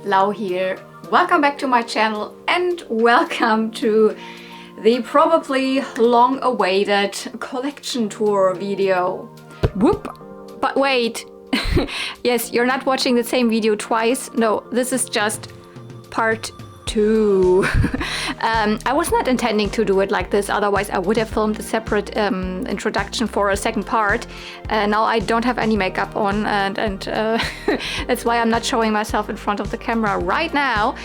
Lau here. Welcome back to my channel and welcome to the probably long-awaited collection tour video. Whoop! But wait! Yes, you're not watching the same video twice. No, this is just part 2. I was not intending to do it like this, otherwise I would have filmed a separate introduction for a second part. Now I don't have any makeup on and that's why I'm not showing myself in front of the camera right now.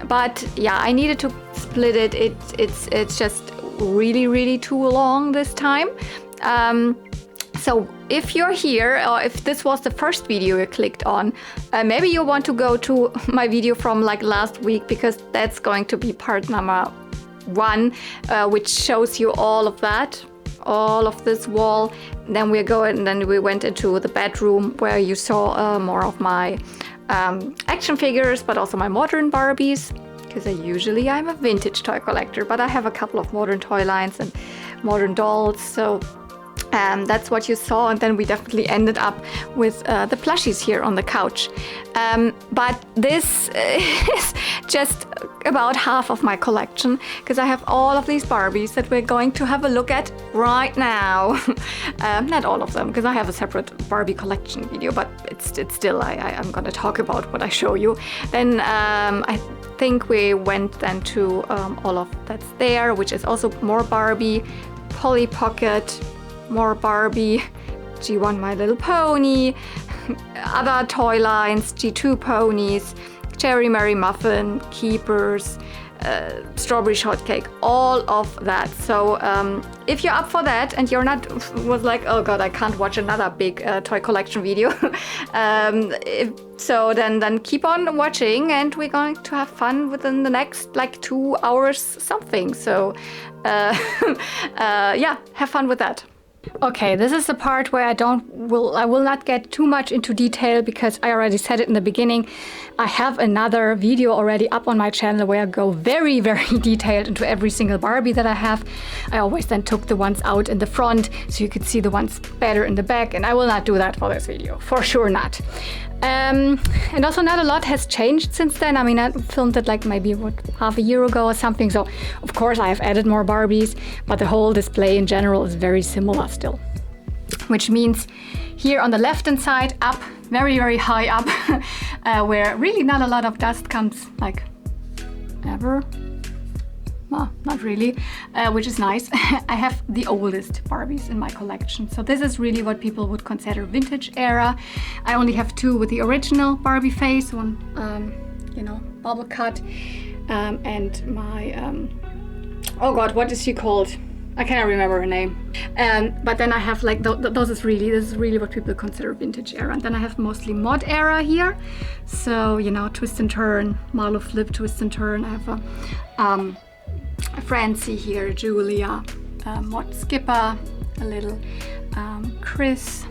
But yeah, I needed to split it. It's just really too long this time. So if you're here, or if this was the first video you clicked on, maybe you want to go to my video from like last week, because that's going to be part number 1, which shows you all of that, all of this wall. Then we went into the bedroom where you saw more of my action figures, but also my modern Barbies, because I'm a vintage toy collector, but I have a couple of modern toy lines and modern dolls. So that's what you saw, and then we definitely ended up with the plushies here on the couch. But this is just about half of my collection, because I have all of these Barbies that we're going to have a look at right now. Not all of them, because I have a separate Barbie collection video, but it's still, I'm going to talk about what I show you. Then I think we went then to all of that's there, which is also more Barbie, Polly Pocket, more Barbie, G1 My Little Pony, other toy lines, G2 ponies, Cherry Merry Muffin, Keypers, Strawberry Shortcake, all of that. So if you're up for that and you're not was like, oh god, I can't watch another big toy collection video, so then keep on watching, and we're going to have fun within the next like 2 hours something. So yeah, have fun with that. Okay, this is the part where I will not get too much into detail, because I already said it in the beginning. I have another video already up on my channel where I go very detailed into every single Barbie that I have. I always then took the ones out in the front so you could see the ones better in the back, and I will not do that for this video, for sure not. And also not a lot has changed since then. I mean, I filmed it like maybe half a year ago or something, so of course I have added more Barbies, but the whole display in general is very similar still. Which means here on the left hand side, up, very high up, where really not a lot of dust comes, like ever. Well, not really, which is nice. I have the oldest Barbies in my collection. So this is really what people would consider vintage era. I only have 2 with the original Barbie face, one, bubble cut, and my, oh god, what is she called? I cannot remember her name. But then I have like, this is really what people consider vintage era. And then I have mostly mod era here. So, twist and turn, Marlowe flip, twist and turn. I have a Francie here, Julia, mod Skipper, a little Chris,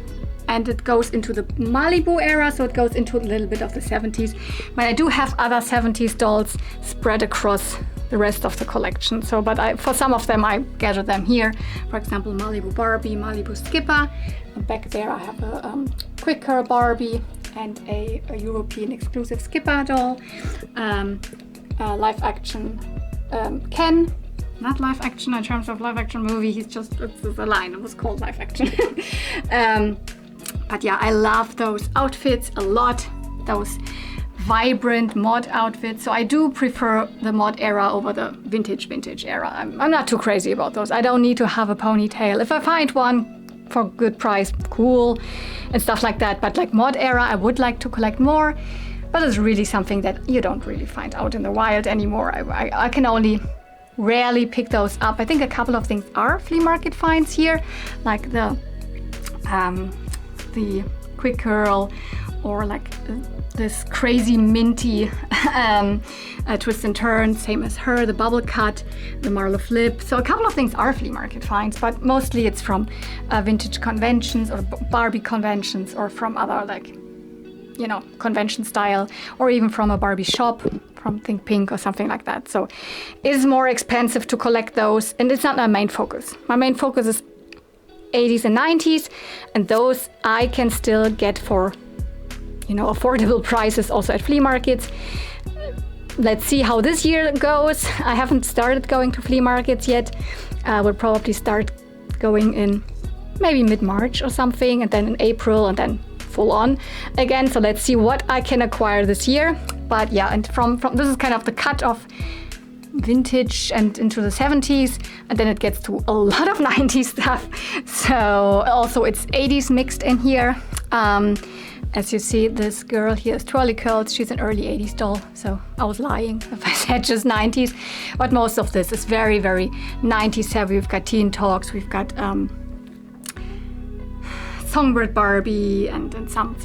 and it goes into the Malibu era, so it goes into a little bit of the 70s. But I do have other 70s dolls spread across the rest of the collection. So, but for some of them I gathered them here. For example, Malibu Barbie, Malibu Skipper. And back there I have a Quicker Barbie and a European exclusive Skipper doll. Live action Ken, not live action in terms of live action movie, it's a line, it was called live action. But yeah, I love those outfits a lot, those vibrant mod outfits. So I do prefer the mod era over the vintage era. I'm not too crazy about those. I don't need to have a ponytail. If I find one for good price, cool, and stuff like that. But like mod era, I would like to collect more. But it's really something that you don't really find out in the wild anymore. I can only rarely pick those up. I think a couple of things are flea market finds here, like the Quick Curl, or like this crazy minty twist and turn, same as her, the bubble cut, the Marlowe flip. So a couple of things are flea market finds, but mostly it's from vintage conventions or Barbie conventions, or from other like, convention style, or even from a Barbie shop, from Think Pink or something like that. So it is more expensive to collect those, and it's not my main focus. My main focus is 80s and 90s, and those I can still get for you know, affordable prices also at flea markets. Let's see how this year goes. I haven't started going to flea markets yet. I will probably start going in maybe mid-March or something, and then in April, and then full on again. So let's see what I can acquire this year. But yeah, and from this is kind of the cut of vintage and into the 70s, and then it gets to a lot of 90s stuff. So also it's 80s mixed in here. As you see, this girl here is twirly curls. She's an early 80s doll, so I was lying if I said just 90s. But most of this is very, very 90s heavy. We've got Teen Talks, we've got Songbird Barbie, and some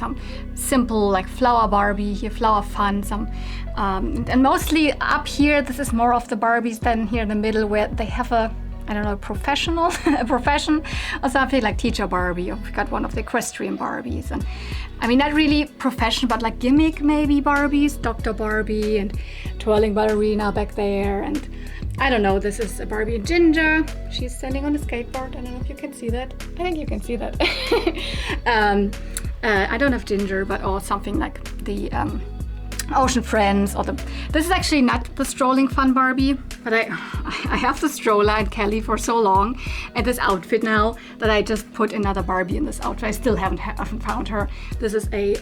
simple like flower Barbie here, flower fun, and mostly up here, this is more of the Barbies than here in the middle where they have a, I don't know, a profession or something, like Teacher Barbie, or we've got one of the equestrian Barbies. And I mean, not really profession, but like gimmick maybe Barbies, Dr. Barbie and Twirling Ballerina back there. And I don't know, this is a Barbie and Ginger. She's standing on a skateboard. I don't know if you can see that. I think you can see that. I don't have Ginger, but or something like the Ocean Friends, or this is actually not the Strolling Fun Barbie, but I have the stroller and Kelly for so long, and this outfit now that I just put another Barbie in this outfit. I still haven't found her. This is a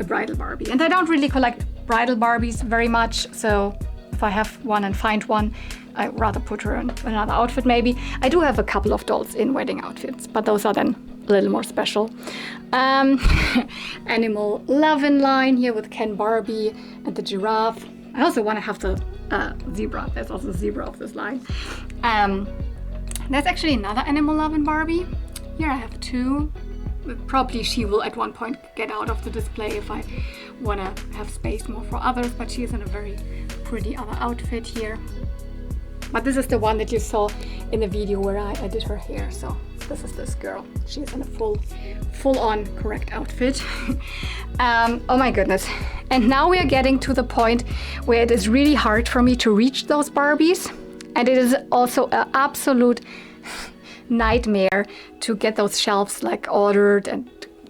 bridal Barbie, and I don't really collect bridal Barbies very much, so if I have one and find one, I'd rather put her in another outfit maybe. I do have a couple of dolls in wedding outfits, but those are then a little more special. Animal Lovin' line here with Ken Barbie and the giraffe. I also want to have the zebra. There's also a zebra of this line. There's actually another Animal Lovin' Barbie. Here I have two. Probably she will at one point get out of the display if I want to have space more for others, but she's in a very pretty other outfit here. But this is the one that you saw in the video where I did her hair. So this is this girl. She's in a full-on correct outfit. Oh my goodness. And now we are getting to the point where it is really hard for me to reach those Barbies. And it is also an absolute nightmare to get those shelves like ordered and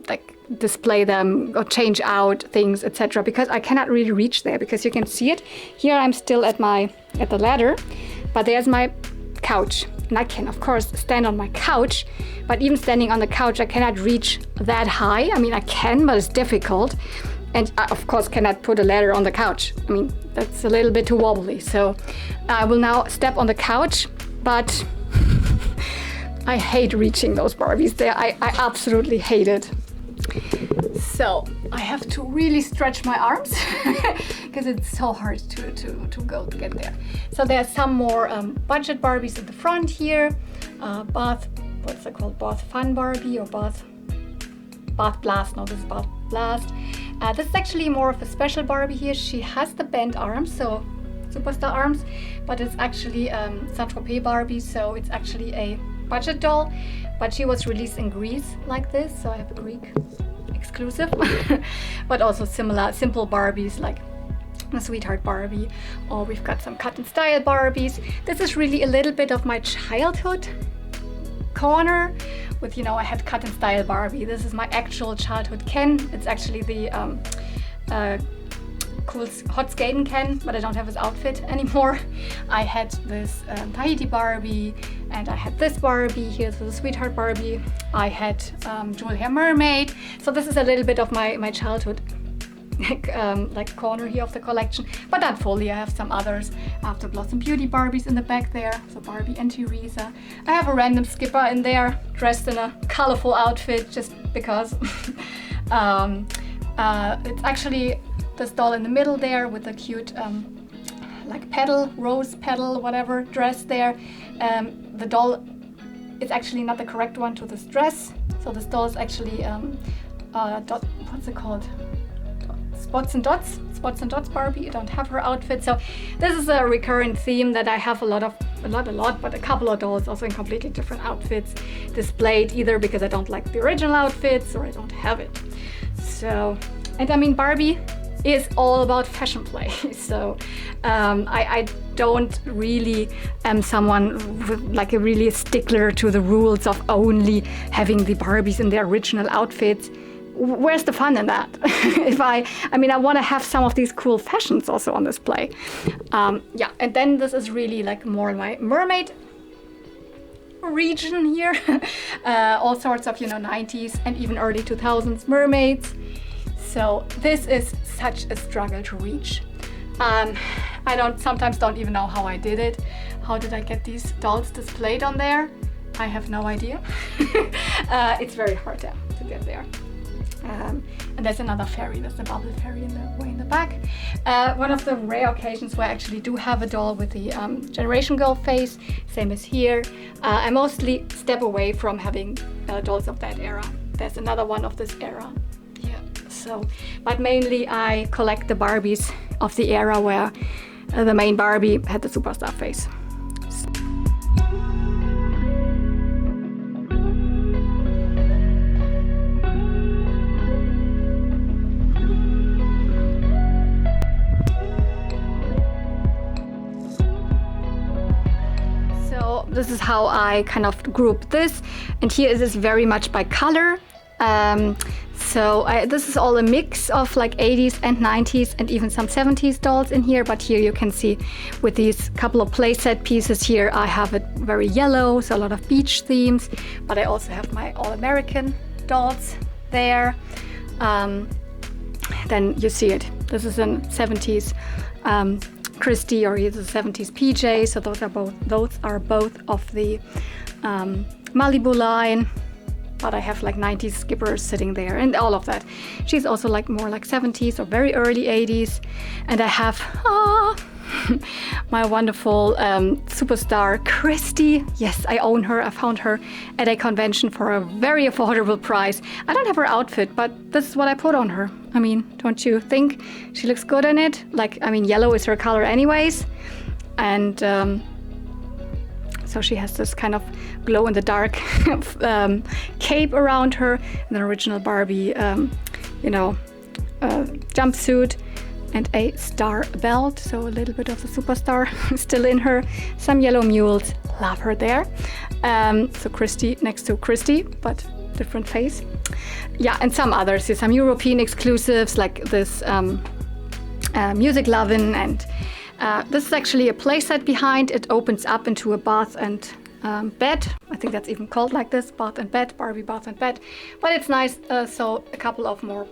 like display them or change out things, etc. because I cannot really reach there, because you can see it. Here I'm still at the ladder, but there's my couch. And I can, of course, stand on my couch, but even standing on the couch, I cannot reach that high. I mean, I can, but it's difficult. And I, of course, cannot put a ladder on the couch. I mean, that's a little bit too wobbly. So I will now step on the couch, but I hate reaching those Barbies there. I absolutely hate it. So I have to really stretch my arms because it's so hard to get there. So there's some more budget Barbies in the front here. What's it called? Bath Fun Barbie or Bath Blast. No, this is Bath Blast. This is actually more of a special Barbie here. She has the bent arms, so superstar arms, but it's actually Saint-Tropez Barbie, so it's actually a budget doll, but she was released in Greece like this, so I have a Greek exclusive. But also similar simple Barbies like the Sweetheart Barbie, or we've got some cut and style Barbies. This is really a little bit of my childhood corner with, you know, I had cut and style Barbie. This is my actual childhood Ken. It's actually the cool hot skating Ken, but I don't have his outfit anymore. I had this Tahiti Barbie, and I had this Barbie. Here's the Sweetheart Barbie. I had Jewel Hair Mermaid. So this is a little bit of my childhood like corner here of the collection, but not fully. I have some others. I have the Blossom Beauty Barbies in the back there, so Barbie and Teresa. I have a random skipper in there dressed in a colorful outfit just because. It's actually this doll in the middle there with the cute like petal, rose petal, whatever dress there. The doll is actually not the correct one to this dress. So this doll is actually what's it called? Spots and Dots Barbie. I don't have her outfit. So this is a recurrent theme that I have but a couple of dolls also in completely different outfits displayed, either because I don't like the original outfits or I don't have it. So, and I mean, Barbie is all about fashion play. So I don't really am someone with like a really stickler to the rules of only having the Barbies in their original outfits. where's the fun in that? I mean, I want to have some of these cool fashions also on display. Yeah, and then this is really like more my mermaid region here. All sorts of, you know, 90s and even early 2000s mermaids. So this is such a struggle to reach. I sometimes don't even know how I did it. How did I get these dolls displayed on there? I have no idea. It's very hard to get there. And there's another fairy, there's the bubble fairy way in the back. One of the rare occasions where I actually do have a doll with the Generation Girl face, same as here. I mostly step away from having dolls of that era. There's another one of this era. Yeah, so, but mainly I collect the Barbies of the era where the main Barbie had the superstar face. This is how I kind of group this, and here is this very much by color. This is all a mix of like 80s and 90s and even some 70s dolls in here, but here you can see with these couple of playset pieces here, I have it very yellow, so a lot of beach themes, but I also have my all-American dolls there. Then you see it. This is a 70s Christie or the 70s PJ, so those are both of the Malibu line, but I have like 90s skippers sitting there and all of that. She's also like more like 70s or very early 80s, and I have my wonderful superstar Christie. Yes, I own her. I found her at a convention for a very affordable price. I don't have her outfit, but this is what I put on her. I mean, don't you think she looks good in it? Like, I mean, yellow is her color anyways. And so she has this kind of glow-in-the-dark cape around her, an original Barbie, jumpsuit, and a star belt. So a little bit of the superstar still in her. Some yellow mules, love her there. So Christie next to Christie, but different face. Yeah, and some others. Here's some European exclusives like this Music Lovin', and this is actually a playset behind. It opens up into a bath and bed. I think that's even called like this, bath and bed, Barbie bath and bed. But it's nice, so a couple of more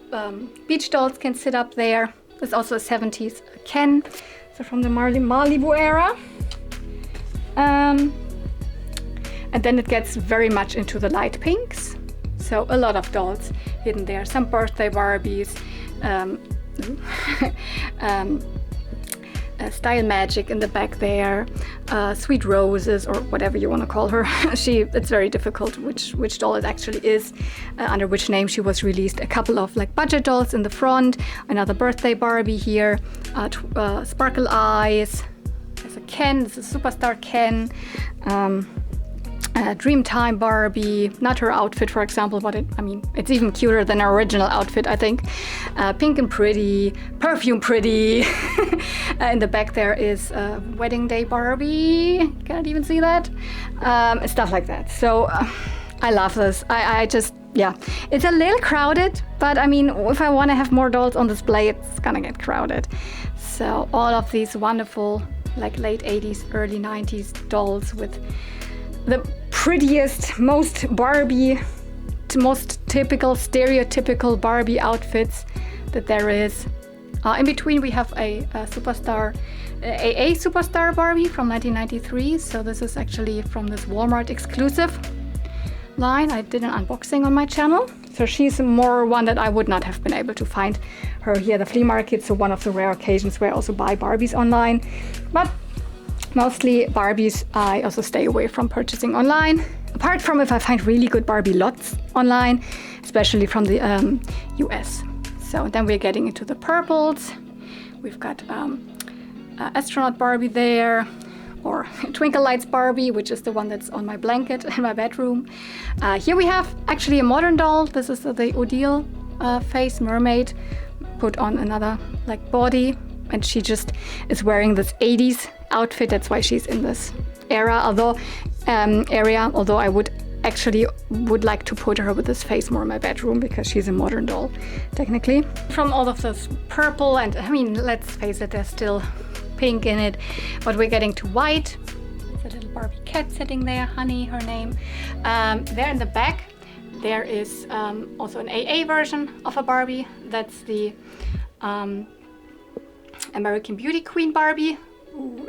beach dolls can sit up there. There's also a 70s Ken, so from the Malibu era. And then it gets very much into the light pinks. So a lot of dolls hidden there. Some birthday Barbies, Style Magic in the back there, Sweet Roses, or whatever you want to call her. It's very difficult which doll it actually is, under which name she was released. A couple of like budget dolls in the front, another birthday Barbie here, Sparkle Eyes. There's a Ken, this is a superstar Ken. Dreamtime Barbie, not her outfit, for example, but it's even cuter than her original outfit, I think. Pink and Pretty, Perfume Pretty. In the back there is Wedding Day Barbie. Can't even see that. Stuff like that. So I love this. I just, yeah. It's a little crowded, but I mean, if I want to have more dolls on display, it's gonna get crowded. So all of these wonderful, like late 80s, early 90s dolls with the prettiest, most Barbie, most typical, stereotypical Barbie outfits that there is. In between we have a superstar Barbie from 1993. So this is actually from this Walmart exclusive line. I did an unboxing on my channel. So she's more one that I would not have been able to find her here at the flea market. So one of the rare occasions where I also buy Barbies online. But mostly Barbies, I also stay away from purchasing online. Apart from if I find really good Barbie lots online, especially from the US. So then we're getting into the purples. We've got astronaut Barbie there, or Twinkle Lights Barbie, which is the one that's on my blanket in my bedroom. Here we have actually a modern doll. This is the Odile face Mermaid, put on another like body, and she just is wearing this 80s outfit. That's why she's in this era, although I would actually would like to put her with this face more in my bedroom because she's a modern doll, technically. From all of this purple, and I mean, let's face it, there's still pink in it, but we're getting to white. There's a little Barbie cat sitting there, Honey, her name. There in the back, there is also an AA version of a Barbie. That's the American Beauty Queen Barbie.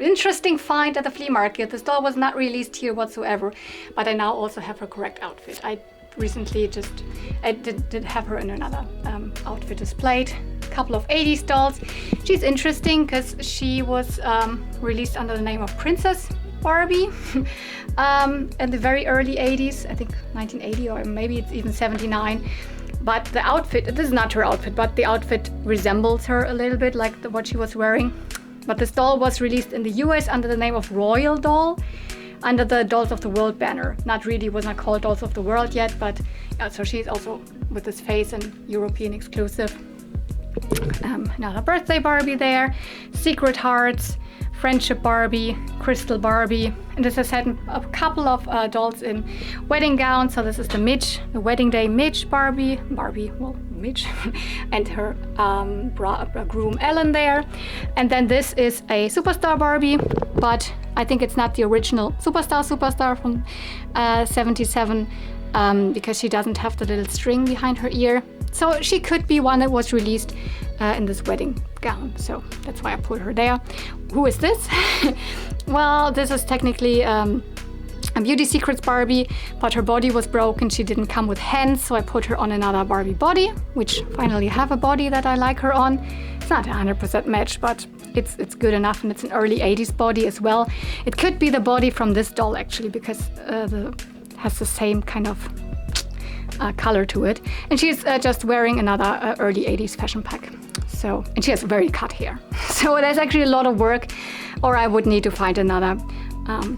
Interesting find at the flea market. This doll was not released here whatsoever, but I now also have her correct outfit. I recently did have her in another outfit displayed. A couple of 80s dolls. She's interesting because she was released under the name of Princess Barbie in the very early 80s, I think 1980 or maybe it's even 79. But the outfit, this is not her outfit, but the outfit resembles her a little bit, like what she was wearing. But this doll was released in the US under the name of Royal Doll, under the Dolls of the World banner. Was not called Dolls of the World yet, but so she's also with this face and European exclusive. Another birthday Barbie there, Secret Hearts, Friendship Barbie, Crystal Barbie, and as I said, a couple of dolls in wedding gowns. So this is the wedding day Midge Barbie, Midge, and her groom Ellen there. And then this is a Superstar Barbie, but I think it's not the original Superstar from 77 because she doesn't have the little string behind her ear. So she could be one that was released in this wedding gown. So that's why I put her there. Who is this? Well, this is technically a Beauty Secrets Barbie, but her body was broken. She didn't come with hands, so I put her on another Barbie body, which finally have a body that I like her on. It's not a 100% match, but it's good enough, and it's an early 80s body as well. It could be the body from this doll actually, because has the same kind of color to it, and she's just wearing another early 80s fashion pack. So, and she has very cut hair. So there's actually a lot of work, or I would need to find another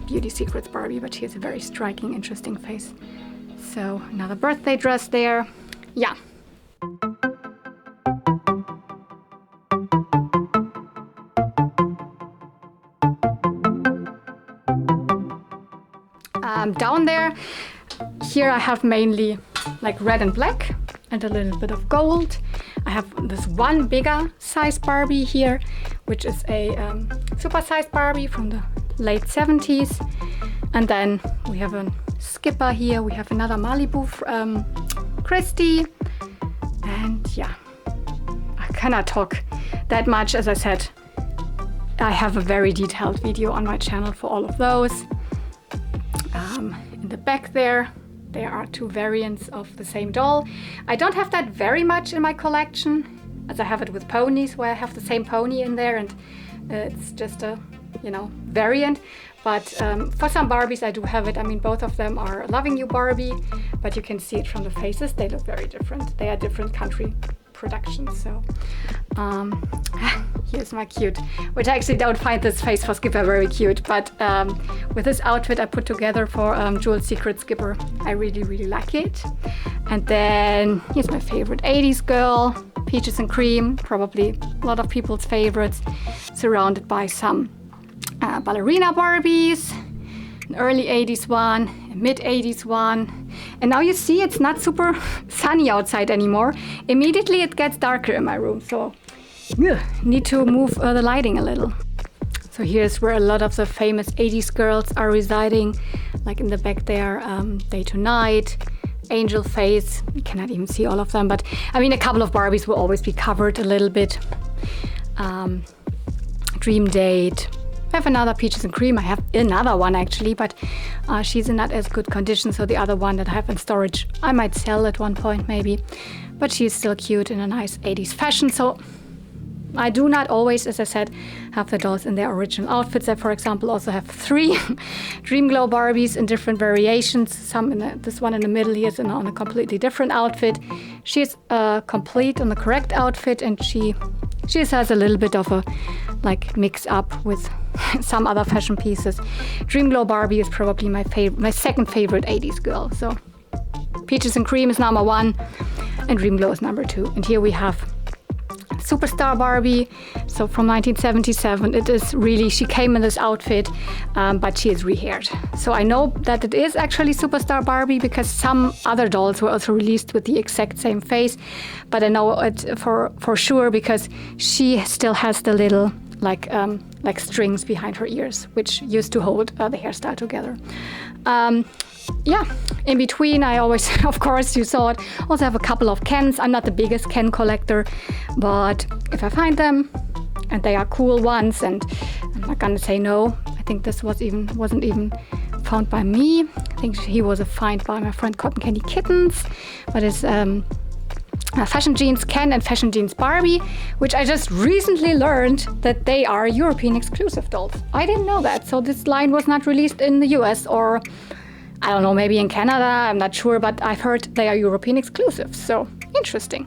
Beauty Secrets Barbie, but she has a very striking, interesting face. So another birthday dress there. Yeah. Down there, here I have mainly like red and black and a little bit of gold. I have this one bigger size Barbie here, which is a super size Barbie from the late 70s. And then we have a Skipper here. We have another Malibu Christie. And yeah, I cannot talk that much. As I said, I have a very detailed video on my channel for all of those. In the back there are two variants of the same doll. I don't have that very much in my collection, as I have it with ponies, where I have the same pony in there, and it's just a, variant. But for some Barbies I do have it. I mean, both of them are Loving You Barbie, but you can see it from the faces. They look very different. They are different country productions. So here's my cute, which I actually don't find this face for Skipper very cute, but with this outfit I put together for Jewel's Secret Skipper, I really, really like it. And then here's my favorite 80s girl, Peaches and Cream, probably a lot of people's favorites, surrounded by some ballerina Barbies, an early 80s one, a mid 80s one. And now you see it's not super sunny outside anymore. Immediately it gets darker in my room, so need to move the lighting a little. So here's where a lot of the famous 80s girls are residing. Like in the back there, Day to Night, Angel Face. You cannot even see all of them, but I mean, a couple of Barbies will always be covered a little bit. Dream Date. I have another Peaches and Cream. I have another one actually, but she's in not as good condition. So the other one that I have in storage, I might sell at one point maybe, but she's still cute in a nice 80s fashion. So I do not always, as I said, have the dolls in their original outfits. I, for example, also have 3 Dream Glow Barbies in different variations. Some in this one in the middle here is on a completely different outfit. She's complete on the correct outfit, and she has a little bit of a mix up with some other fashion pieces. Dream Glow Barbie is probably my second favorite 80s girl. So Peaches and Cream is number 1 and Dream Glow is number 2. And here we have Superstar Barbie, so from 1977. It is really, she came in this outfit, but she is rehaired. So I know that it is actually Superstar Barbie because some other dolls were also released with the exact same face, but I know it for sure because she still has the little like strings behind her ears, which used to hold the hairstyle together. Yeah, in between I always, of course, you saw it, also have a couple of Kens. I'm not the biggest Ken collector, but if I find them and they are cool ones, and I'm not gonna say no. I think this wasn't even found by me. I think he was a find by my friend Cotton Candy Kittens, but it's Fashion Jeans Ken and Fashion Jeans Barbie, which I just recently learned that they are European exclusive dolls. I didn't know that, so this line was not released in the US, or I don't know, maybe in Canada, I'm not sure, but I've heard they are European exclusive, so interesting.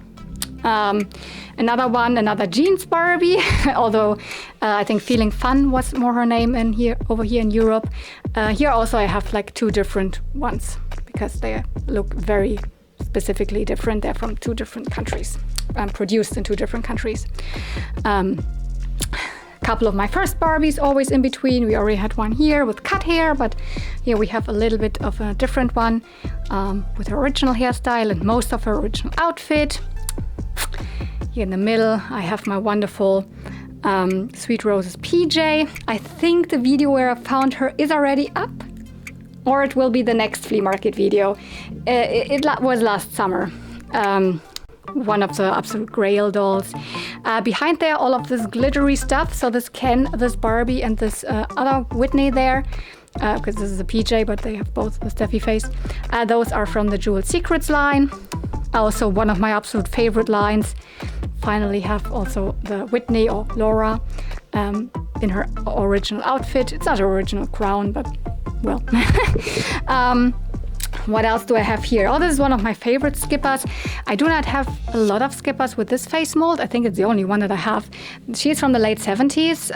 Another Jeans Barbie, although I think Feeling Fun was more her name over here in Europe. Here also I have like two different ones because they look very specifically different. They're from two different countries, produced in two different countries. Couple of my first Barbies always in between. We already had one here with cut hair, but here we have a little bit of a different one with her original hairstyle and most of her original outfit. Here in the middle I have my wonderful Sweet Roses PJ. I think the video where I found her is already up, or it will be the next flea market video. It was last summer. One of the absolute grail dolls. Behind there, all of this glittery stuff. So this Ken, this Barbie, and this other Whitney there, because this is a PJ, but they have both the Steffi face. Those are from the Jeweled Secrets line. Also one of my absolute favorite lines. Finally have also the Whitney or Laura in her original outfit. It's not her original crown, but well. What else do I have here? Oh, this is one of my favorite skippers. I do not have a lot of skippers with this face mold. I think it's the only one that I have. She's from the late 70s.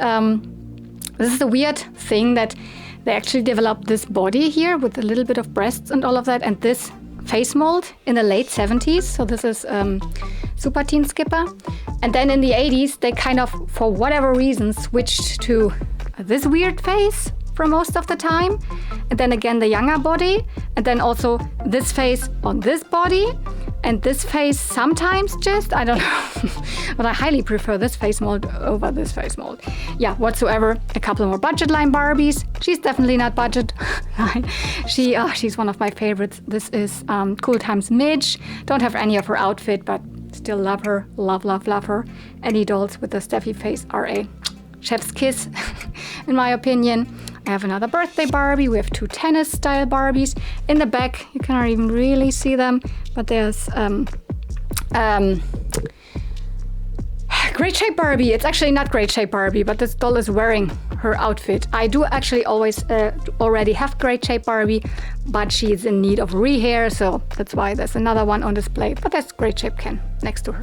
This is a weird thing that they actually developed this body here with a little bit of breasts and all of that, and this face mold in the late 70s. So this is Super Teen Skipper. And then in the 80s, they kind of, for whatever reason, switched to this weird face for most of the time, and then again the younger body, and then also this face on this body, and this face sometimes just, I don't know, but I highly prefer this face mold over this face mold. Yeah, whatsoever. A couple more budget line Barbies. She's definitely not budget. She's one of my favorites. This is Cool Times Midge. Don't have any of her outfit, but still love her. Love her. Any dolls with the Steffi face are a chef's kiss, in my opinion. I have another birthday Barbie. We have two tennis style Barbies. In the back, you cannot even really see them, but there's Great Shape Barbie. It's actually not Great Shape Barbie, but this doll is wearing her outfit. I do actually already have Great Shape Barbie, but she's in need of rehair, so that's why there's another one on display. But there's Great Shape Ken next to her.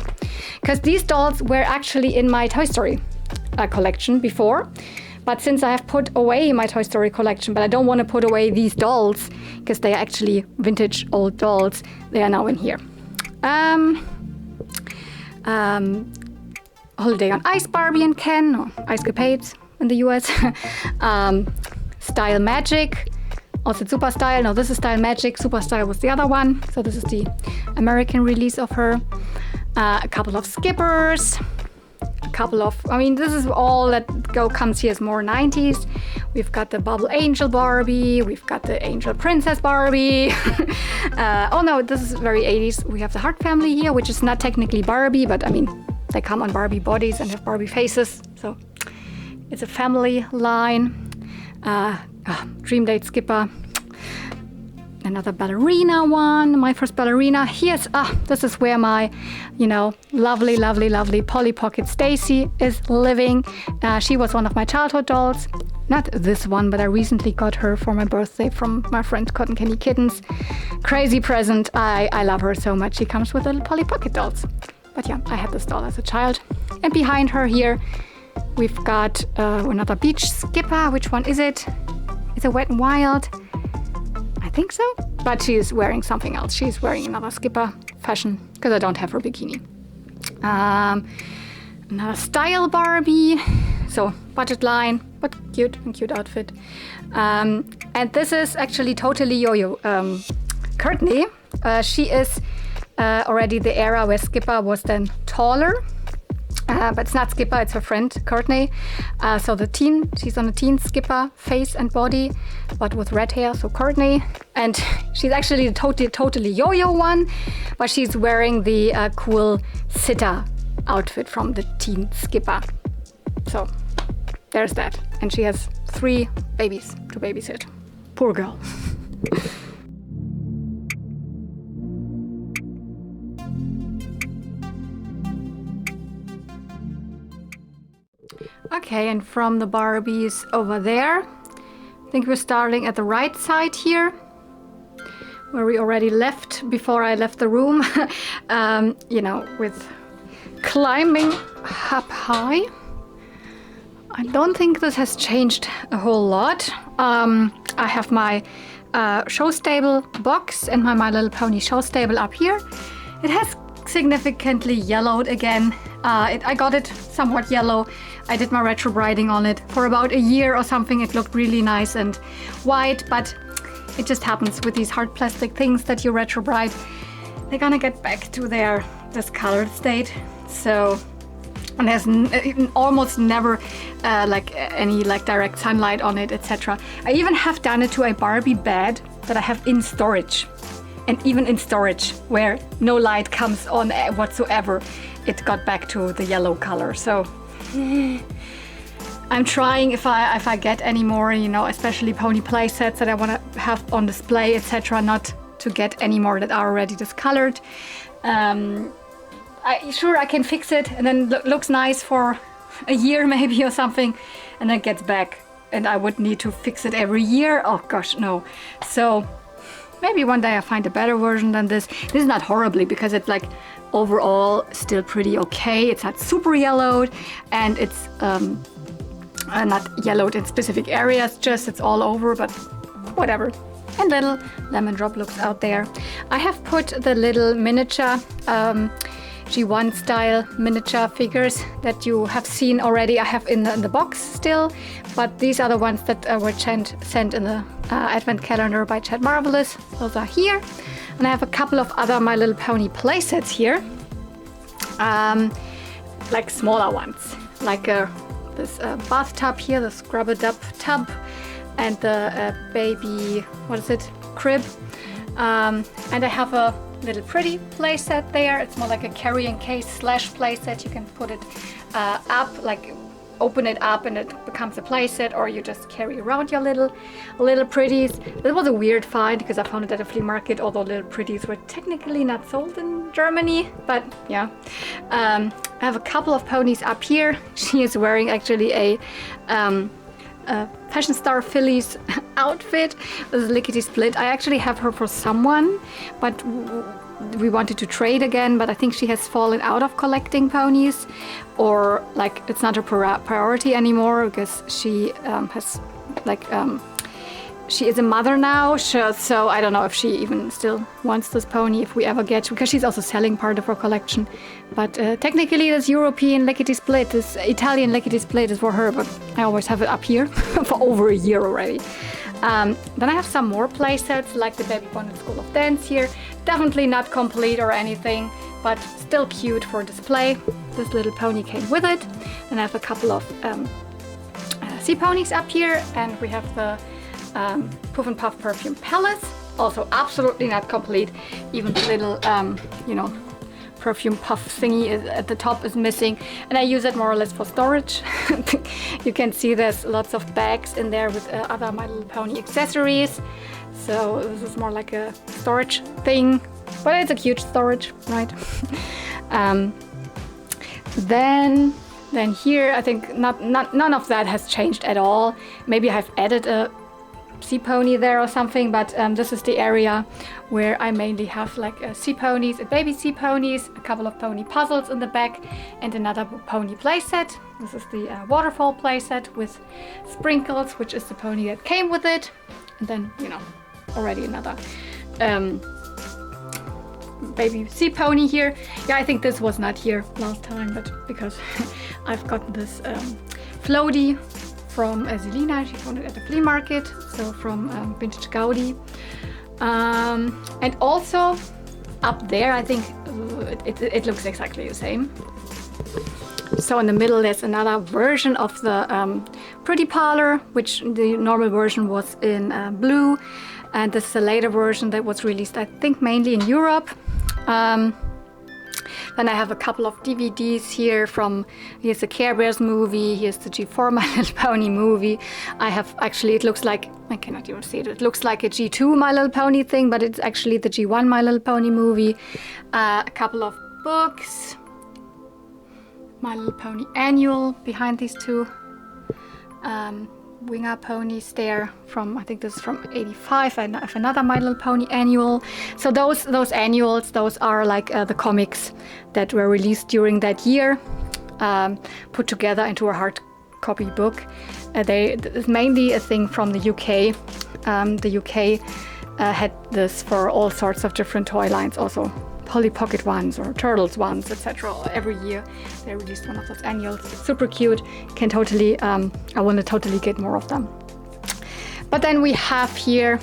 Because these dolls were actually in my Toy Story collection before. But since I have put away my Toy Story collection, but I don't want to put away these dolls because they are actually vintage old dolls, they are now in here. Holiday on Ice Barbie and Ken, or Ice Capades in the US. Style Magic, also Super Style. No, this is Style Magic. Super Style was the other one. So this is the American release of her. A couple of Skippers. This is all that comes here as more 90s. We've got the Bubble Angel Barbie, we've got the Angel Princess Barbie. Oh no, this is very 80s. We have the Heart Family here, which is not technically Barbie, but I mean, they come on Barbie bodies and have Barbie faces, so it's a family line. Dream Date Skipper. Another ballerina one, my first ballerina. Here's, this is where my, lovely Polly Pocket Stacy is living. She was one of my childhood dolls. Not this one, but I recently got her for my birthday from my friend Cotton Candy Kittens. Crazy present. I love her so much. She comes with little Polly Pocket dolls. But yeah, I had this doll as a child. And behind her here, we've got another beach skipper. Which one is it? It's a Wet n Wild. I think so, but she's wearing something else. She's wearing another skipper fashion because I don't have her bikini. Another style Barbie. So budget line, but cute outfit. And this is actually totally Yo-Yo. Courtney, she is already the era where Skipper was then taller. But it's not Skipper, it's her friend Courtney. So she's on a teen Skipper face and body, but with red hair, so Courtney. And she's actually the totally Yo-Yo one, but she's wearing the cool sitter outfit from the teen Skipper. So there's that. And she has 3 babies to babysit. Poor girl. Okay, and from the Barbies over there, I think we're starting at the right side here, where we already left before I left the room, you know, with climbing up high. I don't think this has changed a whole lot. I have my show stable box and my My Little Pony show stable up here. It has significantly yellowed again. I got it somewhat yellow. I did my retro briding on it for about a year or something. It looked really nice and white, but it just happens with these hard plastic things that you retro bride. They're gonna get back to their discolored state. So, and there's almost never like any like direct sunlight on it, etc. I even have done it to a Barbie bed that I have in storage. And even in storage, where no light comes on whatsoever, it got back to the yellow color. So I'm trying, if I get any more, you know, especially pony play sets that I want to have on display, etc., not to get any more that are already discolored. Sure, I can fix it, and then looks nice for a year maybe or something, and then gets back, and I would need to fix it every year. Oh gosh, no. So maybe one day I find a better version than this. This is not horribly, because it's like overall still pretty okay. It's not super yellowed, and it's not yellowed in specific areas, just it's all over, but whatever. And little lemon drop looks out there. I have put the little miniature G1 style miniature figures that you have seen already. I have in the box still, but these are the ones that were sent in the advent calendar by Chad Marvelous. Those are here. And I have a couple of other My Little Pony playsets here, like smaller ones, like this bathtub here, the scrub-a-dub tub, and the baby, what is it, crib. And I have a little pretty playset there. It's more like a carrying case / playset. You can put it up, like open it up and it becomes a playset, or you just carry around your little pretties. This was a weird find because I found it at a flea market, although little pretties were technically not sold in Germany, but yeah. I have a couple of ponies up here. She is wearing actually a Fashion Star Phillies outfit. This is Lickety Split. I actually have her for someone, but we wanted to trade again, but I think she has fallen out of collecting ponies, or like it's not her priority anymore, because she has like she is a mother now, so I don't know if she even still wants this pony if we ever get to, because she's also selling part of her collection. But technically this European Lickety Split, this Italian Lickety Split is for her, but I always have it up here for over a year already. Then I have some more play sets, like the Baby Bonnet School of Dance here. Definitely not complete or anything, but still cute for display. This little pony came with it. Then I have a couple of sea ponies up here, and we have the Puff and Puff Perfume Palace, also absolutely not complete. Even the little, you know, perfume puff thingy at the top is missing, and I use it more or less for storage. You can see there's lots of bags in there with other My Little Pony accessories. So this is more like a storage thing, but it's a cute storage, right? Then here, I think none of that has changed at all. Maybe I've added a sea pony there or something, but this is the area where I mainly have like sea ponies, baby sea ponies, a couple of pony puzzles in the back, and another pony playset. This is the waterfall playset with Sprinkles, which is the pony that came with it. And then, you know, already another baby sea pony here. Yeah, I think this was not here last time, but because I've gotten this floaty from Zelina. She found it at the flea market, so from Vintage Gaudi. And also up there, I think it looks exactly the same. So in the middle there's another version of the Pretty Parlor, which the normal version was in blue, and this is a later version that was released, I think, mainly in Europe. Then I have a couple of DVDs here from, here's the Care Bears movie, here's the G4 My Little Pony movie. I have, actually it looks like, I cannot even see it, it looks like a G2 My Little Pony thing, but it's actually the G1 My Little Pony movie. A couple of books, My Little Pony Annual behind these two Winger ponies there from, I think this is from 85. I have another My Little Pony Annual. So those annuals, those are like the comics that were released during that year, put together into a hard copy book. It's mainly a thing from the UK. The UK had this for all sorts of different toy lines, also Polly Pocket ones or Turtles ones, etc. Every year they released one of those annuals. It's super cute. Can totally, I want to totally get more of them. But then we have here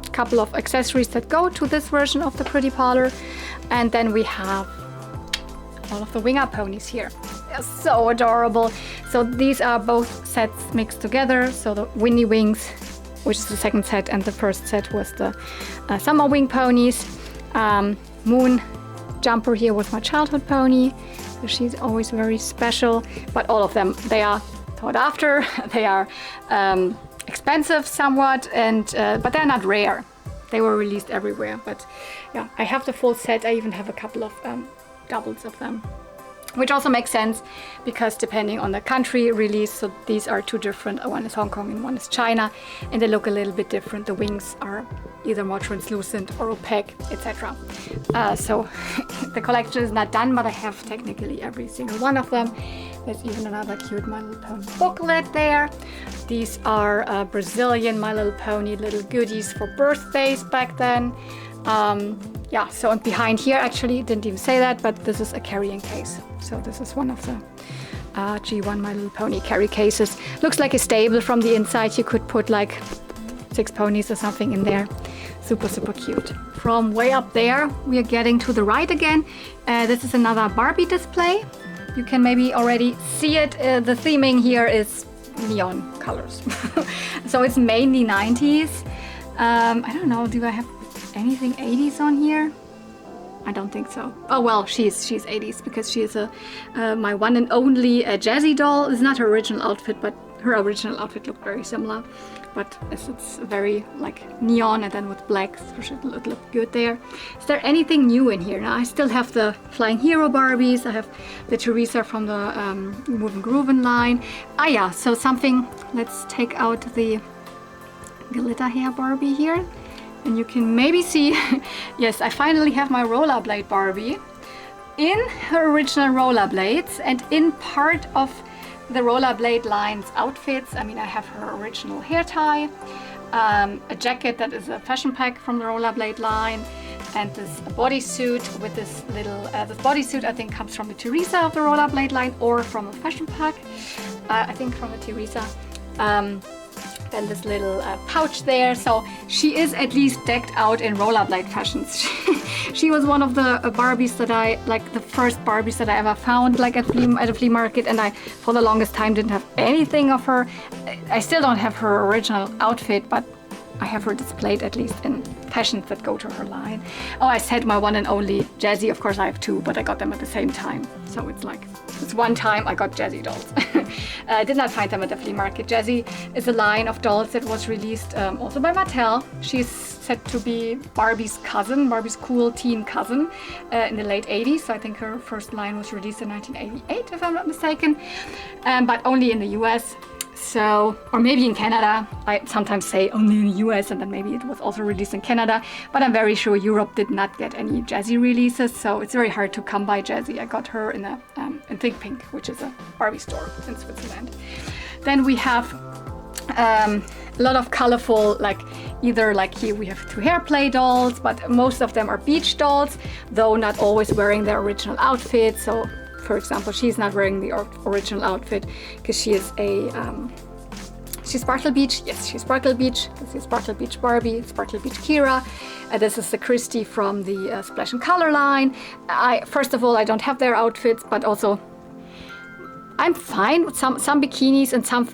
a couple of accessories that go to this version of the Pretty Parlor, and then we have all of the Winger ponies here. They're so adorable. So these are both sets mixed together. So the Winnie Wings, which is the second set, and the first set was the Summer Wing ponies. Moon Jumper here was my childhood pony, so she's always very special. But all of them, they are sought after. They are expensive somewhat, and but they're not rare. They were released everywhere. But yeah, I have the full set. I even have a couple of doubles of them, which also makes sense because depending on the country release, so these are two different. One is Hong Kong and one is China, and they look a little bit different. The wings are either more translucent or opaque, etc. So the collection is not done, but I have technically every single one of them. There's even another cute My Little Pony booklet there. These are Brazilian My Little Pony little goodies for birthdays back then. Yeah, so and behind here, actually didn't even say that, but this is a carrying case. So this is one of the G1 My Little Pony carry cases. Looks like a stable from the inside. You could put like 6 ponies or something in there. Super, super cute. From way up there, we are getting to the right again. This is another Barbie display. You can maybe already see it. The theming here is neon colors. So it's mainly 90s. I don't know, do I have anything 80s on here? I don't think so. Oh well, she's 80s because she is my one and only Jazzy doll. It's not her original outfit, but her original outfit looked very similar. But it's very like neon and then with black, so it looked good there. Is there anything new in here? Now I still have the Flying Hero Barbies. I have the Teresa from the Moving Groovin line. Ah yeah, so something. Let's take out the glitter hair Barbie here. And you can maybe see, yes, I finally have my rollerblade Barbie in her original rollerblades and in part of the rollerblade line's outfits. I mean, I have her original hair tie, a jacket that is a fashion pack from the rollerblade line, and this bodysuit with this little, this bodysuit I think comes from the Teresa of the rollerblade line or from a fashion pack, I think from the Teresa. Then this little pouch there, so she is at least decked out in rollerblade fashions. She was one of the Barbies that I, like the first Barbies that I ever found like at a flea market, and I for the longest time didn't have anything of her. I still don't have her original outfit, but I have her displayed at least in fashions that go to her line. Oh, I said my one and only Jazzy. Of course I have 2, but I got them at the same time. So it's like, it's one time I got Jazzy dolls. I did not find them at the flea market. Jazzy is a line of dolls that was released also by Mattel. She's said to be Barbie's cousin, Barbie's cool teen cousin in the late 80s. So I think her first line was released in 1988, if I'm not mistaken, but only in the US. So, or maybe in Canada. I sometimes say only in the US, and then maybe it was also released in Canada, but I'm very sure Europe did not get any Jazzy releases, so it's very hard to come by Jazzy. I got her in in Think Pink, which is a Barbie store in Switzerland. Then we have a lot of colorful, like either like here we have 2 hair play dolls, but most of them are beach dolls, though not always wearing their original outfit. So for example, she's not wearing the original outfit because she is a she's Sparkle Beach. Yes, she's Sparkle Beach. This is Sparkle Beach Barbie, Sparkle Beach Kira. This is the Christy from the Splash and Color line. First of all, I don't have their outfits, but also I'm fine with some bikinis, and some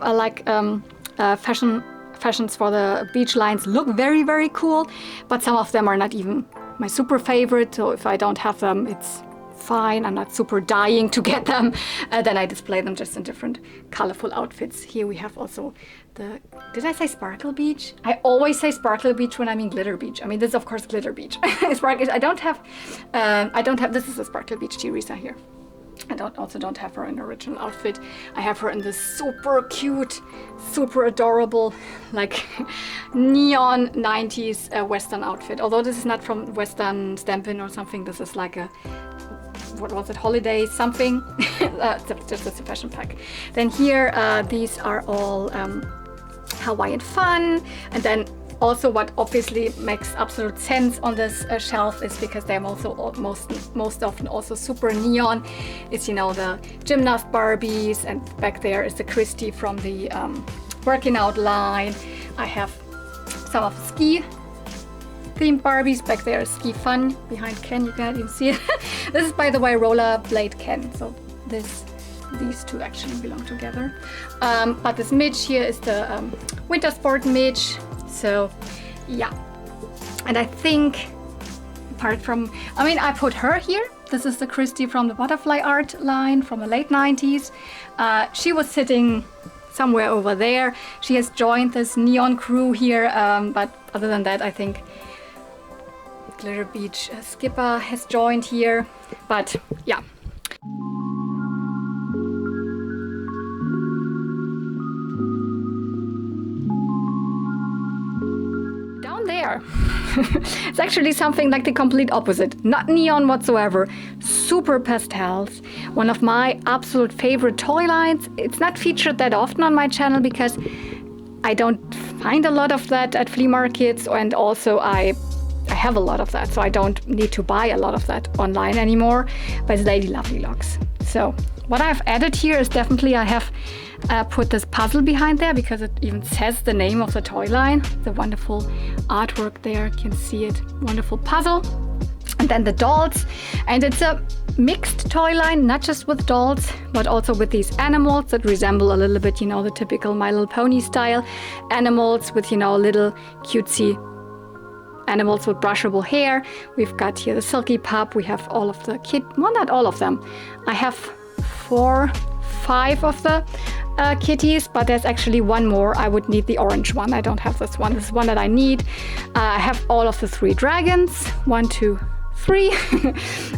fashions for the beach lines look very, very cool, but some of them are not even my super favorite. So if I don't have them, it's fine. I'm not super dying to get them. Then I display them just in different colorful outfits. Here we have also the, did I say Sparkle Beach? I always say Sparkle Beach when I mean Glitter Beach. I mean, this is of course Glitter Beach. Sparkle, I don't have, this is a Sparkle Beach Teresa here. I don't have her in original outfit. I have her in this super cute, super adorable, like neon 90s Western outfit. Although this is not from Western Stampin' or something. This is like a, what was it, holiday something. Just as a fashion pack. Then here, these are all Hawaiian fun. And then also what obviously makes absolute sense on this shelf is because they're also most often also super neon. It's, you know, the gymnast Barbies, and back there is the Christy from the working out line. I have some of the ski themed Barbies. Back there is Ski Fun behind Ken. You can't even see it. This is, by the way, Rollerblade Ken. So these two actually belong together. But this Midge here is the winter sport Midge. So yeah, and I think apart from, I mean, I put her here. This is the Christy from the butterfly art line from the late 90s. She was sitting somewhere over there. She has joined this neon crew here, but other than that, I think Glitter Beach Skipper has joined here. But yeah. There. It's actually something like the complete opposite. Not neon whatsoever. Super pastels. One of my absolute favorite toy lines. It's not featured that often on my channel because I don't find a lot of that at flea markets, and also I have a lot of that, so I don't need to buy a lot of that online anymore. But it's Lady Lovelylocks. So what I've added here is definitely I have put this puzzle behind there because it even says the name of the toy line. The wonderful artwork there, you can see it. Wonderful puzzle. And then the dolls. And it's a mixed toy line, not just with dolls, but also with these animals that resemble a little bit, you know, the typical My Little Pony style animals with, you know, little cutesy animals with brushable hair. We've got here the Silky Pup. We have all of the well, not all of them. I have 5 of the kitties, but there's actually one more. I would need the orange one. I don't have this one. This is one that I need. I have all of the 3 dragons. 1, 2, 3.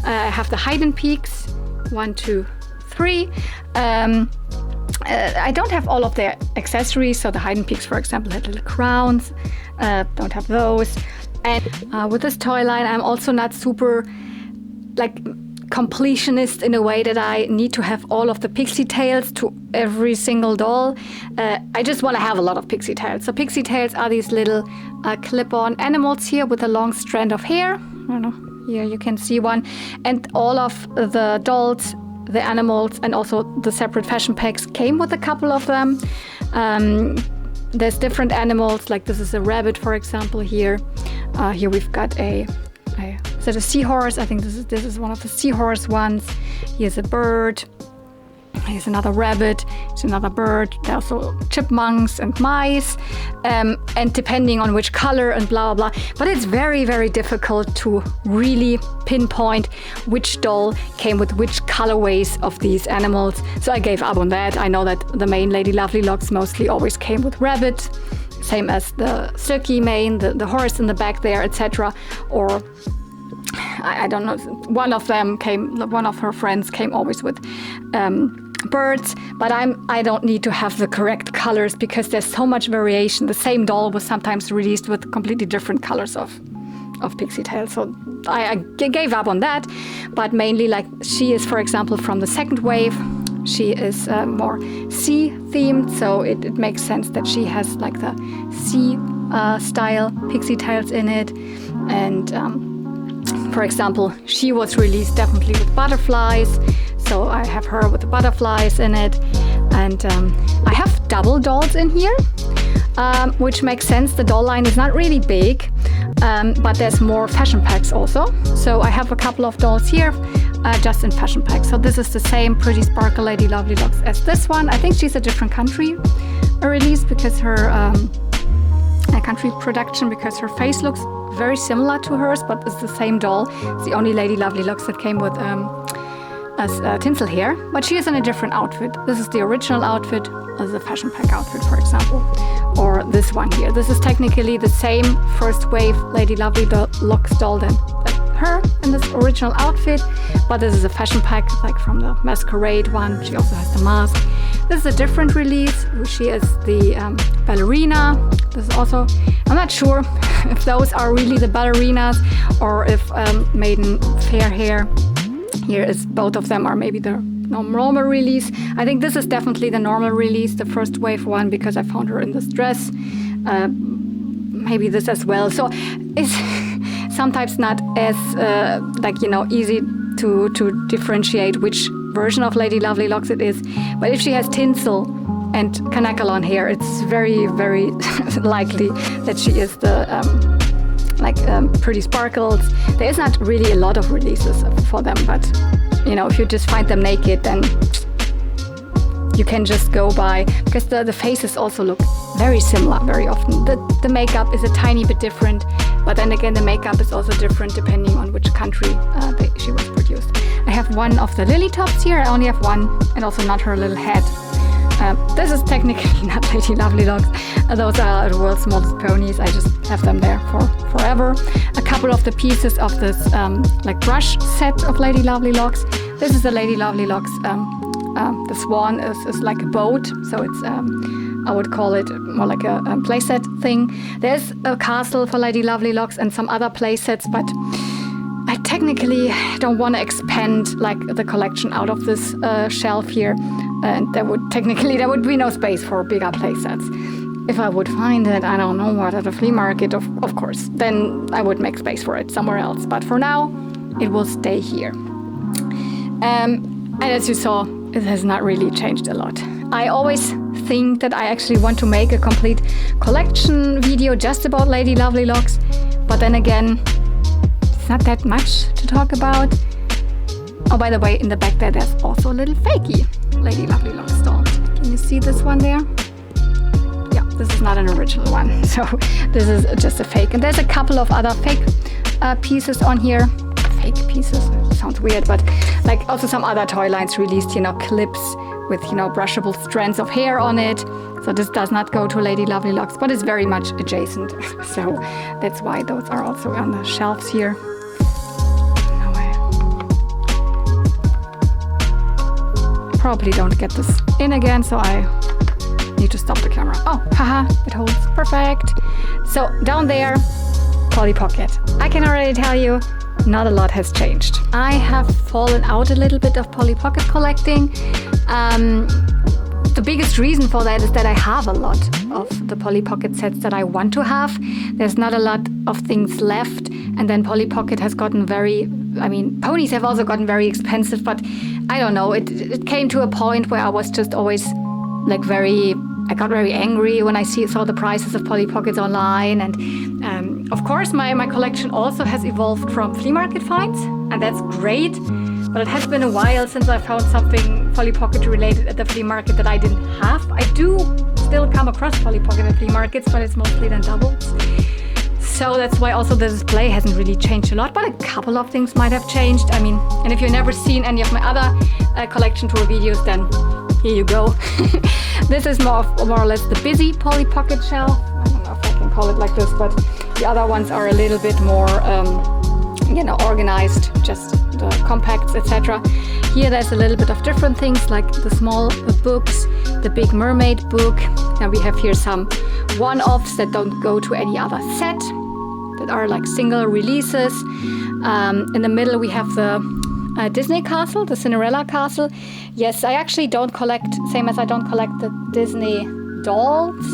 I have the Hidden Peaks. 1, 2, 3. I don't have all of their accessories. So the Hidden Peaks, for example, had little crowns. Don't have those. And with this toy line, I'm also not super like completionist in a way that I need to have all of the pixie tails to every single doll. I just want to have a lot of pixie tails. So pixie tails are these little clip-on animals here with a long strand of hair. I don't know, here you can see one. And all of the dolls, the animals, and also the separate fashion packs came with a couple of them. There's different animals, like this is a rabbit, for example, here. Here we've got is it a seahorse? I think this is one of the seahorse ones. Here's a bird. Here's another rabbit. Here's another bird. There are also chipmunks and mice. And depending on which color and blah, blah, blah. But it's very, very difficult to really pinpoint which doll came with which colorways of these animals. So I gave up on that. I know that the main Lady Lovelylocks mostly always came with rabbit. Same as the silky mane, the horse in the back there, etc. Or I don't know, one of her friends came always with birds, but I don't need to have the correct colors because there's so much variation. The same doll was sometimes released with completely different colors of pixie tails. So I gave up on that, but mainly like she is, for example, from the second wave. she is more sea themed, so it makes sense that she has like the sea style pixie tails in it. And for example, she was released definitely with butterflies, so I have her with the butterflies in it. And I have double dolls in here, which makes sense. The doll line is not really big, but there's more fashion packs also. So I have a couple of dolls here just in fashion packs. So this is the same Pretty Sparkle Lady Lovelylocks as this one. I think she's a different country release because her country production, because her face looks very similar to hers, but it's the same doll. It's the only Lady Lovelylocks that came with tinsel hair, but she is in a different outfit. This is the original outfit as a fashion pack outfit, for example, or this one here. This is technically the same first wave Lady Lovelylocks doll than her in this original outfit, but this is a fashion pack like from the masquerade one. She also has the mask. This is a different release. She is the ballerina. This is also, I'm not sure if those are really the ballerinas or if maiden fair hair. Here is both of them are maybe the normal release. I think this is definitely the normal release, the first wave one, because I found her in this dress. Maybe this as well. So it's sometimes not as easy to differentiate which version of Lady Lovelylocks it is. But if she has tinsel and canacolon hair, it's very, very likely that she is the Pretty Sparkles. There is not really a lot of releases for them, but if you just find them naked, then you can just go by, because the faces also look very similar very often. The makeup is a tiny bit different, but then again the makeup is also different depending on which country she was produced. I have one of the lily tops here. I only have one, and also not her little head. This is technically not Lady Lovelylocks. Those are the world's smallest ponies. I just have them there for forever. A couple of the pieces of this brush set of Lady Lovelylocks. This is a Lady Lovelylocks. The swan is like a boat, so it's I would call it more like a playset thing. There's a castle for Lady Lovelylocks and some other playsets, but I technically don't want to expand the collection out of this shelf here. And there would be no space for bigger playsets. If I would find it, I don't know what, at a flea market, of course, then I would make space for it somewhere else. But for now, it will stay here. And as you saw, it has not really changed a lot. I always think that I actually want to make a complete collection video just about Lady Lovelylocks. But then again, it's not that much to talk about. Oh, by the way, in the back there's also a little fakey Lady Lovelylocks doll. Can you see this one there? Yeah, this is not an original one, so this is just a fake. And there's a couple of other fake pieces on here. Fake pieces? Sounds weird, but also some other toy lines released, clips with, brushable strands of hair on it. So this does not go to Lady Lovelylocks, but it's very much adjacent. So that's why those are also on the shelves here. Probably don't get this in again, so I need to stop the camera. Oh, haha, it holds perfect. So down there, Polly Pocket. I can already tell you, not a lot has changed. I have fallen out a little bit of Polly Pocket collecting. The biggest reason for that is that I have a lot of the Polly Pocket sets that I want to have. There's not a lot of things left, and then Polly Pocket has gotten ponies have also gotten very expensive, but I don't know, it came to a point where I was just always I got very angry when I saw the prices of Polly Pockets online. And of course my collection also has evolved from flea market finds, and that's great, but it has been a while since I found something Polly Pocket related at the flea market that I didn't have. I do still come across Polly Pocket at flea markets, but it's mostly then doubles. So that's why also the display hasn't really changed a lot, but a couple of things might have changed. And if you've never seen any of my other collection tour videos, then here you go. This is more or less the busy Polly Pocket shelf. I don't know if I can call it like this, but the other ones are a little bit more, organized, just the compacts, etc. Here there's a little bit of different things, like the small books, the big Mermaid book. And we have here some one-offs that don't go to any other set, that are like single releases. In the middle we have the Disney castle, the Cinderella castle. Yes, I actually don't collect, same as I don't collect the Disney dolls.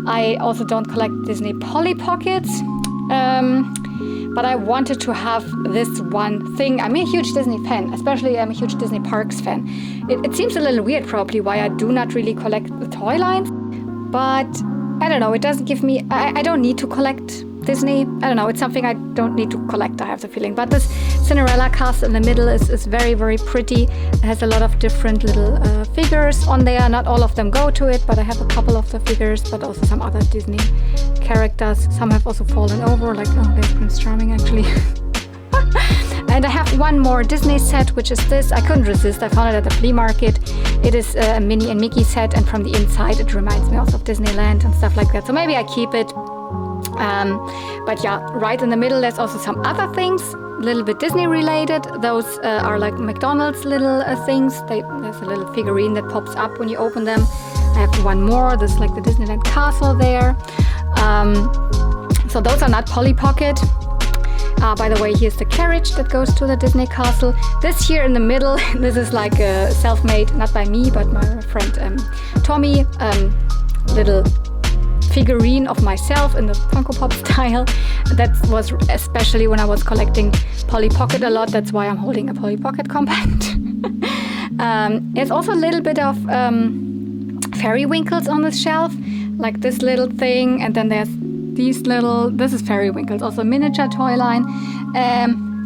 I also don't collect Disney Polly Pockets. But I wanted to have this one thing. I'm a huge Disney fan, especially I'm a huge Disney Parks fan. It seems a little weird probably why I do not really collect the toy lines, but I don't know, it doesn't give me, I don't need to collect Disney. I don't know, it's something I don't need to collect, I have the feeling. But this Cinderella cast in the middle is very, very pretty. It has a lot of different little figures on there. Not all of them go to it, but I have a couple of the figures, but also some other Disney characters. Some have also fallen over, like, oh, there's Prince Charming actually. And I have one more Disney set, which is this. I couldn't resist, I found it at the flea market. It is a Minnie and Mickey set, and from the inside it reminds me also of Disneyland and stuff like that. So maybe I keep it. But yeah, right in the middle there's also some other things, a little bit Disney related. Those are like McDonald's little things. There's a little figurine that pops up when you open them. I have one more, there's like the Disneyland castle there. So those are not Polly Pocket. By the way, here's the carriage that goes to the Disney castle. This here in the middle, this is like a self-made, not by me, but my friend Tommy, little figurine of myself in the Funko Pop style. That was especially when I was collecting Polly Pocket a lot. That's why I'm holding a Polly Pocket compact. There's also a little bit of fairy winkles on the shelf, like this little thing, and then there's these little, this is fairy winkles, also miniature toy line.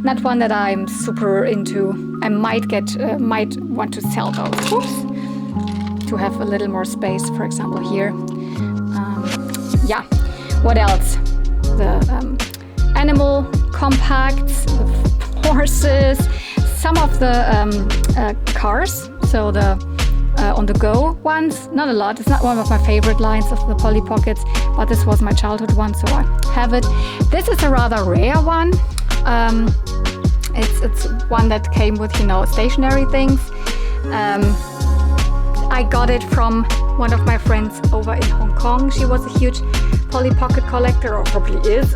Not one that I'm super into. I might want to sell those. Oops. To have a little more space, for example, here. Yeah, what else? The animal compacts, the horses, some of the cars, so the on-the-go ones, not a lot. It's not one of my favorite lines of the Polly Pockets, but this was my childhood one, so I have it. This is a rather rare one. It's one that came with, you know, stationary things. I got it from one of my friends over in Hong Kong. She was a huge Polly Pocket collector, or probably is.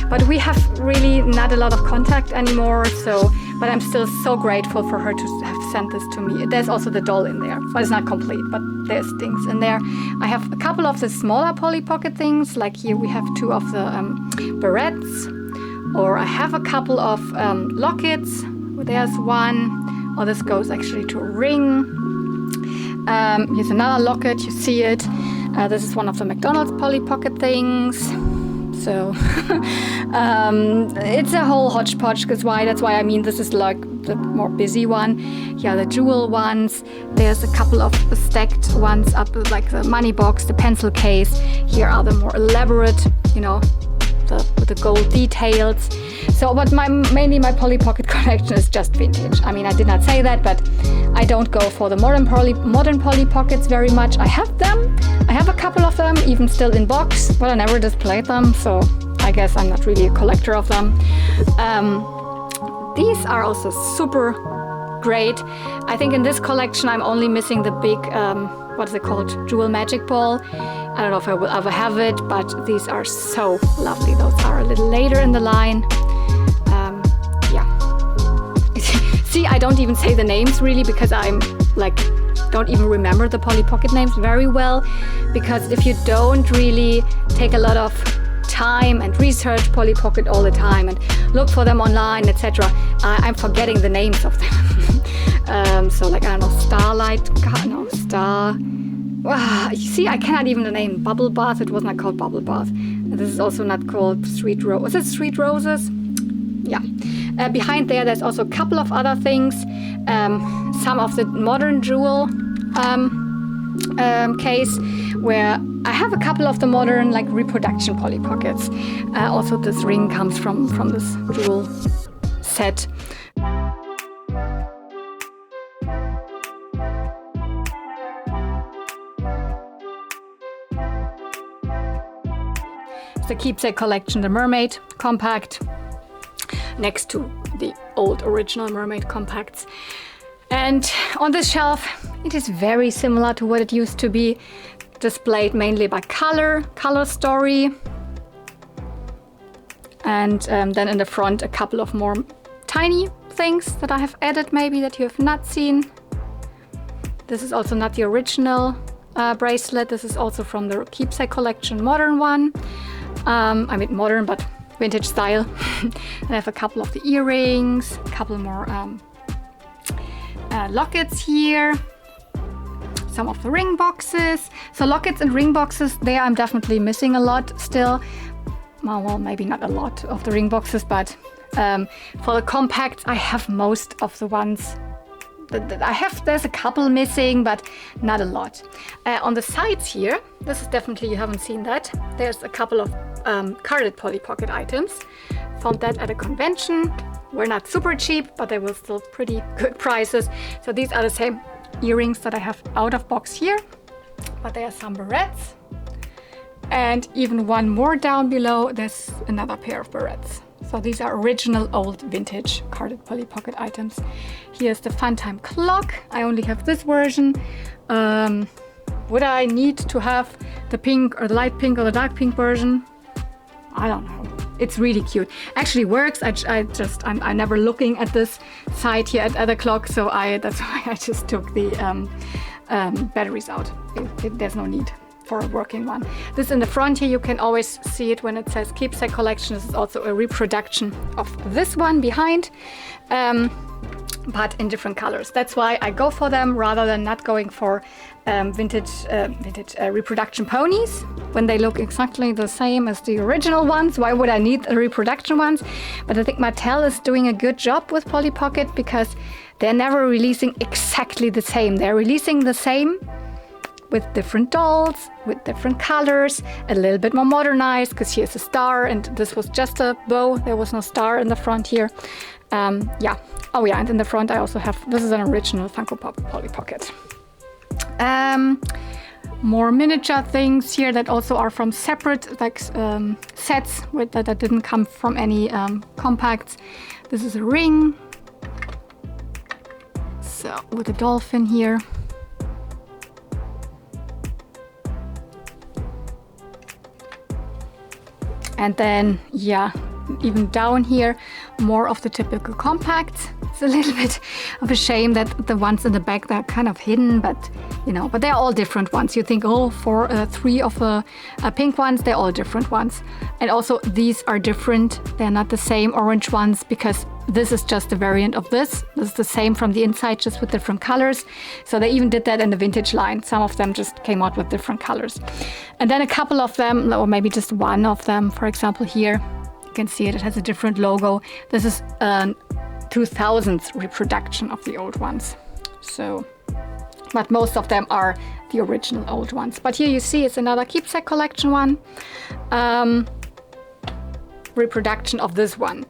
But we have really not a lot of contact anymore, so, but I'm still so grateful for her to have sent this to me. There's also the doll in there, but it's not complete, but there's things in there. I have a couple of the smaller Polly Pocket things, like here we have two of the barrettes, or I have a couple of lockets. There's one, or this goes actually to a ring. Here's another locket, you see it. This is one of the McDonald's Polly Pocket things. So it's a whole hodgepodge, that's why I mean this is like the more busy one. Yeah, the jewel ones. There's a couple of stacked ones up, like the money box, the pencil case. Here are the more elaborate, you know, with the gold details. So, but mainly my Polly Pocket collection is just vintage. I mean, I did not say that, but I don't go for the modern Polly Pockets very much. I have them. I have a couple of them, even still in box, but I never displayed them, so I guess I'm not really a collector of them. These are also super great. I think in this collection I'm only missing the big, what is it called? Jewel Magic Ball. I don't know if I will ever have it, but these are so lovely. Those are a little later in the line. See, I don't even say the names really, because I'm like, don't even remember the Polly Pocket names very well, because if you don't really take a lot of time and research Polly Pocket all the time and look for them online, etc., I'm forgetting the names of them. So like, I don't know, Starlight, no, Star. You see, I cannot even the name. Bubble Bath, it was not called Bubble Bath. This is also not called Sweet Rose. Was it Sweet Roses? Yeah. Behind there's also a couple of other things. Some of the modern jewel case, where I have a couple of the modern like reproduction Polly Pockets. Also this ring comes from this jewel set. The Keepsake collection, the Mermaid compact, next to the old original Mermaid compacts. And on this shelf, it is very similar to what it used to be, displayed mainly by color story. And then in the front, a couple of more tiny things that I have added maybe that you have not seen. This is also not the original bracelet. This is also from the Keepsake collection, modern one. I mean modern, but vintage style. And I have a couple of the earrings, a couple more lockets here, some of the ring boxes. So lockets and ring boxes, there I'm definitely missing a lot still. Well, maybe not a lot of the ring boxes, but for the compacts, I have most of the ones that I have. There's a couple missing, but not a lot. On the sides here, this is definitely, you haven't seen that. There's a couple of carded Polly Pocket items. Found that at a convention. Were not super cheap, but they were still pretty good prices. So these are the same earrings that I have out of box here, but there are some barrettes. And even one more down below, there's another pair of barrettes. So these are original old vintage carded Polly Pocket items. Here's the Funtime clock. I only have this version. Would I need to have the pink or the light pink or the dark pink version? I don't know. It's really cute. Actually works. I'm never looking at this side here at other clocks, so that's why I just took the batteries out. There's no need for a working one. This in the front here, you can always see it when it says Keepsake collection. This is also a reproduction of this one behind, but in different colors. That's why I go for them rather than not going for vintage reproduction ponies when they look exactly the same as the original ones. Why would I need the reproduction ones? But I think Mattel is doing a good job with Polly Pocket because they're never releasing exactly the same. They're releasing the same with different dolls, with different colors, a little bit more modernized, because here's a star and this was just a bow. There was no star in the front here. Yeah. Oh yeah, and in the front I also have, this is an original Funko Pop Polly Pocket. More miniature things here that also are from separate like sets that didn't come from any compacts. This is a ring. So with a dolphin here. And then, yeah, even down here, more of the typical compacts. It's a little bit of a shame that the ones in the back, they're kind of hidden, but you know, but they're all different ones. You think, oh, for 3 of the pink ones, they're all different ones. And also these are different. They're not the same orange ones because this is just a variant of this. This is the same from the inside, just with different colors. So they even did that in the vintage line. Some of them just came out with different colors. And then a couple of them, or maybe just one of them, for example, here, you can see it has a different logo. This is a 2000s reproduction of the old ones. So, but most of them are the original old ones. But here you see it's another Keepsake collection one. Reproduction of this one.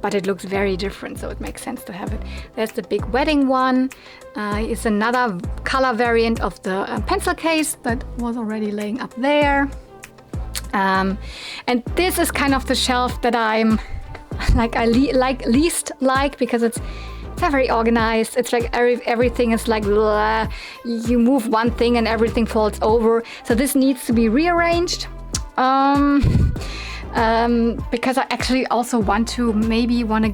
But it looks very different, so it makes sense to have it. There's the big wedding one. It's another color variant of the pencil case that was already laying up there. And this is kind of the shelf that I'm like least like because it's not very organized. It's like everything is like blah. You move one thing and everything falls over. So this needs to be rearranged. Because I actually also want to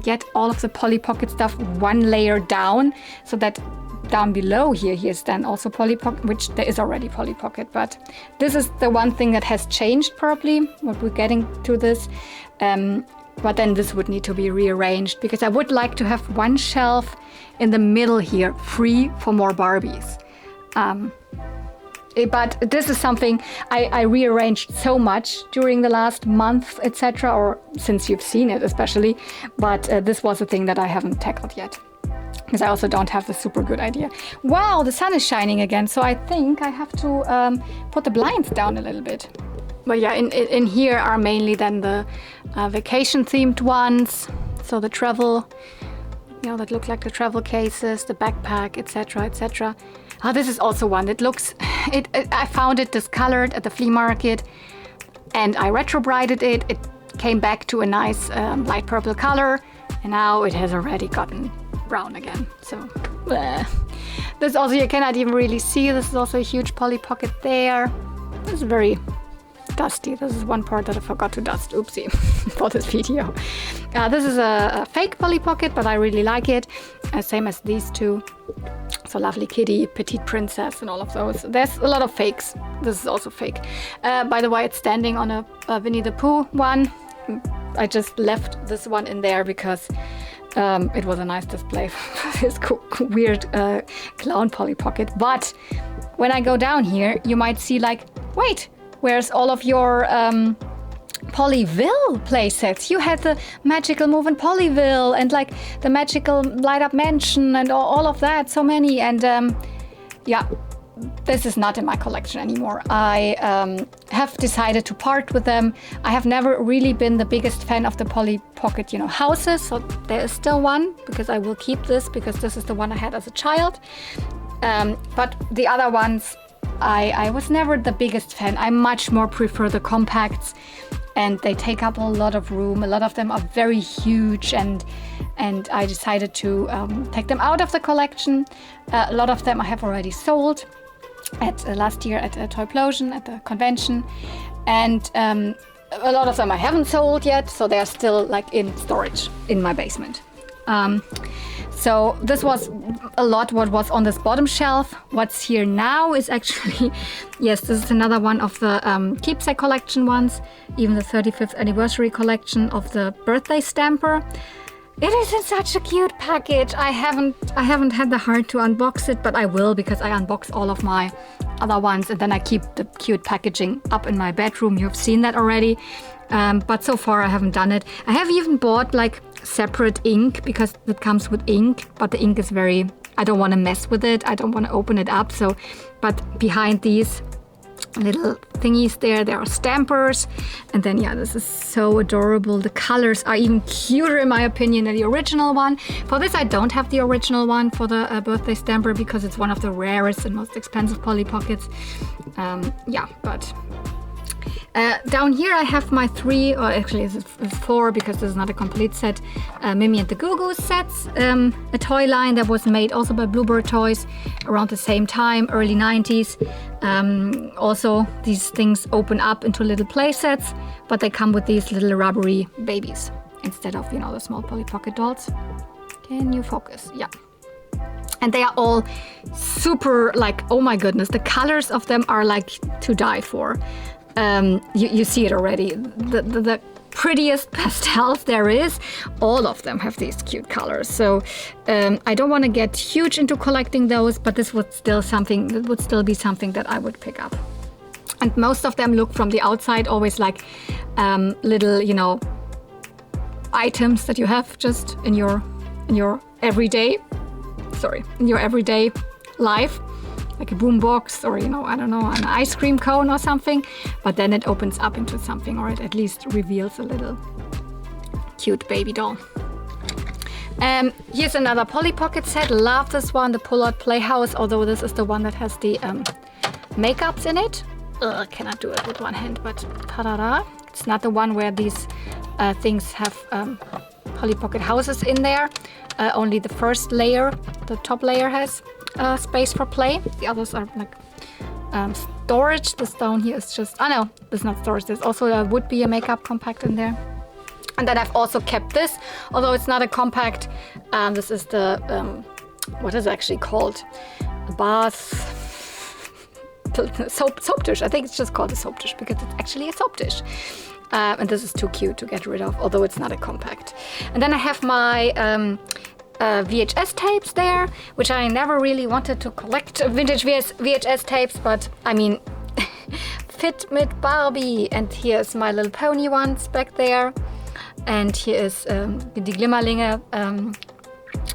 get all of the Polly Pocket stuff one layer down, so that down below here's then also Polly Pocket, which there is already Polly Pocket, but this is the one thing that has changed probably, what we're getting to this. But then this would need to be rearranged because I would like to have one shelf in the middle here free for more Barbies. But this is something I rearranged so much during the last month, etc., or since you've seen it especially, but this was a thing that I haven't tackled yet, because I also don't have the super good idea. Wow, the sun is shining again, so I think I have to put the blinds down a little bit. But yeah, in here are mainly then the vacation themed ones, so the travel, you know, that look like the travel cases, the backpack, etc., etc. Oh, this is also one that looks, I found it discolored at the flea market and I retrobrighted it. It came back to a nice light purple color and now it has already gotten brown again. So, bleh. This also, you cannot even really see. This is also a huge Polly Pocket there. This is very dusty. This is one part that I forgot to dust. Oopsie, for this video. This is a fake Polly Pocket, but I really like it. Same as these two. So Lovely Kitty, Petite Princess, and all of those. There's a lot of fakes. This is also fake. By the way, it's standing on a Winnie the Pooh one. I just left this one in there because it was a nice display for this weird clown Polly Pocket. But when I go down here, you might see like, wait, where's all of your Polyville playsets? You had the Magical Move in Polyville and like the Magical Light Up Mansion and all of that, so many. And yeah, this is not in my collection anymore. I have decided to part with them. I have never really been the biggest fan of the Polly Pocket, you know, houses. So there is still one because I will keep this because this is the one I had as a child. But the other ones, I was never the biggest fan. I much more prefer the compacts, and they take up a lot of room. A lot of them are very huge, and I decided to take them out of the collection. A lot of them I have already sold at last year at Toyplosion at the convention, and a lot of them I haven't sold yet, so they're still like in storage in my basement. So this was a lot what was on this bottom shelf. What's here now is actually, yes, this is another one of the keepsake collection ones, even the 35th anniversary collection of the birthday stamper. It is in such a cute package. I haven't had the heart to unbox it, but I will because I unbox all of my other ones and then I keep the cute packaging up in my bedroom. You've seen that already. But so far I haven't done it. I have even bought like separate ink because it comes with ink, but the ink is very, I don't want to mess with it. I don't want to open it up. So, but behind these little thingies there are stampers, and then yeah, this is so adorable. The colors are even cuter in my opinion than the original one. For this I don't have the original one for the birthday stamper because it's one of the rarest and most expensive Polly Pockets. Yeah, but down here I have my 3, or actually it's 4 because this is not a complete set, Mimi and the Goo Goo sets, a toy line that was made also by Bluebird Toys around the same time, early 90s. Also these things open up into little play sets, but they come with these little rubbery babies instead of, you know, the small Polly Pocket dolls. Can you focus? Yeah. And they are all super like, oh my goodness, the colors of them are like to die for. You see it already. The prettiest pastels there is, all of them have these cute colors. So I don't want to get huge into collecting those, but this would still be something that I would pick up. And most of them look from the outside always like little, you know, items that you have just in your everyday life. Like a boombox or, you know, I don't know, an ice cream cone or something. But then it opens up into something, or it at least reveals a little cute baby doll. Here's another Polly Pocket set. Love this one, the Pull Out Playhouse, although this is the one that has the makeups in it. I cannot do it with one hand, but ta-da-da. It's not the one where these things have Polly Pocket houses in there. Only the first layer, the top layer has space for play. The others are like storage. This down here is just, oh no, this is not storage. There's also would be a makeup compact in there. And then I've also kept this, although it's not a compact. This is the, what is it actually called? A bath soap dish. I think it's just called a soap dish because it's actually a soap dish. And this is too cute to get rid of, although it's not a compact. And then I have my VHS tapes there, which I never really wanted to collect vintage VHS tapes, but I mean, Fit mit Barbie. And here's My Little Pony ones back there. And here is Die Glimmerlinge,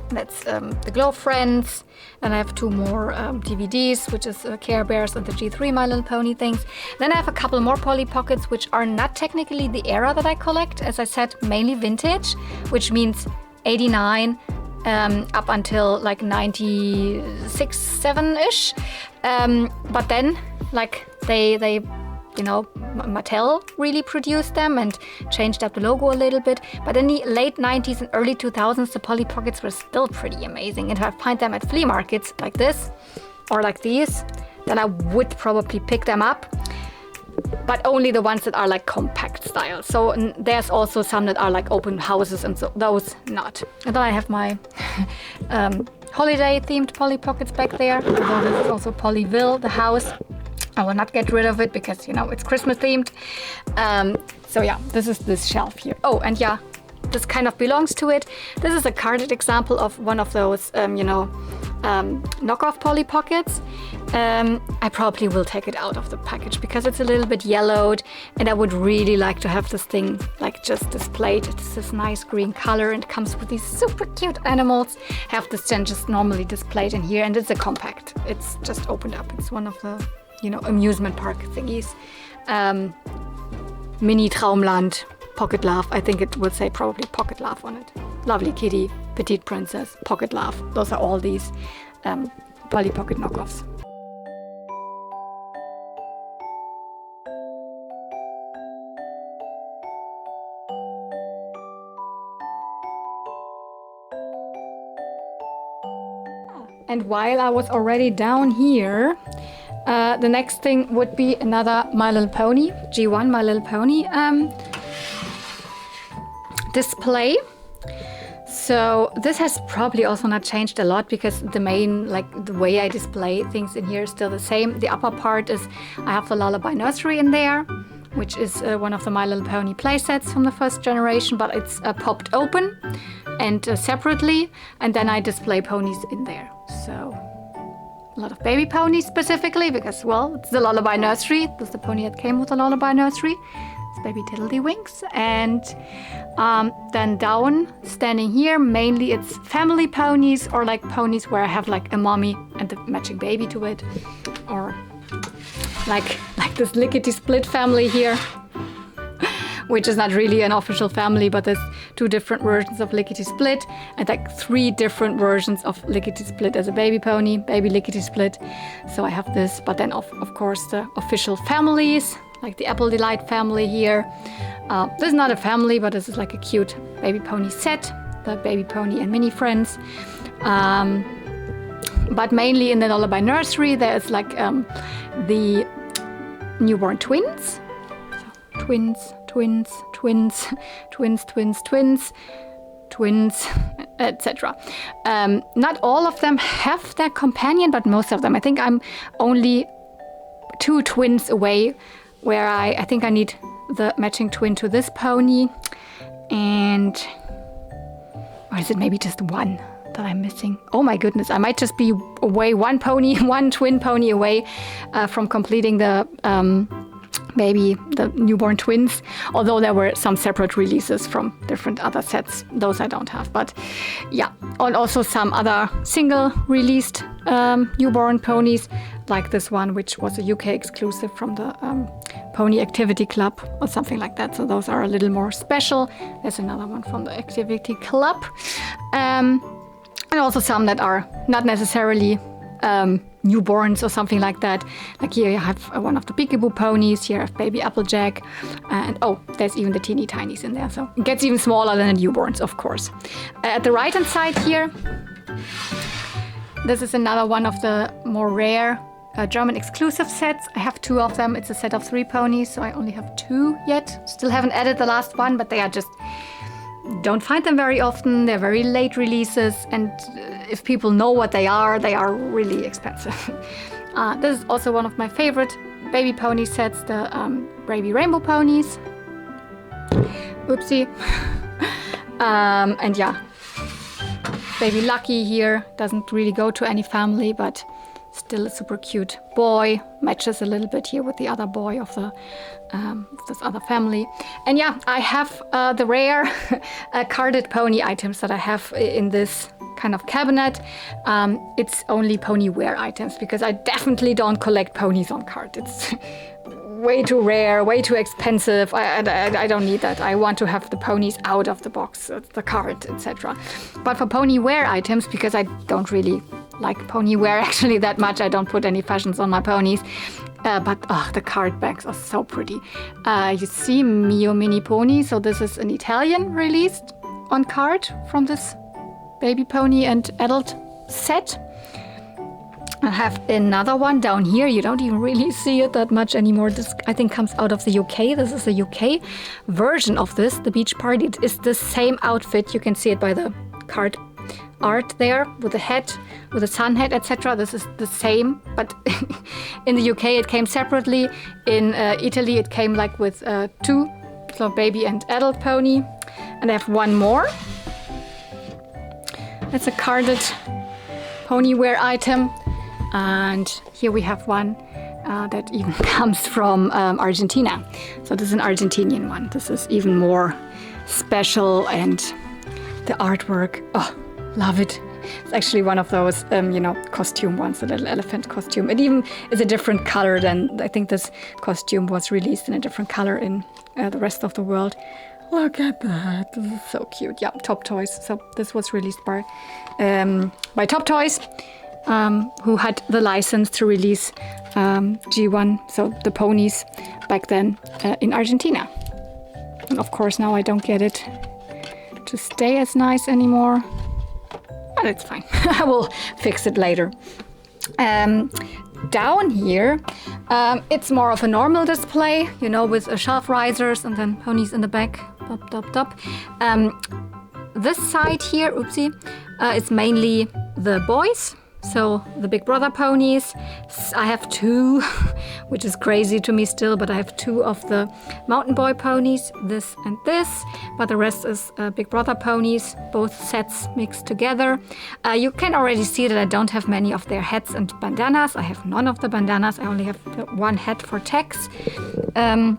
that's the Glow Friends. And I have 2 more DVDs, which is Care Bears and the G3 My Little Pony things. Then I have a couple more Polly Pockets, which are not technically the era that I collect. As I said, mainly vintage, which means 89 up until like 96, 7-ish. But then, like, they you know, Mattel really produced them and changed up the logo a little bit. But in the late 90s and early 2000s, the Polly Pockets were still pretty amazing. And if I find them at flea markets like this or like these, then I would probably pick them up. but only the ones that are like compact style. So there's also some that are like open houses, and so those not. And then I have my holiday themed Polly Pockets back there. Although this is also Pollyville, the house. I will not get rid of it because, you know, it's Christmas themed. So yeah, this is this shelf here. Oh, and yeah, this kind of belongs to it. This is a carded example of one of those, you know, knockoff Polly Pockets. I probably will take it out of the package because it's a little bit yellowed, and I would really like to have this thing like just displayed. It's this nice green color and comes with these super cute animals. Have this then just normally displayed in here, and it's a compact. It's just opened up. It's one of the, you know, amusement park thingies. Mini Traumland, Pocket Love. I think it would say probably Pocket Love on it. Lovely Kitty, Petite Princess, Pocket Love. Those are all these Polly Pocket knockoffs. And while I was already down here, the next thing would be another My Little Pony, G1 My Little Pony display. So this has probably also not changed a lot because the main, like the way I display things in here is still the same. The upper part is, I have the Lullaby Nursery in there, which is one of the My Little Pony play sets from the first generation, but it's popped open and separately, and then I display ponies in there. So a lot of baby ponies specifically because, well, it's the Lullaby Nursery. That's the pony that came with the Lullaby Nursery. It's baby Tiddlywinks. And then down, standing here, mainly it's family ponies or like ponies where I have like a mommy and the matching baby to it. Or like this Lickety Split family here, which is not really an official family, but there's 2 different versions of Lickety Split and like 3 different versions of Lickety Split as a baby pony, baby Lickety Split. So I have this, but then of course the official families, like the Apple Delight family here. This is not a family, but this is like a cute baby pony set, the baby pony and mini friends. But mainly in the Lullaby Nursery, there's like the newborn twins. So twins, twins, twins, twins, twins, twins, twins, etc. Not all of them have their companion, but most of them. I think I'm only 2 twins away, where I think I need the matching twin to this pony. And, or is it maybe just 1 that I'm missing? Oh my goodness, I might just be away 1 pony, 1 twin pony away from completing the maybe the newborn twins, although there were some separate releases from different other sets. Those I don't have, but yeah. And also some other single released newborn ponies, like this one, which was a UK exclusive from the Pony Activity Club or something like that. So those are a little more special. There's another one from the Activity Club. And also some that are not necessarily newborns or something like that. Like here I have one of the Peekaboo ponies, here I have baby Applejack, and oh, there's even the teeny tinies in there, so it gets even smaller than the newborns, of course. At the right hand side here, this is another one of the more rare German exclusive sets. I have 2 of them. It's a set of 3 ponies, so I only have 2 yet. Still haven't added the last one, but they are just, don't find them very often. They're very late releases, and if people know what they are really expensive. This is also one of my favorite baby pony sets, the Baby Rainbow ponies. Oopsie. And yeah, baby Lucky here doesn't really go to any family, but still a super cute boy. Matches a little bit here with the other boy of the this other family. And yeah, I have the rare carded pony items that I have in this kind of cabinet. It's only pony wear items because I definitely don't collect ponies on card. It's way too rare, way too expensive. I don't need that. I want to have the ponies out of the box, the card, etc. But for pony wear items, because I don't really like pony wear actually that much, I don't put any fashions on my ponies. But the card bags are so pretty. You see Mio Mini Pony. So this is an Italian released on card from this baby pony and adult set. I have another one down here. You don't even really see it that much anymore. This, I think, comes out of the UK. This is the UK version of this, the beach party. It is the same outfit. You can see it by the card art there with the head, with the sun head, etc. This is the same, but in the UK it came separately. In Italy it came like with two, so baby and adult pony. And I have one more. It's a carded pony wear item. And here we have one that even comes from Argentina. So this is an Argentinian one. This is even more special, and the artwork, oh, love it. It's actually one of those, costume ones, the little elephant costume. It even is a different color than, I think this costume was released in a different color in the rest of the world. Look at that, this is so cute. Yeah, Top Toys. So this was released by Top Toys. Who had the license to release G1, so the ponies, back then in Argentina. And of course now I don't get it to stay as nice anymore, but it's fine. I will fix it later. Down here, it's more of a normal display, with shelf risers and then ponies in the back, top. This side here, oopsie, is mainly the boys. So the Big Brother ponies, I have two, which is crazy to me still, but I have two of the Mountain Boy ponies, this and this, but the rest is Big Brother ponies, both sets mixed together. You can already see that I don't have many of their hats and bandanas. I have none of the bandanas, I only have one hat for tags. I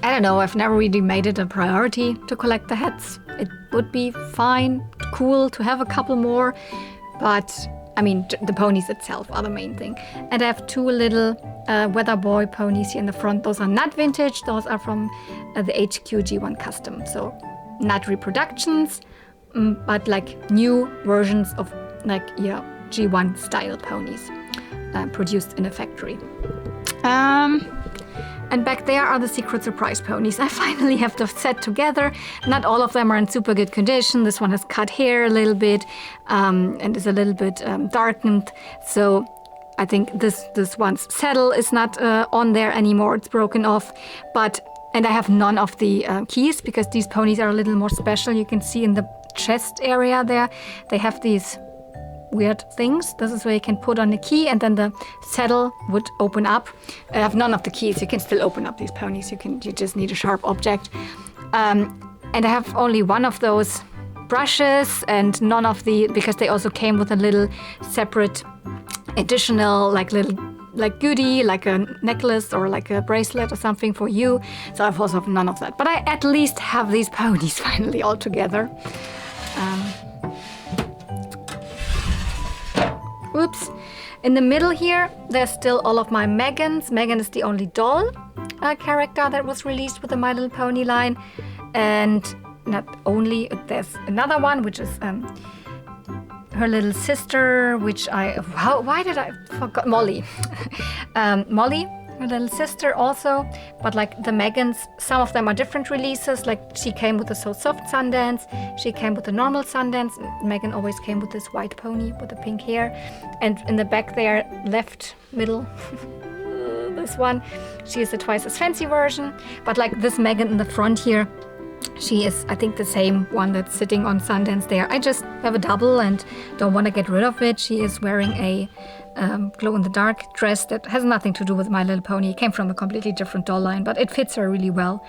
don't know, I've never really made it a priority to collect the hats. It would be fine, cool to have a couple more, but I mean, the ponies itself are the main thing. And I have two little Weather Boy ponies here in the front. Those are not vintage, those are from the HQ G1 Custom. So not reproductions, but like new versions of G1 style ponies produced in a factory. And back there are the Secret Surprise ponies. I finally have the set together. Not all of them are in super good condition. This one has cut hair a little bit and is a little bit darkened. So I think this one's saddle is not on there anymore. It's broken off. And I have none of the keys because these ponies are a little more special. You can see in the chest area there, they have these weird things. This is where you can put on the key and then the saddle would open up. I have none of the keys. You can still open up these ponies. You just need a sharp object. And I have only one of those brushes and none of because they also came with a little separate additional goodie, like a necklace or like a bracelet or something for you. So I've also have none of that. But I at least have these ponies finally all together. Oops. In the middle here, there's still all of my Megans. Megan is the only doll character that was released with the My Little Pony line. And not only, there's another one, which is her little sister, why did I forget? Molly. Molly, her little sister also. But like the Megans, some of them are different releases. Like she came with the So Soft Sundance. She came with the normal Sundance. Megan always came with this white pony with the pink hair. And in the back there, left middle, this one, she is the twice as fancy version. But like this Megan in the front here, she is, I think, the same one that's sitting on Sundance there. I just have a double and don't want to get rid of it. She is wearing a glow-in-the-dark dress that has nothing to do with My Little Pony. It came from a completely different doll line, but it fits her really well.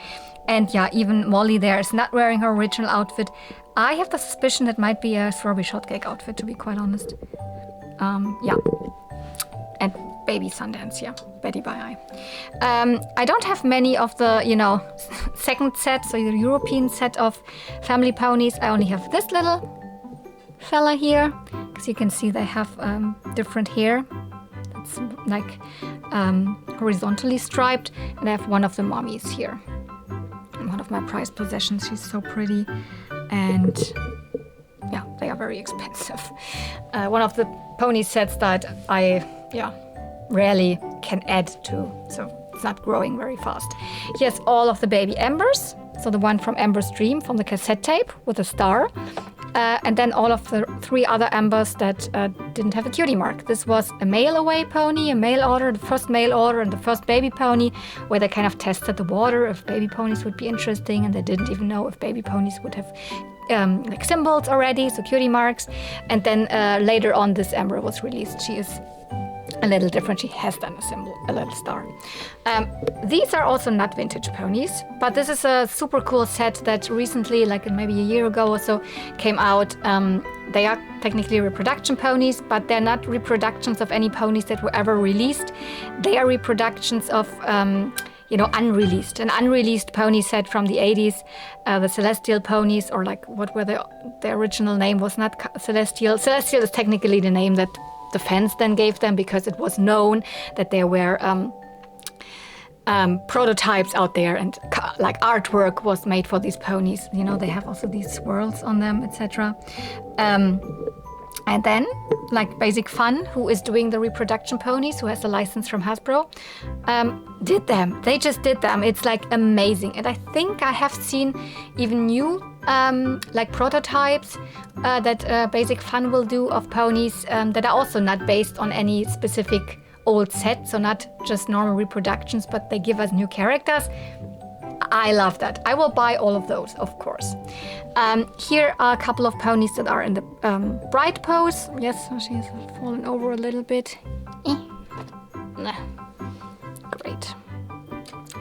And yeah, even Molly there is not wearing her original outfit. I have the suspicion that might be a Strawberry Shortcake outfit, to be quite honest. Yeah. And baby Sundance, yeah, Betty by Eye. I don't have many of the, second set, so the European set of family ponies. I only have this little fella here, because you can see they have different hair. It's like horizontally striped, and I have one of the mommies here. One of my prized possessions. She's so pretty, and yeah, they are very expensive. One of the pony sets that I rarely can add to, so it's not growing very fast. Here's all of the baby Embers. So the one from Ember's Dream from the cassette tape with a star. and then all of the 3 other ambers that didn't have a cutie mark. This was a mail away pony, a mail order, the first mail order, and the first baby pony, where they kind of tested the water if baby ponies would be interesting, and they didn't even know if baby ponies would have like symbols already, so cutie marks. And then later on, this amber was released. She is a little different. She has done a symbol, a little star. These are also not vintage ponies, but this is a super cool set that recently, like maybe a year ago or so, came out. They are technically reproduction ponies, but they're not reproductions of any ponies that were ever released. They are reproductions of unreleased. An unreleased pony set from the 80s, the Celestial ponies, or like what were the original name was not Celestial. Celestial is technically the name that the fans then gave them, because it was known that there were prototypes out there, and like artwork was made for these ponies. You know, they have also these swirls on them, etc. And then, like Basic Fun, who is doing the reproduction ponies, who has a license from Hasbro, did them. They just did them. It's like amazing. And I think I have seen even new like prototypes that Basic Fun will do of ponies that are also not based on any specific old set, so not just normal reproductions, but they give us new characters. I love that. I will buy all of those, of course. Here are a couple of ponies that are in the bride pose. Yes, she has fallen over a little bit. Great.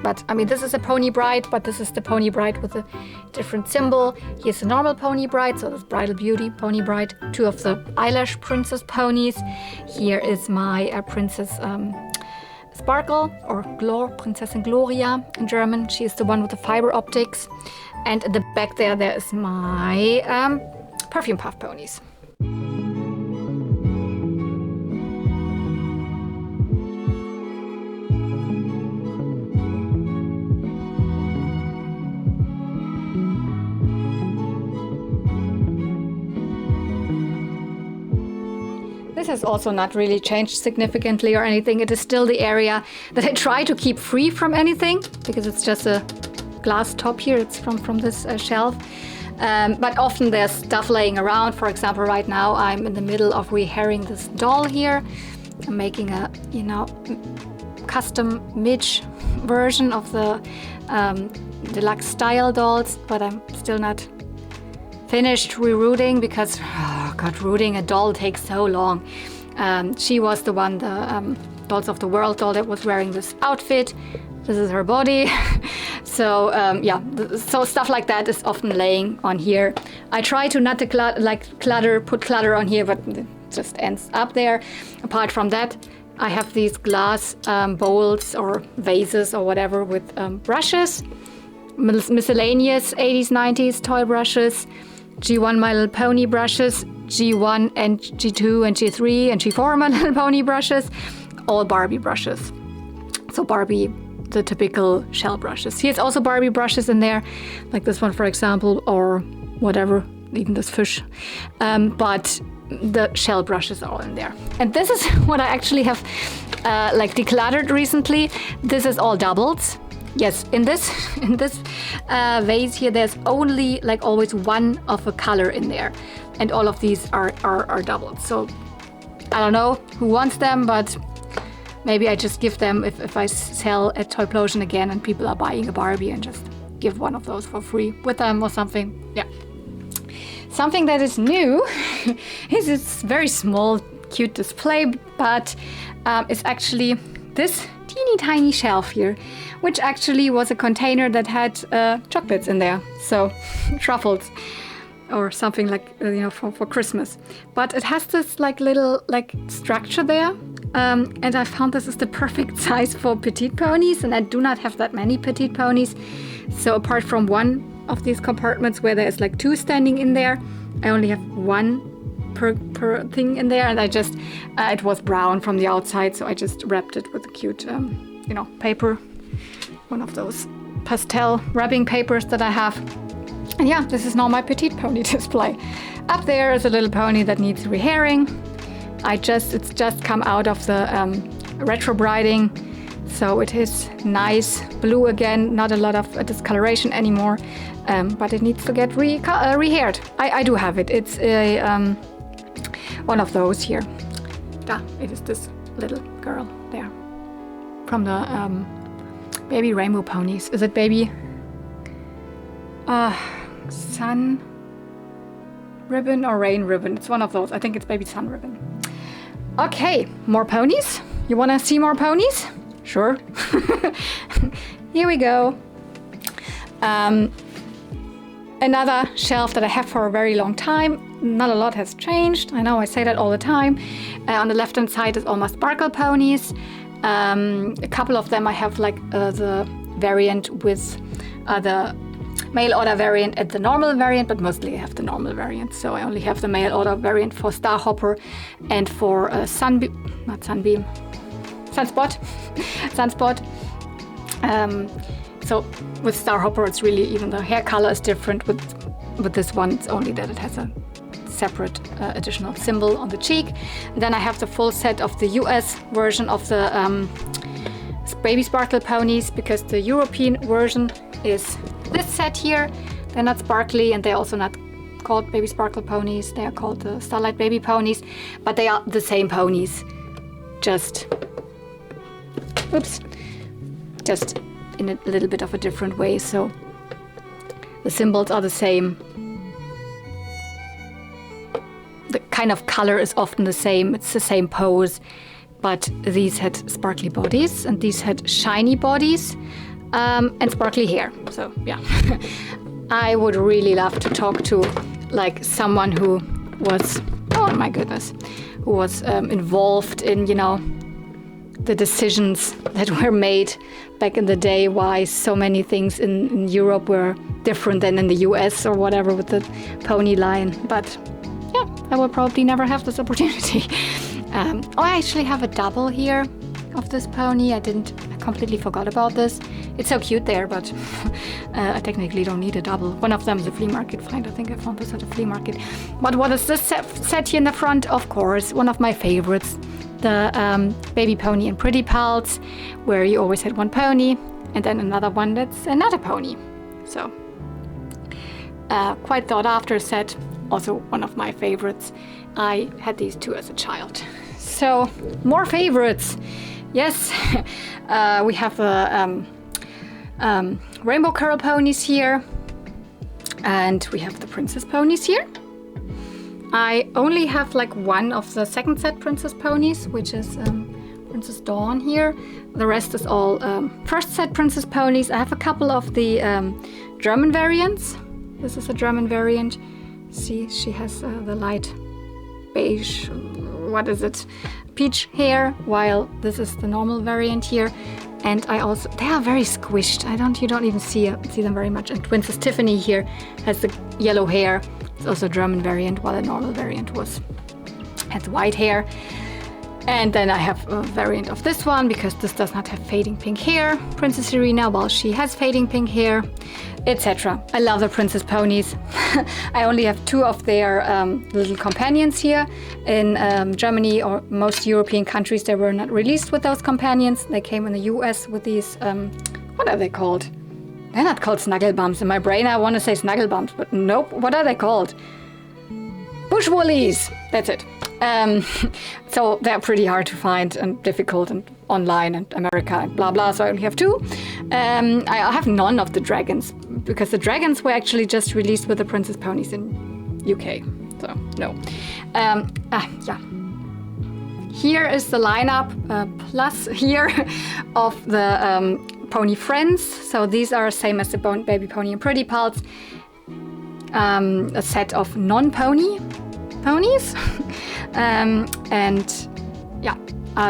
But I mean, this is a pony bride, but this is the pony bride with a different symbol. Here's a normal pony bride, so this Bridal Beauty pony bride. 2 of the eyelash princess ponies. Here is my princess Sparkle, or Prinzessin Gloria in German. She is the one with the fiber optics. And at the back there is my perfume puff ponies. This has also not really changed significantly or anything. It is still the area that I try to keep free from anything, because it's just a glass top here. It's from this shelf. But often there's stuff laying around. For example, right now I'm in the middle of rehairing this doll here. I'm making a, custom midge version of the deluxe style dolls, but I'm still not finished rerouting, because rooting a doll takes so long. She was the one, the Dolls of the World doll that was wearing this outfit. This is her body. So so stuff like that is often laying on here. I try to not to put clutter on here, but it just ends up there. Apart from that, I have these glass bowls or vases or whatever with brushes, miscellaneous 80s, 90s toy brushes, G1 My Little Pony brushes, G1 and G2 and G3 and G4 My Little Pony brushes, all Barbie brushes. So Barbie, the typical shell brushes. Here's also Barbie brushes in there, like this one, for example, or whatever, even this fish. But the shell brushes are all in there. And this is what I actually have decluttered recently. This is all doubles. Yes, in this vase here, there's only always one of a color in there, and all of these are doubled. So I don't know who wants them, but maybe I just give them if I sell at Toyplosion again and people are buying a Barbie, and just give one of those for free with them or something. Yeah. Something that is new is this very small, cute display, but it's actually this teeny tiny shelf here, which actually was a container that had chocolates in there, so truffles or something for Christmas. But it has this little structure there, and I found this is the perfect size for petite ponies, and I do not have that many petite ponies. So apart from one of these compartments where there's 2 standing in there, I only have 1 per thing in there, and I just it was brown from the outside, so I just wrapped it with a cute paper, one of those pastel wrapping papers that I have. And yeah, this is now my petite pony display. Up there is a little pony that needs rehairing. It's just come out of the retro briding, So it is nice blue again, not a lot of discoloration anymore, but it needs to get re-haired. I do have it. It's a one of those here. It is this little girl there from the baby rainbow ponies. Is it baby sun ribbon or rain ribbon? It's one of those. I think it's baby sun ribbon. Okay, more ponies. You want to see more ponies? Sure. Here we go. Another shelf that I have for a very long time. Not a lot has changed. I know I say that all the time. On the left hand side is all my sparkle ponies. A couple of them I have like the variant with the mail order variant and the normal variant, but mostly I have the normal variant. So I only have the mail order variant for Starhopper and for Sunspot. So with Starhopper, it's really even the hair color is different. With this one, it's only that it has a separate additional symbol on the cheek. And then I have the full set of the US version of the baby sparkle ponies, because the European version is this set here. They're not sparkly, and they're also not called baby sparkle ponies. They are called the Starlight baby ponies, but they are the same ponies, just in a little bit of a different way. So the symbols are the same. The kind of color is often the same. It's the same pose, but these had sparkly bodies and these had shiny bodies and sparkly hair. So yeah, I would really love to talk to like someone who was, oh my goodness, who was involved in, you know, the decisions that were made back in the day, why so many things in Europe were different than in the US or whatever with the pony line. But yeah, I will probably never have this opportunity. I actually have a double here of this pony. I completely forgot about this. It's so cute there, but I technically don't need a double. One of them is a flea market find. I think I found this at a flea market. But what is this set here in the front? Of course, one of my favorites. The baby pony in Pretty Pals, where you always had one pony and then another one that's another pony. So quite thought after set, also one of my favorites. I had these two as a child. So more favorites. Yes, we have the rainbow curl ponies here, and we have the princess ponies here. I only have like one of the second set princess ponies, which is Princess Dawn here. The rest is all first set princess ponies. I have a couple of the German variants. This is a German variant. See, she has the light beige, what is it, peach hair, while this is the normal variant here. And I also, they are very squished. You don't even see them very much. And Princess Tiffany here has the yellow hair. It's also a German variant, while the normal variant has white hair. And then I have a variant of this one, because this does not have fading pink hair. Princess Serena, while she has fading pink hair, etc. I love the princess ponies. I only have two of their little companions here. In Germany or most European countries, they were not released with those companions. They came in the US with these, what are they called? They're not called snuggle bumps. In my brain I want to say snuggle bumps, but nope. What are they called? Bush woolies. That's it. So they're pretty hard to find and difficult and online and America and blah blah, so I only have two. I have none of the dragons, because the dragons were actually just released with the princess ponies in UK, so no. Yeah. Here is the lineup plus here of the pony friends. So these are same as the baby pony and Pretty Pals. A set of non-pony ponies. And yeah,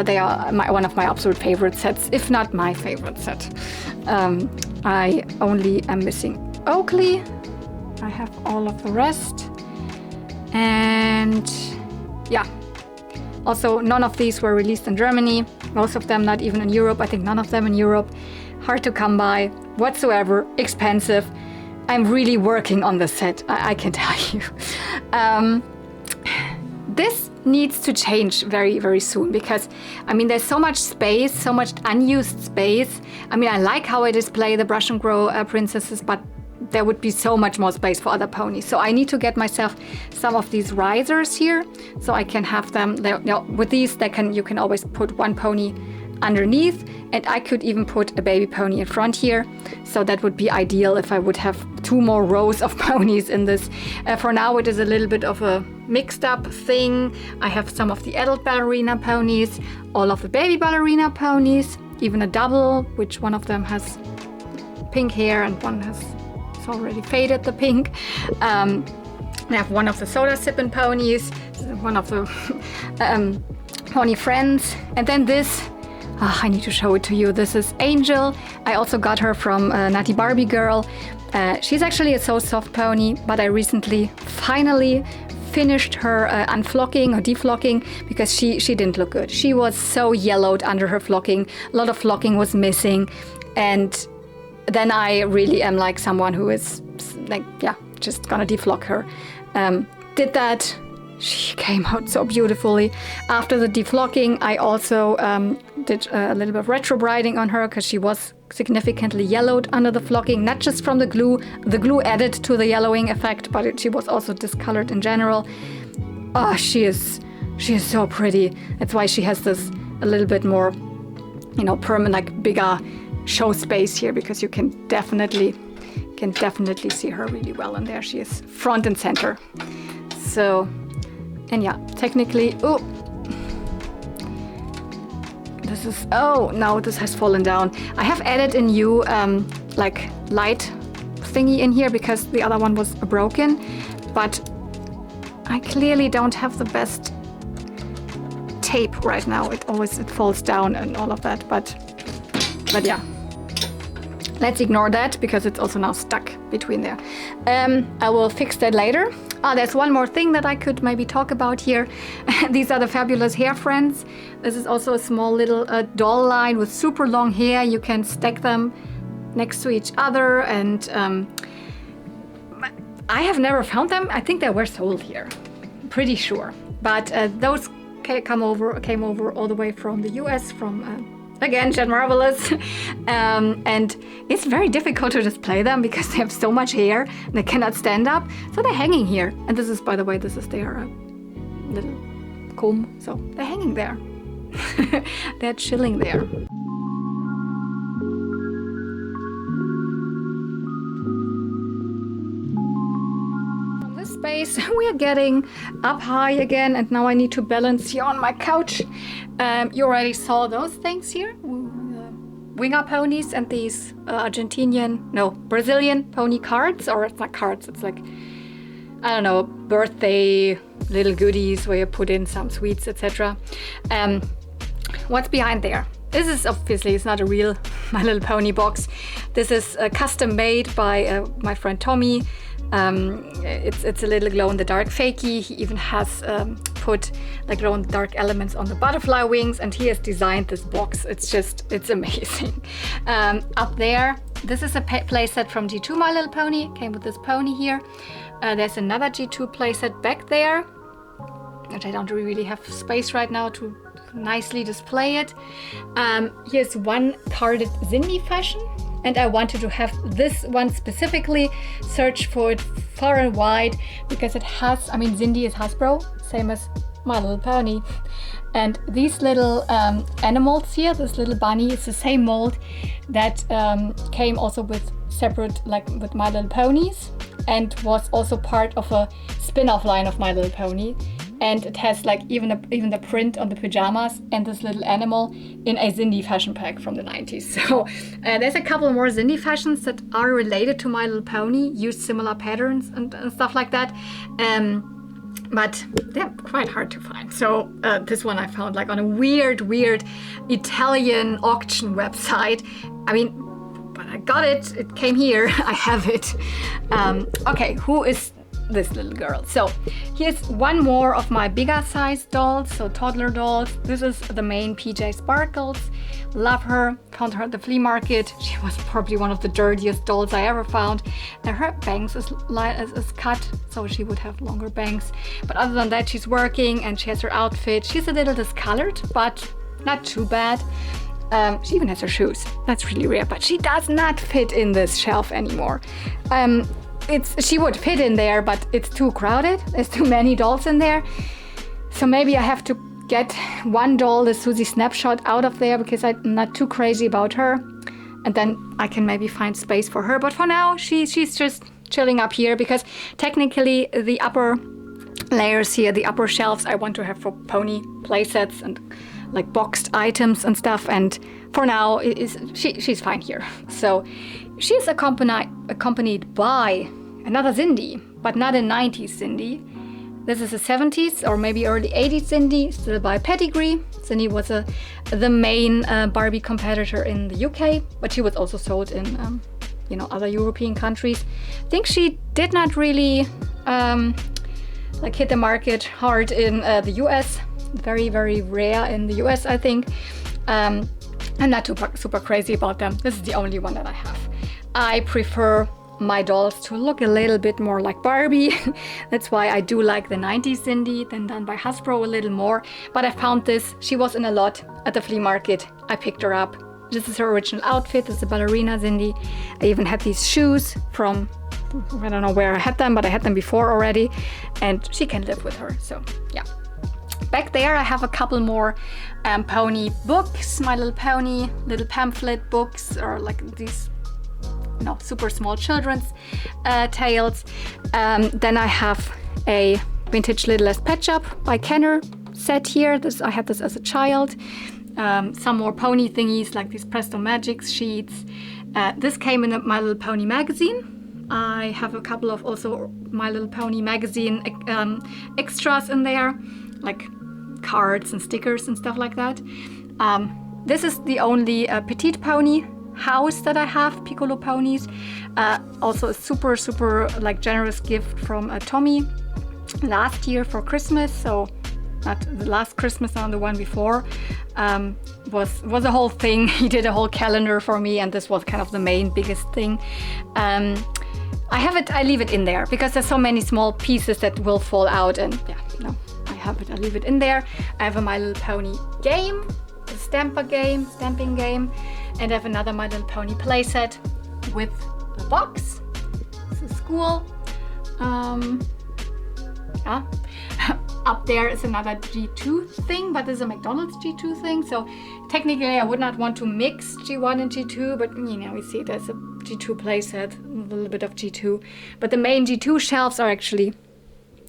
they are one of my absolute favorite sets, if not my favorite set. I only am missing Oakley. I have all of the rest. And yeah, also none of these were released in Germany. Most of them not even in Europe. I think none of them in Europe. Hard to come by whatsoever, expensive. I'm really working on the set, I can tell you. This needs to change very, very soon, because I mean there's so much space, so much unused space. I mean, I like how I display the Brush and Grow princesses, but there would be so much more space for other ponies. So I need to get myself some of these risers here, so I can have them. With these, you can always put one pony underneath, and I could even put a baby pony in front here. So that would be ideal if I would have 2 more rows of ponies in this. For now, it is a little bit of a mixed up thing. I have some of the adult ballerina ponies, all of the baby ballerina ponies, even a double, which one of them has pink hair and one has already faded the pink. I have one of the soda sipping ponies, one of the pony friends, and then this. I need to show it to you. This is Angel. I also got her from Nutty Barbie Girl. She's actually a so soft pony, but I recently finally finished her unflocking or deflocking, because she didn't look good. She was so yellowed under her flocking. A lot of flocking was missing, and then I really am like someone who is like, yeah, just gonna deflock her. Did that. She came out so beautifully. After the deflocking, I also did a little bit of retro briding on her, because she was significantly yellowed under the flocking, not just from the glue. The glue added to the yellowing effect, but she was also discolored in general. Oh, she is so pretty. That's why she has this a little bit more, you know, permanent, like bigger show space here, because you can definitely see her really well in there. She is front and center. So, and yeah, technically, oh, this is, oh, no, this has fallen down. I have added a new like light thingy in here, because the other one was broken, but I clearly don't have the best tape right now. It falls down and all of that, but yeah. Let's ignore that, because it's also now stuck between there. I will fix that later. There's one more thing that I could maybe talk about here. These are the Fabulous Hair Friends. This is also a small little doll line with super long hair. You can stack them next to each other, and I have never found them. I think they were sold here, pretty sure. But those came over all the way from the US, from again, Jen Marvelous. And it's very difficult to display them, because they have so much hair and they cannot stand up. So they're hanging here. And this is, by the way, this is their little comb. So they're hanging there. They're chilling there. From this space, we are getting up high again. And now I need to balance here on my couch. You already saw those things here. Winger ponies and these Brazilian pony cards, or it's not cards, it's like, I don't know, birthday little goodies where you put in some sweets, etc. What's behind there? This is obviously, it's not a real My Little Pony box. This is custom made by my friend Tommy. It's a little glow-in-the-dark fakey. He even has put like glow-in-the-dark elements on the butterfly wings, and he has designed this box. It's amazing. Up there, this is a playset from G2 My Little Pony. Came with this pony here. There's another G2 playset back there, which I don't really have space right now to nicely display it. Here's one carded Sindy fashion. And I wanted to have this one specifically, search for it far and wide, because it has, I mean, Sindy is Hasbro, same as My Little Pony. And these little animals here, this little bunny, is the same mold that came also with separate, like with My Little Ponies, and was also part of a spin-off line of My Little Pony. And it has like even the print on the pajamas and this little animal in a Sindy fashion pack from the 90s. So there's a couple more Sindy fashions that are related to My Little Pony, use similar patterns and stuff like that. But they're quite hard to find. So this one I found like on a weird Italian auction website. I mean, but I got it. It came here. I have it. Okay, who is this little girl. So here's one more of my bigger size dolls, so toddler dolls. This is the main PJ Sparkles. Love her. Found her at the flea market. She was probably one of the dirtiest dolls I ever found. And her bangs is cut, so she would have longer bangs. But other than that, she's working and she has her outfit. She's a little discolored, but not too bad. She even has her shoes. That's really rare, but she does not fit in this shelf anymore. She would fit in there, but it's too crowded. There's too many dolls in there. So maybe I have to get one doll, the Susie Snapshot, out of there because I'm not too crazy about her. And then I can maybe find space for her. But for now, she's just chilling up here because technically the upper layers here, the upper shelves, I want to have for pony playsets and like boxed items and stuff. And for now, she's fine here. So she's accompanied by another Sindy, but not a 90s Sindy. This is a 70s or maybe early 80s Sindy, still by Pedigree. Sindy was the main Barbie competitor in the UK, but she was also sold in other European countries. I think she did not really hit the market hard in the US. Very, very rare in the US, I think. I'm not super crazy about them. This is the only one that I have. I prefer my dolls to look a little bit more like Barbie. That's why I do like the 90s Sindy, then done by Hasbro a little more. But I found this. She was in a lot at the flea market. I picked her up. This is her original outfit. This is a ballerina Sindy. I even had these shoes from, I don't know where I had them, but I had them before already. And she can live with her. So yeah. Back there I have a couple more pony books, My Little Pony, little pamphlet books, or like these super small children's tales. Then I have a vintage Littlest Pet Shop by Kenner set here. I had this as a child. Some more pony thingies like these Presto Magics sheets. This came in a My Little Pony magazine. I have a couple of also My Little Pony magazine extras in there, like cards and stickers and stuff like that. This is the only petite pony house that I have, Piccolo ponies. Also a super generous gift from Tommy last year for Christmas. So not the last Christmas, on the one before, was a whole thing. He did a whole calendar for me, and this was kind of the main biggest thing. I leave it in there because there's so many small pieces that will fall out, and I have it. I leave it in there. I have a My Little Pony game, a stamping game, and I have another My Little Pony playset with the box. This is cool. Up there is another G2 thing, but this is a McDonald's G2 thing. So technically I would not want to mix G1 and G2, but we see there's a G2 playset, a little bit of G2. But the main G2 shelves are actually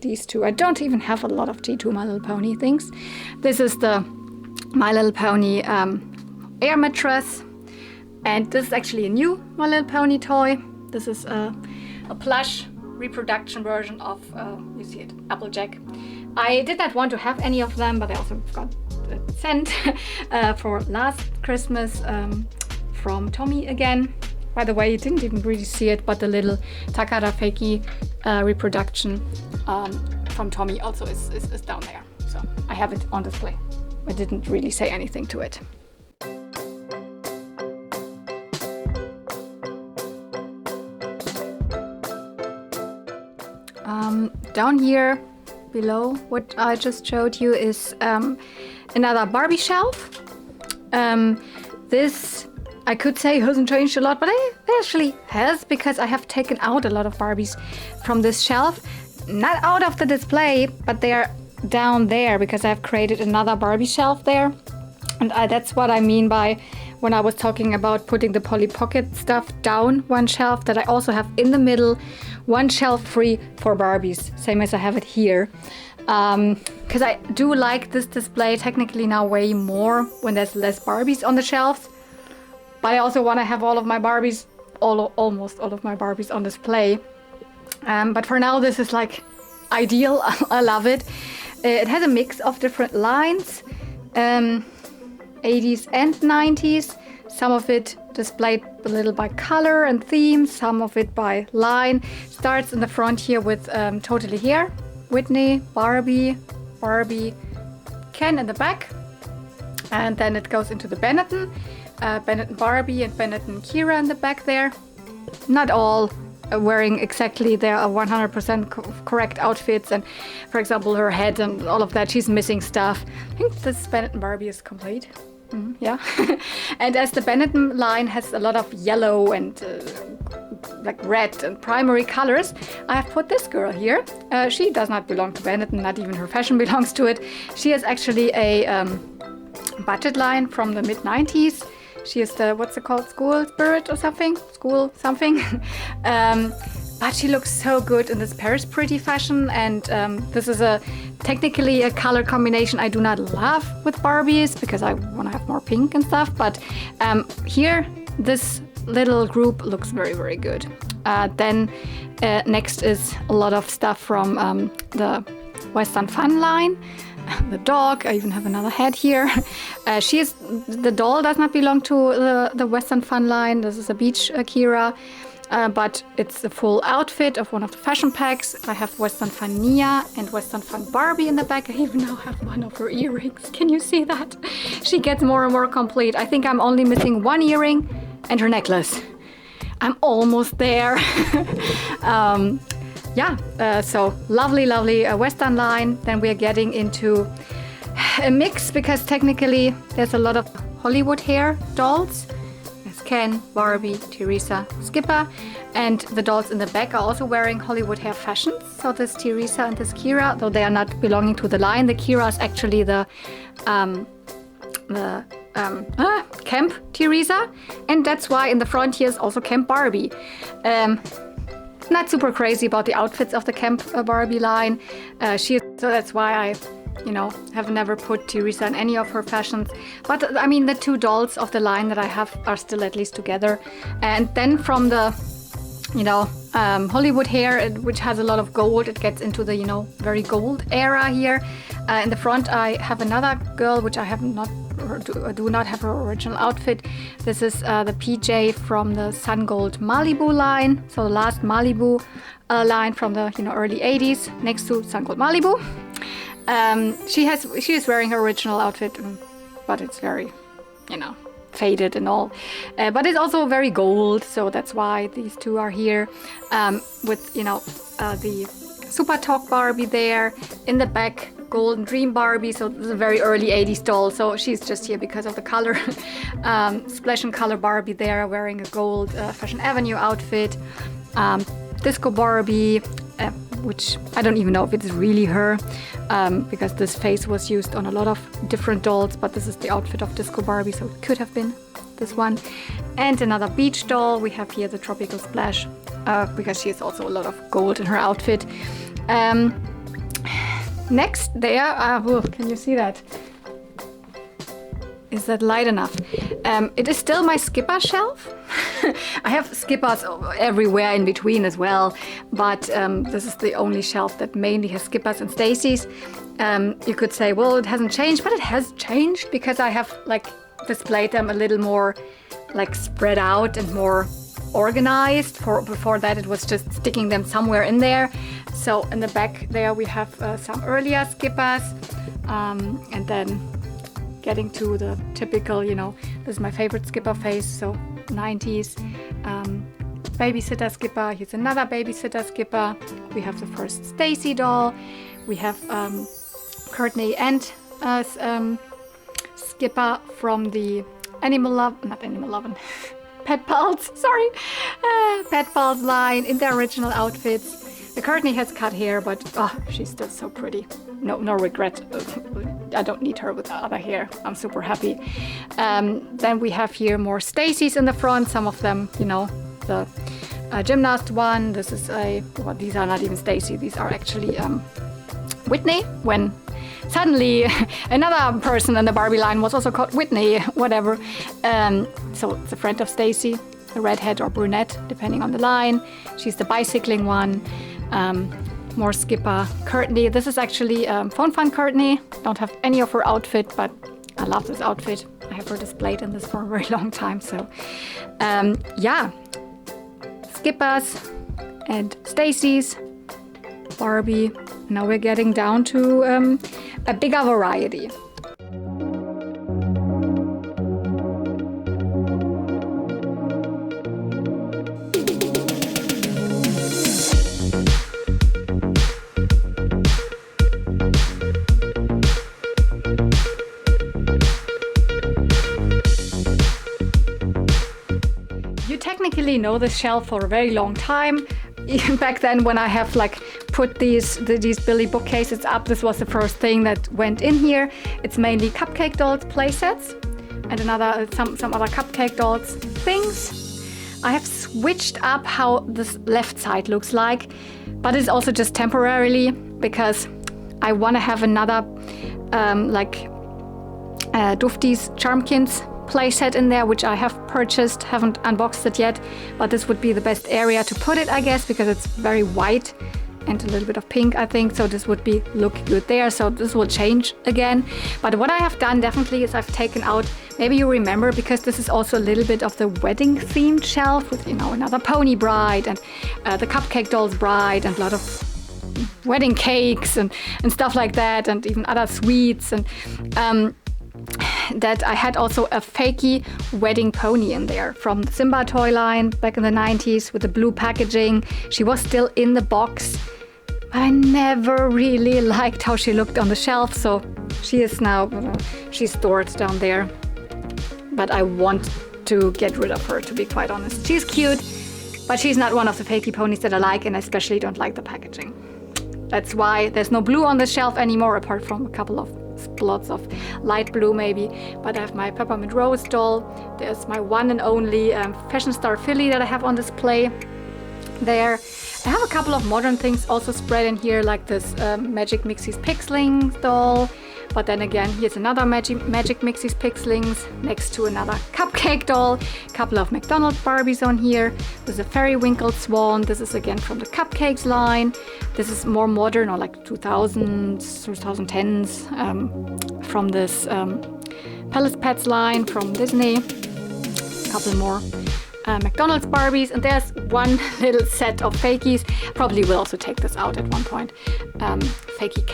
these two. I don't even have a lot of G2 My Little Pony things. This is the My Little Pony air mattress. And this is actually a new My Little Pony toy. This is a plush reproduction version of, you see it, Applejack. I did not want to have any of them, but I also got a sent for last Christmas from Tommy again. By the way, you didn't even really see it, but the little Takara Fakey reproduction from Tommy also is down there. So I have it on display. I didn't really say anything to it. Down here below what I just showed you is another Barbie shelf. This I could say hasn't changed a lot, but it actually has, because I have taken out a lot of Barbies from this shelf. Not out of the display, but they're down there because I've created another Barbie shelf there. And that's what I mean by when I was talking about putting the Polly Pocket stuff down one shelf, that I also have in the middle one shelf free for Barbies, same as I have it here. Because I do like this display technically now way more when there's less Barbies on the shelves. But I also want to have all of my Barbies, almost all of my Barbies on display. But for now this is like ideal. I love it. It has a mix of different lines, 80s and 90s. Some of it displayed group a little by color and theme, some of it by line. Starts in the front here with Totally Here, Whitney, Barbie, Ken in the back. And then it goes into the Benetton, Benetton Barbie and Benetton Kira in the back there. Not all wearing exactly their 100% correct outfits, and for example her head and all of that, she's missing stuff. I think this Benetton Barbie is complete. Yeah. And as the Benetton line has a lot of yellow and like red and primary colors, I have put this girl here. She does not belong to Benetton, not even her fashion belongs to it. She is actually a budget line from the mid-90s. She is the, what's it called, school spirit or something? School something. But she looks so good in this Paris Pretty fashion, and this is technically a color combination I do not love with Barbies because I want to have more pink and stuff, but here this little group looks very, very good. Then next is a lot of stuff from the Western Fun line. The dog, I even have another head here. The doll does not belong to the Western Fun line. This is a beach Kira, but it's a full outfit of one of the fashion packs. I have Western Fun Nia and Western Fun Barbie in the back. I even now have one of her earrings. Can you see that? She gets more and more complete. I think I'm only missing one earring and her necklace. I'm almost there. So lovely Western line. Then we are getting into a mix because technically there's a lot of Hollywood hair dolls. There's Ken, Barbie, Teresa, Skipper, and the dolls in the back are also wearing Hollywood hair fashions. So this Teresa and this Kira, though they are not belonging to the line, the Kira is actually the Camp Teresa, and that's why in the front here is also Camp Barbie. Not super crazy about the outfits of the Camp Barbie line. So that's why I, have never put Teresa in any of her fashions. But I mean, the two dolls of the line that I have are still at least together. And then from the, Hollywood hair, which has a lot of gold, it gets into the, very gold era here. In the front, I have another girl, which I do not have her original outfit. This is the PJ from the Sun Gold Malibu line. So the last Malibu line from the early 80s, next to Sun Gold Malibu. She is wearing her original outfit, but it's very, faded and all. But it's also very gold, so that's why these two are here. With the Super Talk Barbie there in the back. Golden Dream Barbie, so this is a very early 80s doll, so she's just here because of the color. Splash and Color Barbie there wearing a gold Fashion Avenue outfit. Disco Barbie, which I don't even know if it's really her, because this face was used on a lot of different dolls, but this is the outfit of Disco Barbie, so it could have been this one. And another beach doll. We have here the Tropical Splash, because she has also a lot of gold in her outfit. Next there, can you see that? Is that light enough? It is still my Skipper shelf. I have Skippers everywhere in between as well, but this is the only shelf that mainly has Skippers and Stacy's. You could say, well, it hasn't changed, but it has changed because I have displayed them a little more spread out and more organized. Before that, it was just sticking them somewhere in there. So in the back there we have some earlier Skippers, and then getting to the typical, this is my favorite Skipper face, so 90s babysitter Skipper. Here's another babysitter Skipper. We have the first Stacy doll. We have Courtney and Skipper from the Pet Pals, sorry, Pet Pals line in their original outfits. The Courtney has cut hair, but she's still so pretty. No regret. I don't need her with the other hair. I'm super happy. Then we have here more Stacy's in the front. Some of them, the gymnast one. This is these are not even Stacy. These are actually Whitney. When suddenly another person in the Barbie line was also called Whitney, whatever. So it's a friend of Stacy, a redhead or brunette, depending on the line. She's the bicycling one. More Skipper. Courtney. This is actually Phone Fun Courtney. Don't have any of her outfit, but I love this outfit. I have her displayed in this for a very long time. So yeah, Skippers and Stacy's, Barbie. Now we're getting down to a bigger variety. Technically know this shelf for a very long time. Even back then when I have like put these Billy bookcases up, this was the first thing that went in here. It's mainly Cupcake dolls play sets and some other Cupcake dolls things. I have switched up how this left side looks like, but it's also just temporarily because I want to have another Dufty's Charmkins playset in there, which I have purchased, haven't unboxed it yet, but this would be the best area to put it, I guess, because it's very white and a little bit of pink, I think, so this would look good there. So this will change again. But what I have done definitely is I've taken out, maybe you remember, because this is also a little bit of the wedding themed shelf with, you know, another pony bride and the Cupcake dolls bride and a lot of wedding cakes and stuff like that, and even other sweets, and that I had also a fakey wedding pony in there from the Simba toy line back in the 90s with the blue packaging. She was still in the box, but I never really liked how she looked on the shelf, so she is now, she's stored down there. But I want to get rid of her, to be quite honest. She's cute, but she's not one of the fakey ponies that I like, and I especially don't like the packaging. That's why there's no blue on the shelf anymore, apart from a couple of spots of light blue maybe. But I have my Peppermint Rose doll. There's my one and only Fashion Star Philly that I have on display there. I have a couple of modern things also spread in here, like this Magic Mixies Pixlings doll. But then again, here's another Magic Mixies Pixlings next to another Cupcake doll. A couple of McDonald's Barbies on here. There's a Fairy Winkled Swan. This is again from the Cupcakes line. This is more modern, or like 2000s, 2010s, from this Palace Pets line from Disney. A couple more McDonald's Barbies, and there's one little set of fakies. Probably will also take this out at one point. Fakey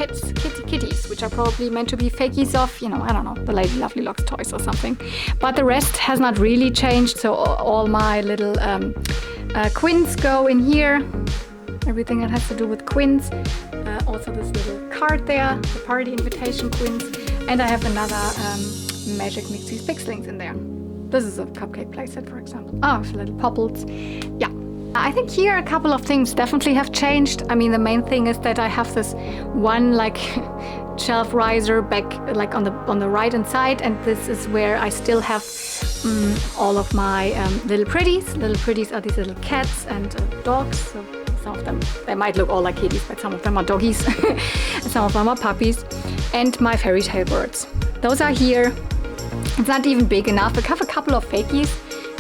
kitties, which are probably meant to be fakies of, you know, I don't know, the Lady Lovelylocks toys or something. But the rest has not really changed, so all my little quins go in here. Everything that has to do with quins. Also this little card there, the party invitation quins. And I have another Magic Mixies Pixlings in there. This is a Cupcake playset, for example. Oh, it's little popples. Yeah. I think here a couple of things definitely have changed. I mean, the main thing is that I have this one like shelf riser back like on the right hand side, and this is where I still have all of my little pretties. Little pretties are these little cats and dogs. So some of them, they might look all like kitties, but some of them are doggies. Some of them are puppies. And my Fairytale birds. Those are here. It's not even big enough. I have a couple of fakies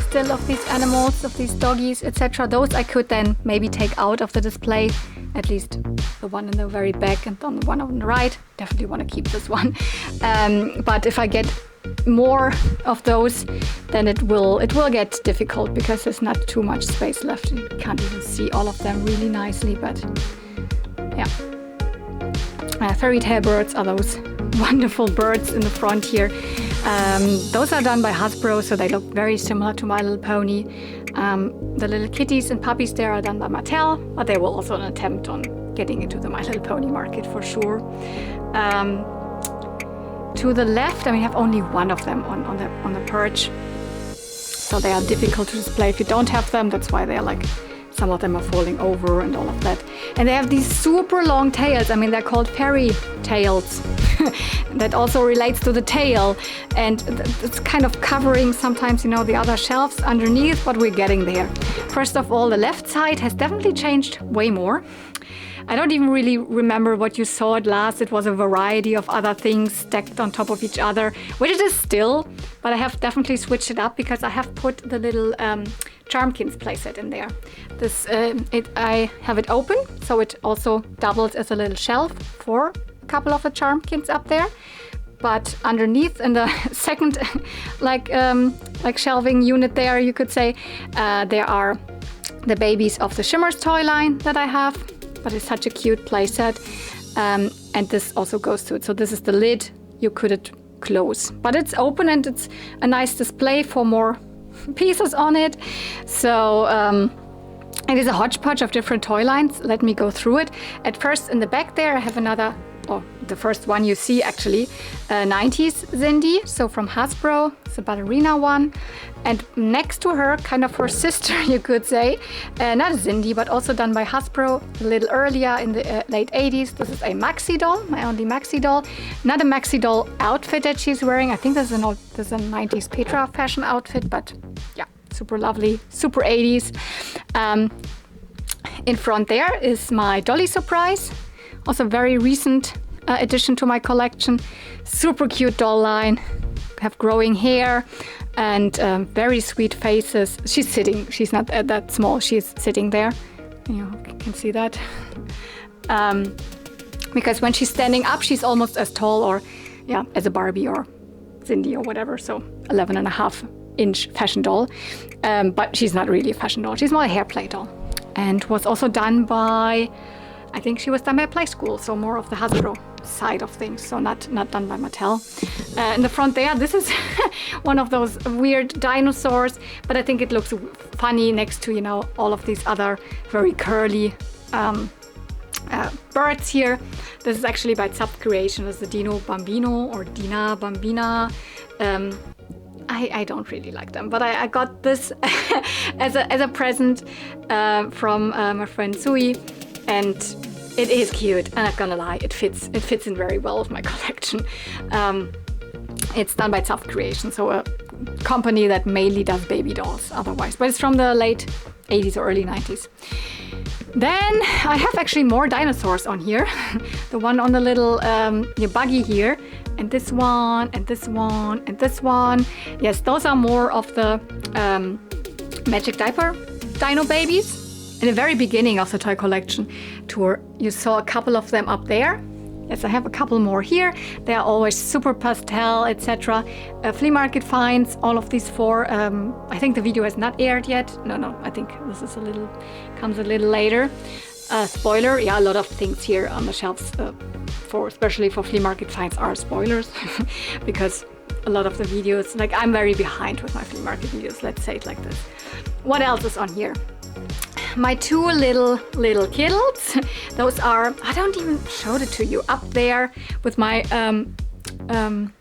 still of these animals, of these doggies, etc. Those I could then maybe take out of the display, at least the one in the very back and the one on the right. Definitely want to keep this one. But if I get more of those, then it will get difficult because there's not too much space left. You can't even see all of them really nicely, but yeah. Fairytale birds are those wonderful birds in the front here. Those are done by Hasbro, so they look very similar to My Little Pony. The little kitties and puppies there are done by Mattel, but they will also an attempt on getting into the My Little Pony market for sure. To the left, I mean, I have only one of them on the perch, so they are difficult to display if you don't have them. That's why they're like, some of them are falling over and all of that. And they have these super long tails. I mean, they're called Fairytails. That also relates to the tail. And it's kind of covering sometimes, you know, the other shelves underneath, but we're getting there. First of all, the left side has definitely changed way more. I don't even really remember what you saw at last. It was a variety of other things stacked on top of each other, which it is still, but I have definitely switched it up because I have put the little Charmkins playset in there. This I have it open, so it also doubles as a little shelf for a couple of the Charmkins up there. but underneath in the second like shelving unit there, you could say, there are the babies of the Shimmers toy line that I have, but it's such a cute playset. And this also goes to it. So this is the lid. You couldn't close, but it's open and it's a nice display for more pieces on it. So it is a hodgepodge of different toy lines. Let me go through it. At first, in the back there, I have another, the first one you see actually, 90s Sindy, so from Hasbro. It's a ballerina one. And next to her, kind of her sister, you could say, not a Sindy, but also done by Hasbro a little earlier in the late 80s. This is a maxi doll, my only maxi doll. Not a maxi doll outfit that she's wearing. I think this is a 90s Petra fashion outfit, but yeah, super lovely, super 80s. In front there is my Dolly Surprise, also very recent addition to my collection. Super cute doll line, have growing hair and very sweet faces. She's sitting, she's not that small, she's sitting there. You can see that. Because when she's standing up, she's almost as tall or as a Barbie or Sindy or whatever, so 11.5-inch fashion doll. But she's not really a fashion doll, she's more a hair play doll. And was also done by, I think she was done by Play School, so more of the Hasbro side of things, so not done by Mattel. In the front there, this is one of those weird dinosaurs, but I think it looks funny next to, all of these other very curly birds here. This is actually by Zap Creation. This is the Dino Bambino or Dina Bambina. I don't really like them, but I got this as a present from my friend Sui, and it is cute. I'm not gonna lie, it fits in very well with my collection. It's done by Zap Creation, so a company that mainly does baby dolls otherwise, but it's from the late 80s or early 90s. Then I have actually more dinosaurs on here. The one on the little buggy here, and this one, and this one, and this one. Yes, those are more of the Magic Diaper Dino babies. In the very beginning of the toy collection tour, you saw a couple of them up there. Yes, I have a couple more here. They are always super pastel, etc. Flea market finds, all of these four. I think the video has not aired yet. No, I think this is comes a little later. Spoiler, a lot of things here on the shelves, especially for flea market finds, are spoilers because a lot of the videos, like I'm very behind with my flea market videos, let's say it like this. What else is on here? My two little kittles. Those are, I don't even show it to you, up there with my 60s and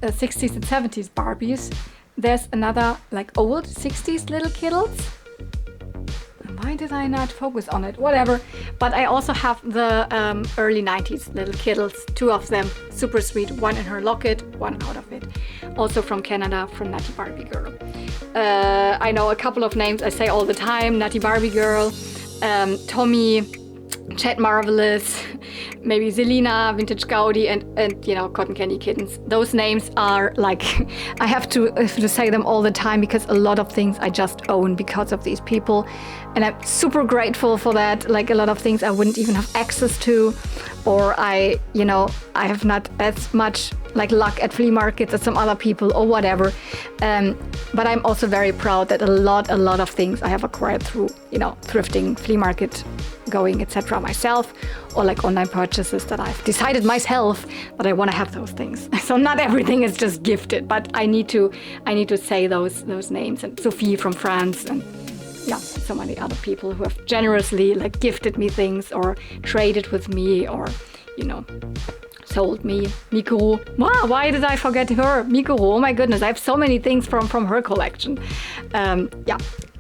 70s Barbies. There's another like old 60s little kittles. Why did I not focus on it? Whatever. But I also have the early 90s little kittles, two of them, super sweet, one in her locket, one out of it. Also from Canada, from Nutty Barbie Girl. I know a couple of names I say all the time: Nutty Barbie Girl, Tommy, Chad Marvelous, maybe Zelina, Vintage Gaudi, and Cotton Candy Kittens. Those names are like, I have to say them all the time because a lot of things I just own because of these people, and I'm super grateful for that. Like a lot of things I wouldn't even have access to, or I have not as much like luck at flea markets as some other people or whatever. But I'm also very proud that a lot of things I have acquired through, thrifting, flea market going, etc. myself, or like online purchases that I've decided myself that I want to have those things. So not everything is just gifted, but I need to say those names, and Sophie from France, and so many other people who have generously like gifted me things or traded with me or sold me. Mikuru. Wow, why did I forget her? Mikuru, oh my goodness, I have so many things from her collection.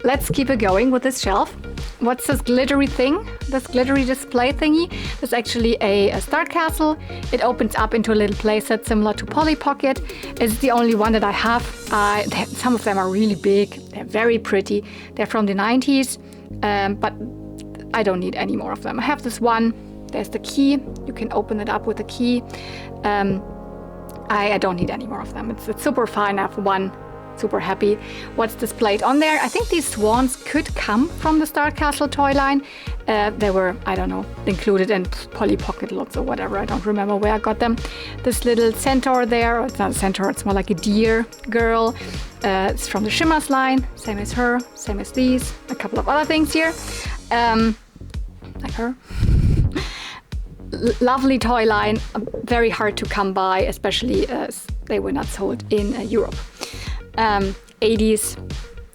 Let's keep it going with this shelf. What's this glittery thing? This glittery display thingy? This is actually a Star Castle. It opens up into a little playset similar to Polly Pocket. It's the only one that I have. Some of them are really big. They're very pretty. They're from the 90s, but I don't need any more of them. I have this one. There's the key. You can open it up with a key. I don't need any more of them. It's super fine. I have one super happy what's displayed on there. I think these swans could come from the Star Castle toy line. They were, I don't know, included in Polly Pocket lots or whatever. I don't remember where I got them. This little centaur there, or it's not a centaur, it's more like a deer girl. It's from the Shimmers line, same as her, same as these. A couple of other things here, like her. Lovely toy line, very hard to come by, especially as they were not sold in Europe. 80s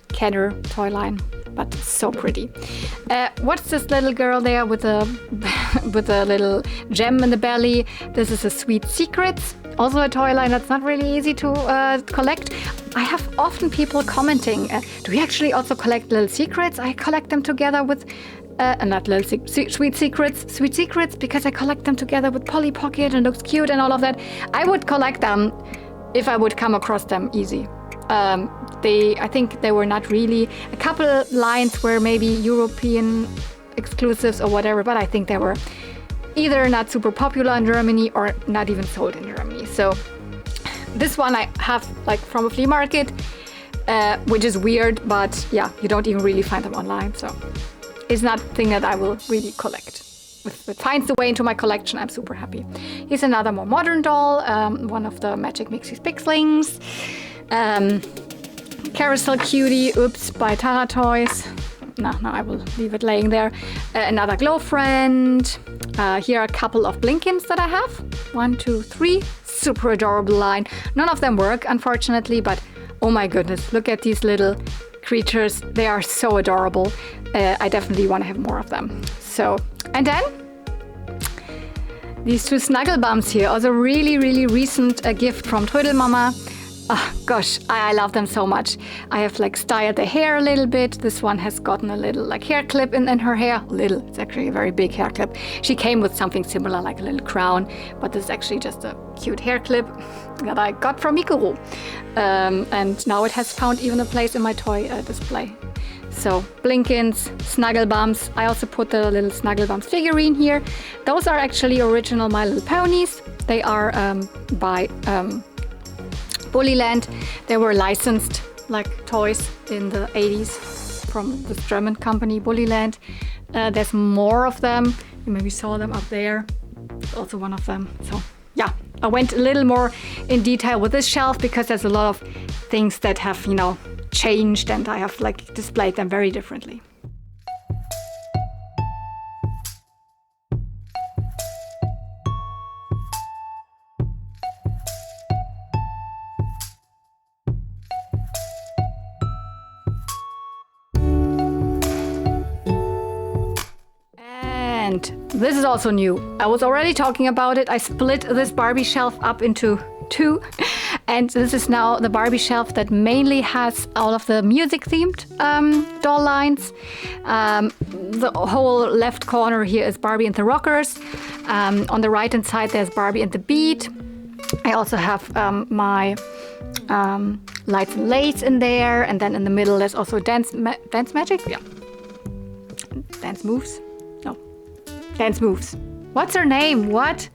Kenner toy line, but so pretty. What's this little girl there with a with a little gem in the belly? This is a Sweet Secrets, also a toy line that's not really easy to collect. I have often people commenting, do you actually also collect little secrets? I collect them together with not little Sweet Secrets, because I collect them together with Polly Pocket and looks cute and all of that. I would collect them if I would come across them easy. I think they were not really, a couple lines were maybe European exclusives or whatever, but I think they were either not super popular in Germany or not even sold in Germany. So this one I have like from a flea market, which is weird, but yeah, you don't even really find them online. So it's not a thing that I will really collect. If it finds the way into my collection, I'm super happy. Here's another more modern doll, one of the Magic Mixie's Pixlings. Carousel Cutie, oops, by Tara Toys. No, I will leave it laying there. Another Glow Friend. Here are a couple of Blinkins that I have. 1, 2, 3. Super adorable line. None of them work, unfortunately, but oh my goodness, look at these little creatures. They are so adorable. I definitely want to have more of them. So, and then these two Snuggle Bums here, also really, really recent gift from Trödel Mama. Oh gosh, I love them so much. I have like styled the hair a little bit. This one has gotten a little like hair clip in her hair. Little, it's actually a very big hair clip. She came with something similar like a little crown, but this is actually just a cute hair clip that I got from Mikuru. And now it has found even a place in my toy display. So Blinkins, Snuggle Bums. I also put the little Snuggle Bums figurine here. Those are actually original My Little Ponies. They are by Bullyland. They were licensed like toys in the 80s from this German company Bullyland. There's more of them. You maybe saw them up there. Also one of them. So yeah, I went a little more in detail with this shelf because there's a lot of things that have, you know, changed, and I have like displayed them very differently. And this is also new. I was already talking about it. I split this Barbie shelf up into two. And this is now the Barbie shelf that mainly has all of the music-themed doll lines. The whole left corner here is Barbie and the Rockers. On the right-hand side, there's Barbie and the Beat. I also have my Lights and Lace in there. And then in the middle, there's also Dance Magic? Yeah. Dance Moves? No. Dance Moves. What's her name? What?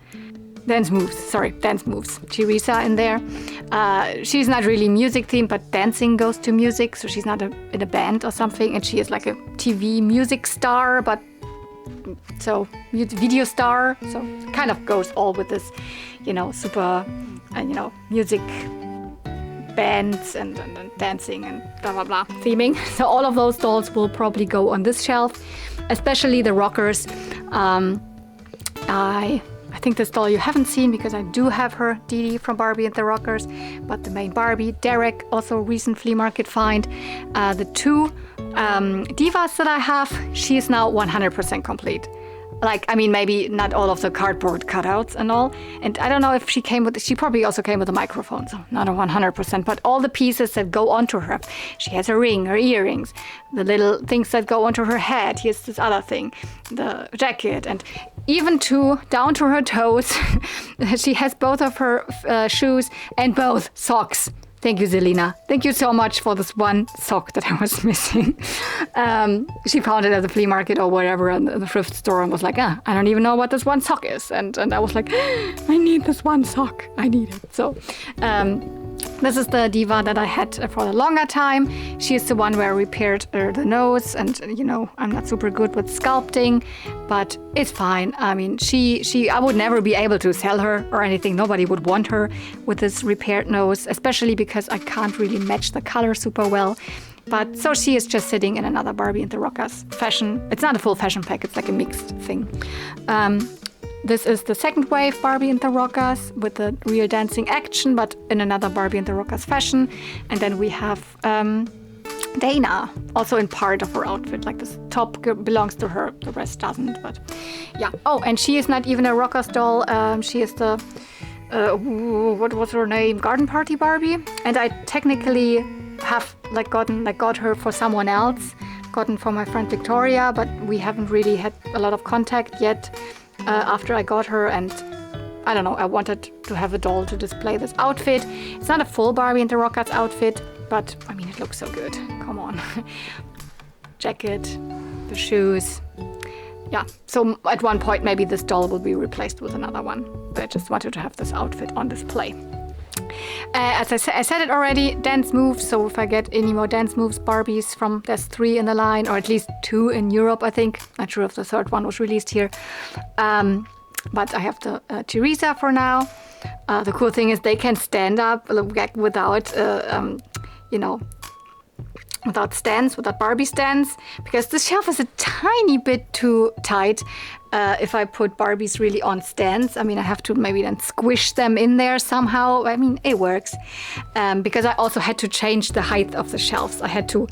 Dance Moves. Sorry, Dance Moves. Teresa in there. She's not really music themed, but dancing goes to music, so she's not in a band or something, and she is like a TV music star, but so video star, so it kind of goes all with this, you know, super, music bands and dancing and blah blah blah theming. So all of those dolls will probably go on this shelf, especially the Rockers. I think this doll you haven't seen because I do have her, Dee Dee from Barbie and the Rockers, but the main Barbie, Derek, also recent flea market find. The two divas that I have, she is now 100% complete. Like, I mean, maybe not all of the cardboard cutouts and all. And I don't know if she probably also came with a microphone, so not a 100%, but all the pieces that go onto her. She has her ring, her earrings, the little things that go onto her head. Here's this other thing, the jacket, and even down to her toes. She has both of her shoes and both socks. Thank you, Zelina. Thank you so much for this one sock that I was missing. She found it at the flea market or whatever in the thrift store and was like, I don't even know what this one sock is. And I was like, I need this one sock. I need it. So This is the diva that I had for a longer time. She's the one where I repaired the nose, and you know, I'm not super good with sculpting, but it's fine. I mean, I would never be able to sell her or anything. Nobody would want her with this repaired nose, especially because I can't really match the color super well. But so she is just sitting in another Barbie and the Rockers fashion. It's not a full fashion pack, it's like a mixed thing. This is the second wave Barbie and the Rockers with the real dancing action, but in another Barbie and the Rockers fashion. And then we have Dana, also in part of her outfit. Like this top belongs to her, the rest doesn't. But yeah. Oh, and she is not even a Rockers doll. She is the what was her name? Garden Party Barbie. And I technically have got her for someone else, gotten for my friend Victoria, but we haven't really had a lot of contact yet. After I got her, and I don't know, I wanted to have a doll to display this outfit. It's not a full Barbie and the Rockers outfit, but I mean, it looks so good. Come on. Jacket, the shoes. Yeah, so at one point maybe this doll will be replaced with another one, but I just wanted to have this outfit on display. As I said it already, dance moves. So if I get any more dance moves Barbies from, there's 3 in the line, or at least 2 in Europe, I think. Not sure if the third one was released here. But I have the Teresa for now. The cool thing is they can stand up without, you know, without stands, without Barbie stands, because the shelf is a tiny bit too tight. If I put Barbies really on stands, I mean, I have to maybe then squish them in there somehow. I mean, it works. Because I also had to change the height of the shelves. I had to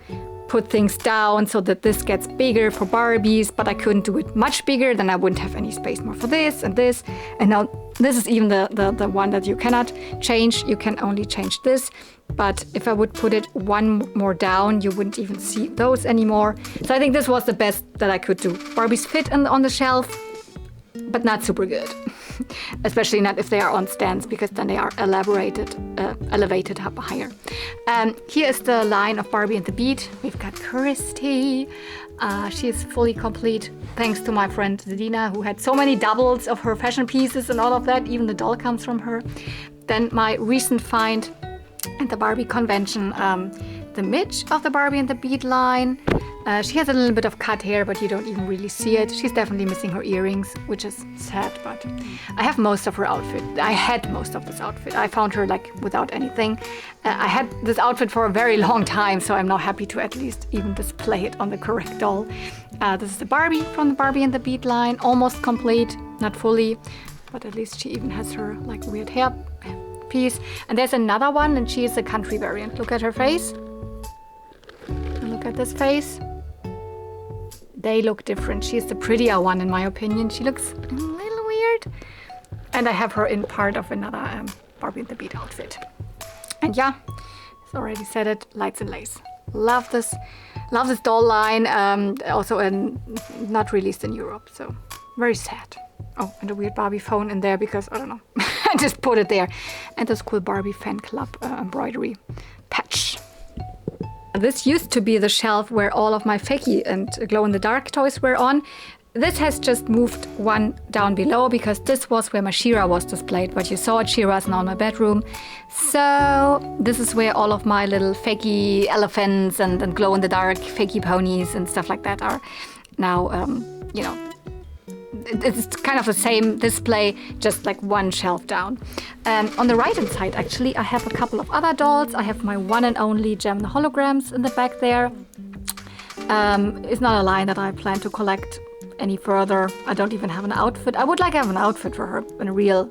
put things down so that this gets bigger for Barbies, but I couldn't do it much bigger, then I wouldn't have any space more for this and this. And now this is even the one that you cannot change. You can only change this. But if I would put it one more down, you wouldn't even see those anymore. So I think this was the best that I could do. Barbies fit on the shelf, but not super good. Especially not if they are on stands, because then they are elevated up higher. Here is the line of Barbie and the Beat. We've got Christy. She is fully complete thanks to my friend Zedina, who had so many doubles of her fashion pieces and all of that. Even the doll comes from her. Then my recent find at the Barbie convention, the Midge of the Barbie and the Beat line. She has a little bit of cut hair, but you don't even really see it. She's definitely missing her earrings, which is sad, but I have most of her outfit. I had most of this outfit. I found her like without anything. I had this outfit for a very long time, so I'm now happy to at least even display it on the correct doll. This is the Barbie from the Barbie and the Beat line, almost complete, not fully, but at least she even has her like weird hair piece. And there's another one, and she is a country variant. Look at her face. And look at this face. They look different. She's the prettier one in my opinion. She looks a little weird. And I have her in part of another Barbie and the Beat outfit. And yeah, as already said it, lights and lace. Love this doll line. Also not released in Europe, so very sad. Oh, and a weird Barbie phone in there because, I don't know, I just put it there. And this cool Barbie fan club embroidery patch. This used to be the shelf where all of my fakey and glow-in-the-dark toys were on. This has just moved one down below because this was where my She-Ra was displayed. What you saw at She-Ra is now in my bedroom. So this is where all of my little fakey elephants and glow-in-the-dark fakey ponies and stuff like that are now, you know, it's kind of the same display, just like one shelf down. On the right hand side, actually, I have a couple of other dolls. I have my one and only Gem the Holograms in the back there. It's not a line that I plan to collect any further. I don't even have an outfit. I would like to have an outfit for her, a real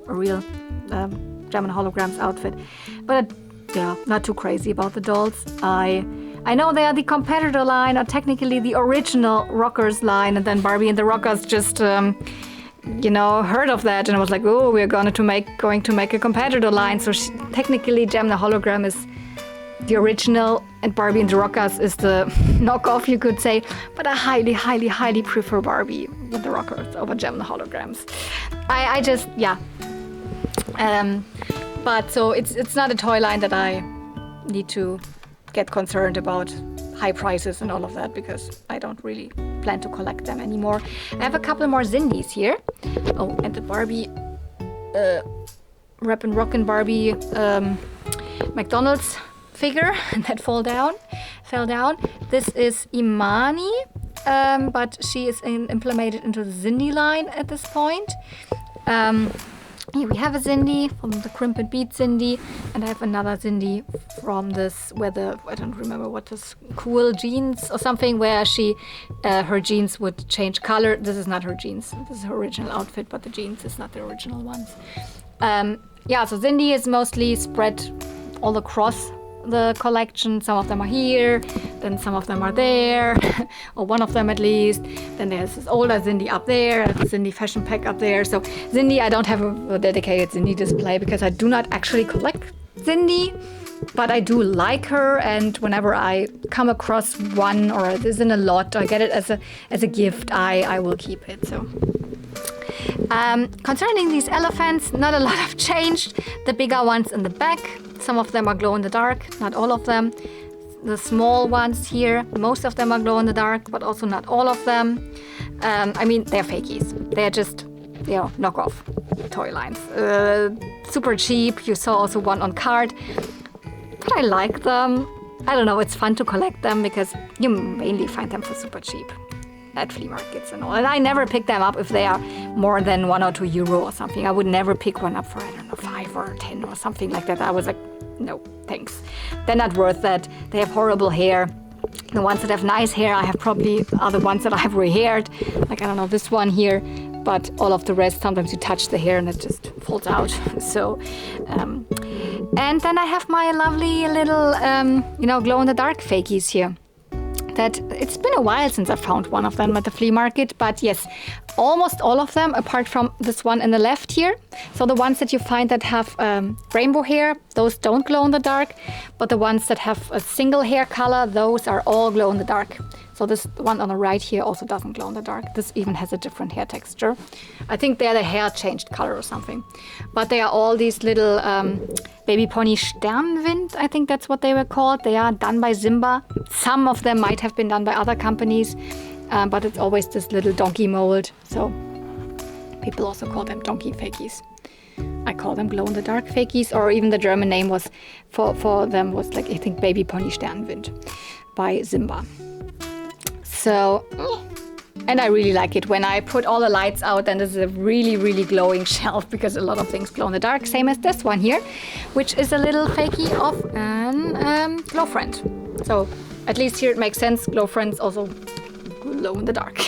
Gem and Holograms outfit. But yeah, not too crazy about the dolls. I know they are the competitor line, or technically the original Rockers line, and then Barbie and the Rockers just, you know, heard of that, and I was like, oh, we're going to make a competitor line. So technically, Gem the Hologram is the original, and Barbie and the Rockers is the knockoff, you could say. But I highly, highly, highly prefer Barbie with the Rockers over Gem the Holograms. I just, yeah. But so it's not a toy line that I need to get concerned about high prices and all of that, because I don't really plan to collect them anymore. I have a couple more Sindys here. Oh, and the Barbie Rap and Rockin' Barbie McDonald's figure that fell down. This is Imani, but she is implemented into the Sindy line at this point. Here we have a Sindy from the Crimp and Beat Sindy, and I have another Sindy from this, I don't remember what this, Cool Jeans or something, where her jeans would change color. This is not her jeans, this is her original outfit, but the jeans is not the original ones. Yeah, so Sindy is mostly spread all across the collection. Some of them are here, then some of them are there, or one of them at least. Then there's this older Sindy up there, a Sindy fashion pack up there. So Sindy, I don't have a dedicated Sindy display because I do not actually collect Sindy, but I do like her, and whenever I come across one or it is in a lot, or I get it as a gift, I will keep it. So concerning these elephants, not a lot have changed. The bigger ones in the back, some of them are glow in the dark, not all of them. The small ones here, most of them are glow in the dark, but also not all of them. I mean, they're fakies. They're just, knockoff toy lines. Super cheap. You saw also one on card. But I like them. I don't know, it's fun to collect them because you mainly find them for super cheap at flea markets and all. And I never pick them up if they are more than €1 or €2 or something. I would never pick one up for, I don't know, 5 or 10 or something like that. I was like, no, thanks. They're not worth that. They have horrible hair. The ones that have nice hair I have probably are the ones that I have re-haired. Like, I don't know, this one here. But all of the rest, sometimes you touch the hair and it just falls out. So, and then I have my lovely little, glow-in-the-dark fakies here. That it's been a while since I found one of them at the flea market, but yes, almost all of them, apart from this one in the left here. So the ones that you find that have rainbow hair, those don't glow in the dark, but the ones that have a single hair color, those are all glow in the dark. So this one on the right here also doesn't glow in the dark. This even has a different hair texture. I think there the hair changed color or something. But they are all these little baby pony Sternwind, I think that's what they were called. They are done by Simba. Some of them might have been done by other companies, but it's always this little donkey mold. So people also call them donkey fakies. I call them glow-in-the-dark fakies, or even the German name was for them was like, I think, baby pony Sternwind by Simba. So, and I really like it. When I put all the lights out, then this is a really, really glowing shelf because a lot of things glow in the dark. Same as this one here, which is a little fakie of an glow friend. So at least here it makes sense. Glow friends also glow in the dark.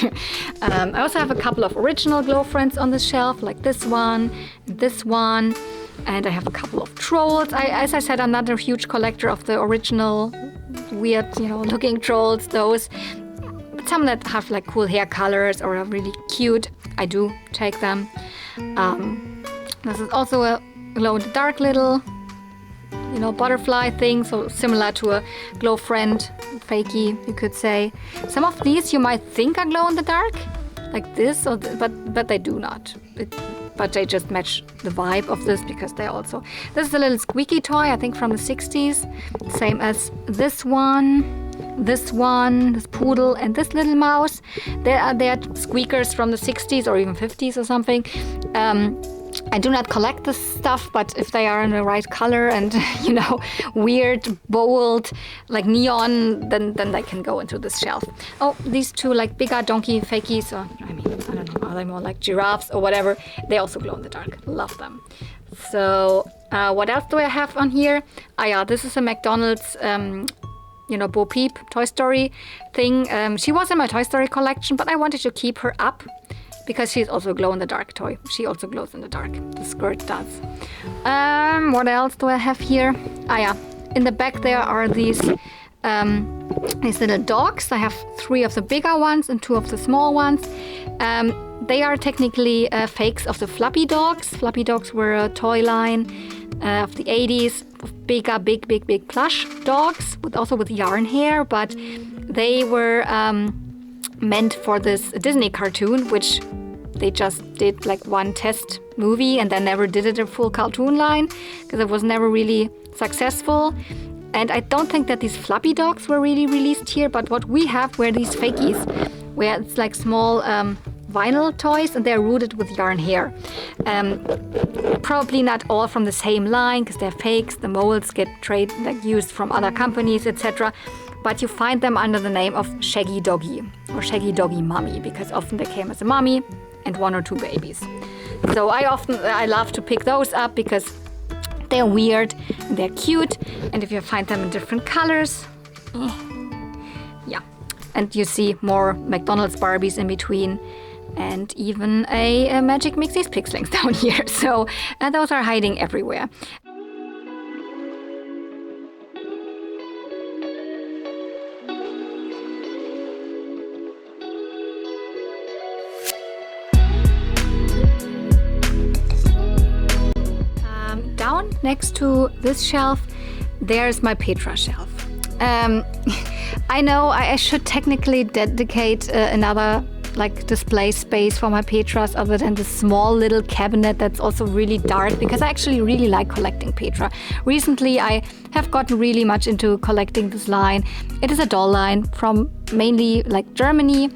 I also have a couple of original glow friends on the shelf, like this one and this one. And I have a couple of trolls. As I said, I'm not a huge collector of the original weird, looking trolls. Those. Some that have like cool hair colors or are really cute, I do take them. This is also a glow-in-the-dark little, butterfly thing, so similar to a glow friend fakie, you could say. Some of these you might think are glow-in-the-dark, like this, but they do not. But they just match the vibe of this because they also... This is a little squeaky toy, I think from the 60s, same as this one. This one, this poodle, and this little mouse. They are squeakers from the 60s or even 50s or something. I do not collect this stuff, but if they are in the right color and, weird, bold, like neon, then they can go into this shelf. Oh, these two like bigger donkey fakies, or I don't know, are they more like giraffes or whatever? They also glow in the dark. Love them. So, what else do I have on here? Yeah, this is a McDonald's... Bo Peep Toy Story thing. She was in my Toy Story collection, but I wanted to keep her up because she's also a glow-in-the-dark toy. She also glows in the dark. The skirt does. What else do I have here? Yeah. In the back there are these little dogs. I have 3 of the bigger ones and 2 of the small ones. They are technically fakes of the Fluffy Dogs. Fluffy Dogs were a toy line of the 80s. Bigger, big plush dogs, also with yarn hair, but they were meant for this Disney cartoon, which they just did like one test movie and then never did it a full cartoon line because it was never really successful. And I don't think that these Fluffy Dogs were really released here, but what we have were these fakies, where it's like small vinyl toys, and they're rooted with yarn hair. Probably not all from the same line because they're fakes. The molds get used from other companies, etc. But you find them under the name of Shaggy Doggy or Shaggy Doggy Mummy, because often they came as a mummy and 1 or 2 babies. So I love to pick those up because they're weird and they're cute, and if you find them in different colors, yeah. And you see more McDonald's Barbies in between, and even a Magic Mixie's Pixlings down here. So those are hiding everywhere. Down next to this shelf, there's my Petra shelf. I know I should technically dedicate another display space for my Petras other than the small little cabinet that's also really dark, because I actually really like collecting Petra. Recently I have gotten really much into collecting this line. It is a doll line from mainly Germany.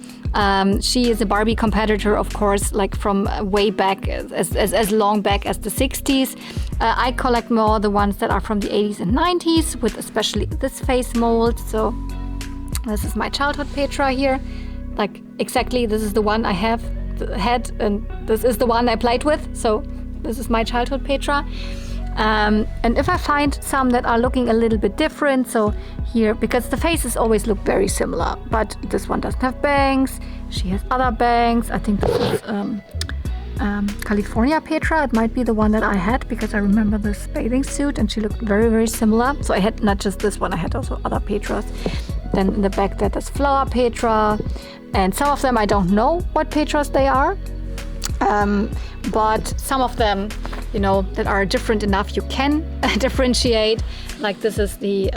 She is a Barbie competitor, of course, from way back, as long back as the 60s. I collect more the ones that are from the 80s and 90s, with especially this face mold. So this is my childhood Petra here. Exactly, this is the one I had, and this is the one I played with. So this is my childhood Petra. And if I find some that are looking a little bit different, so here, because the faces always look very similar, but this one doesn't have bangs, she has other bangs. I think this is California Petra. It might be the one that I had, because I remember this bathing suit and she looked very, very similar. So I had not just this one, I had also other Petras. Then in the back there's Flower Petra, and some of them I don't know what Petras they are. But some of them, that are different enough, you can differentiate. This is the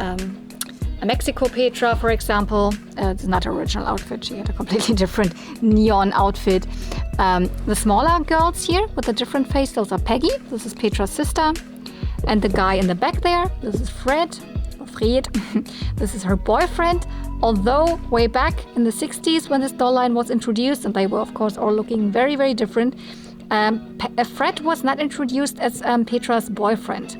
Mexico Petra, for example. It's not her original outfit. She had a completely different neon outfit. The smaller girls here with a different face, those are Peggy. This is Petra's sister. And the guy in the back there, this is Fred. This is her boyfriend. Although way back in the 60s when this doll line was introduced, and they were of course all looking very, very different, Fred was not introduced as Petra's boyfriend.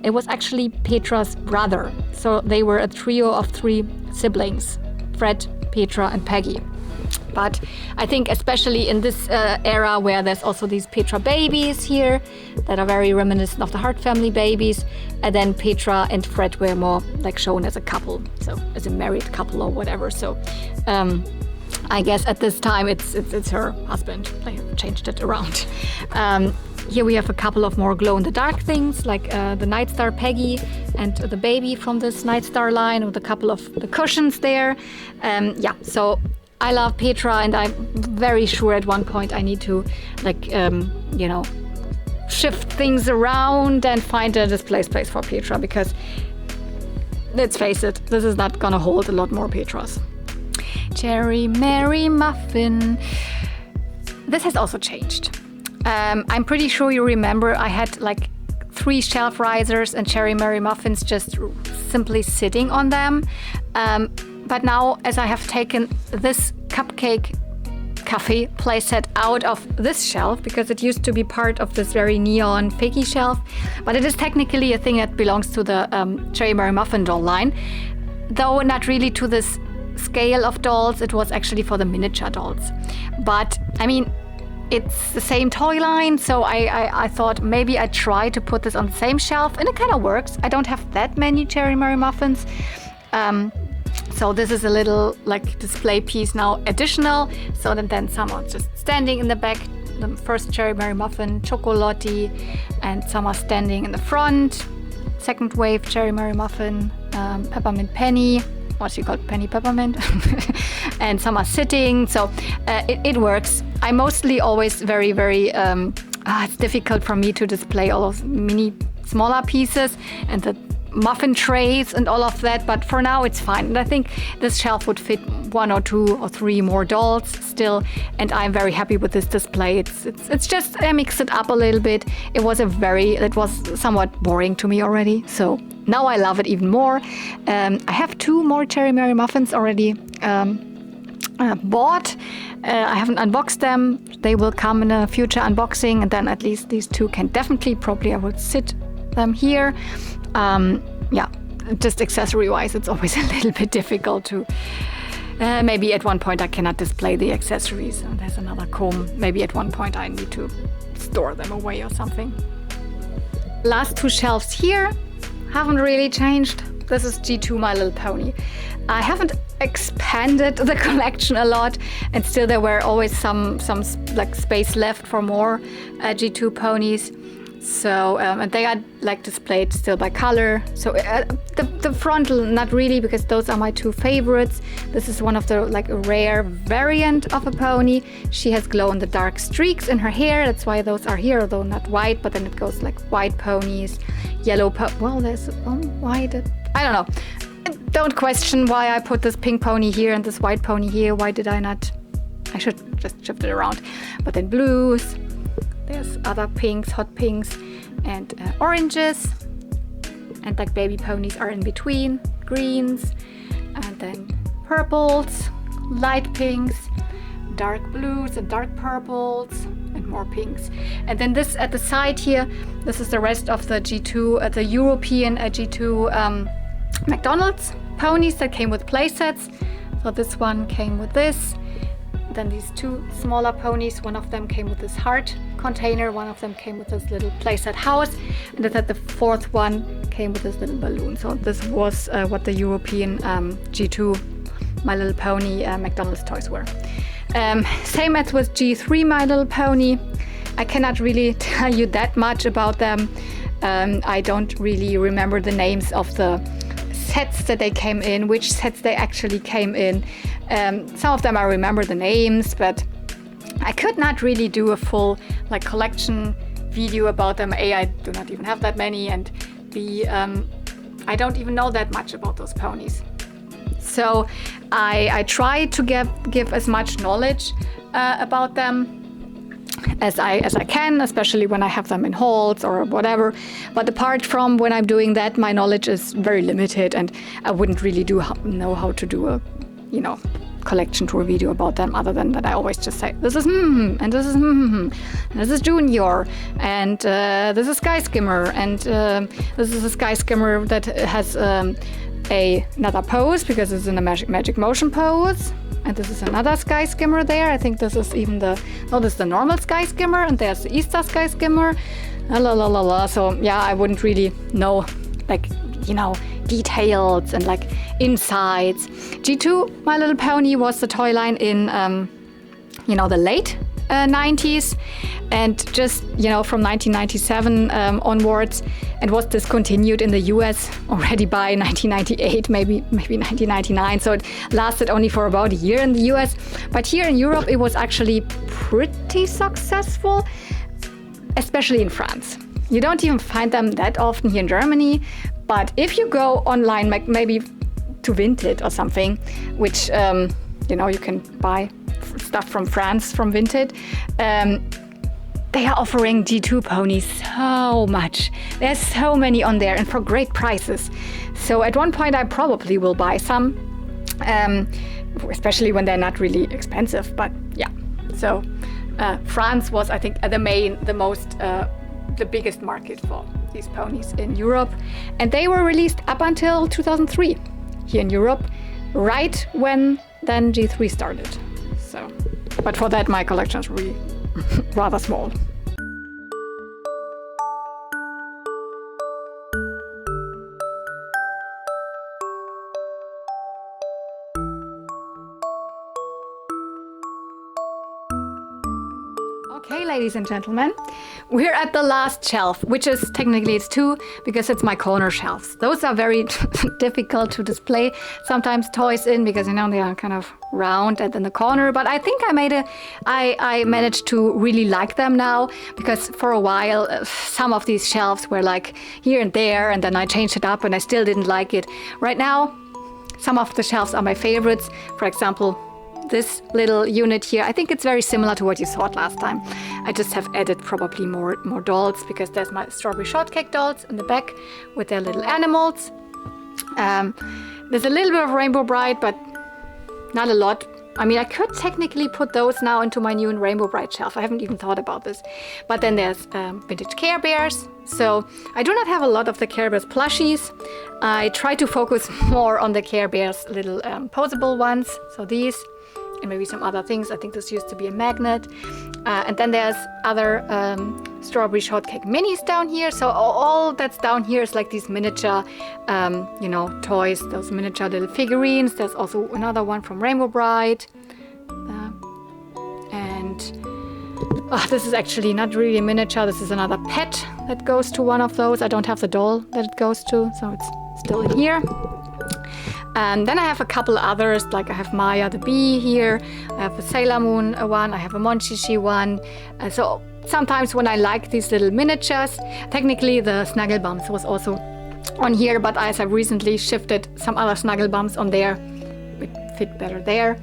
It was actually Petra's brother. So they were a trio of 3 siblings, Fred, Petra and Peggy. But I think especially in this era where there's also these Petra babies here that are very reminiscent of the Hart family babies, and then Petra and Fred were more shown as a couple, so as a married couple or whatever. So I guess at this time it's her husband. They have changed it around. Here we have a couple of more glow-in-the-dark things, the Night Star Peggy and the baby from this Night Star line, with a couple of the cushions there. So I love Petra, and I'm very sure at one point I need to shift things around and find a display space for Petra, because let's face it, this is not gonna hold a lot more Petras. Cherry Merry Muffin. This has also changed. I'm pretty sure you remember I had 3 shelf risers and Cherry Merry Muffins just simply sitting on them. But now, as I have taken this Cupcake Cafe playset out of this shelf, because it used to be part of this very neon fakey shelf, but it is technically a thing that belongs to the Cherry Merry Muffin doll line, though not really to this scale of dolls. It was actually for the miniature dolls. But I mean, it's the same toy line, so I thought maybe I'd try to put this on the same shelf, and it kind of works. I don't have that many Cherry Merry Muffins. So this is a little display piece now additional. So then some are just standing in the back. The first Cherry Merry Muffin, Chocolotti, and some are standing in the front. Second wave Cherry Merry Muffin, Peppermint Penny, what she called Penny Peppermint, and some are sitting. So it works. I mostly always very, very, it's difficult for me to display all those smaller pieces and the muffin trays and all of that, but for now it's fine. And I think this shelf would fit 1 or 2 or 3 more dolls still, and I'm very happy with this display. It's just, I mixed it up a little bit. It was somewhat boring to me already, so now I love it even more. I have 2 more Cherry Merry Muffins already bought. I haven't unboxed them. They will come in a future unboxing, and then at least these two can definitely, probably I will sit them here. Yeah, just accessory-wise, it's always a little bit difficult to... maybe at one point I cannot display the accessories. There's another comb. Maybe at one point I need to store them away or something. Last two shelves here haven't really changed. This is G2 My Little Pony. I haven't expanded the collection a lot, and still there were always some like space left for more G2 ponies. So and they are like displayed still by color. So the frontal, not really, because those are my two favorites. This is one of the like a rare variant of a pony. She has glow-in-the-dark streaks in her hair. That's why those are here, although not white. But then it goes like white ponies, yellow well, there's white. I don't know. Don't question why I put this pink pony here and this white pony here. Why did I not? I should just shift it around. But then blues. There's other pinks, hot pinks, and oranges. And like baby ponies are in between. Greens, and then purples, light pinks, dark blues and dark purples, and more pinks. And then this at the side here, this is the rest of the G2, the European G2 McDonald's ponies that came with play sets. So this one came with this. Then these two smaller ponies, one of them came with this heart container, one of them came with this little playset house, and then the fourth one came with this little balloon. So this was what the European G2 My Little Pony McDonald's toys were. Same as with G3 My Little Pony. I cannot really tell you that much about them. I don't really remember the names of the sets that they came in, which sets they actually came in. Some of them I remember the names, but I could not really do a full like collection video about them. A, I do not even have that many, and B, I don't even know that much about those ponies. So I try to give as much knowledge about them as I can, especially when I have them in hauls or whatever. But apart from when I'm doing that, my knowledge is very limited, and I wouldn't really know how to do a, collection tour video about them, other than that I always just say, this is and this is and this is Junior, and this is Sky Skimmer, and this is a Sky Skimmer that has another pose, because it's in a magic motion pose. And this is another Sky Skimmer there. I think this is even this is the normal Sky Skimmer, and there's the Easter Sky Skimmer. So yeah, I wouldn't really know, like, details and like insides. G2 My Little Pony was the toy line in, the late 90s, and just, from 1997 onwards, and was discontinued in the US already by 1998, maybe 1999. So it lasted only for about a year in the US. But here in Europe, it was actually pretty successful, especially in France. You don't even find them that often here in Germany. But if you go online, maybe to Vinted or something, which, you can buy stuff from France from Vinted, they are offering G2 ponies so much. There's so many on there, and for great prices. So at one point I probably will buy some, especially when they're not really expensive. But yeah, so France was, I think, the biggest market for these ponies in Europe. And they were released up until 2003 here in Europe, right when then G3 started. So, but for that, my collection is really rather small. Okay, ladies and gentlemen, we're at the last shelf, which is technically it's two, because it's my corner shelves. Those are very difficult to display sometimes toys in, because they are kind of round and in the corner. But I think I managed to really like them now, because for a while some of these shelves were like here and there, and then I changed it up and I still didn't like it. Right now, some of the shelves are my favorites. For example, this little unit here, I think it's very similar to what you saw last time. I just have added probably more dolls, because there's my Strawberry Shortcake dolls in the back with their little animals. There's a little bit of Rainbow Bright, but not a lot. I mean, I could technically put those now into my new Rainbow Bright shelf. I haven't even thought about this. But then there's vintage Care Bears. So I do not have a lot of the Care Bears plushies. I try to focus more on the Care Bears little posable ones. So these and maybe some other things. I think this used to be a magnet. And then there's other strawberry shortcake minis down here. So all that's down here is like these miniature, you know, toys, those miniature little figurines. There's also another one from Rainbow Bright. This is actually not really a miniature. This is another pet that goes to one of those. I don't have the doll that it goes to, so it's still in here. And then I have a couple others, like I have Maya the bee here, I have a Sailor Moon one, I have a Monchichi one. So sometimes when I like these little miniatures, technically the Snuggle Bumps was also on here, but as I've recently shifted some other Snuggle Bumps on there, it fit better there.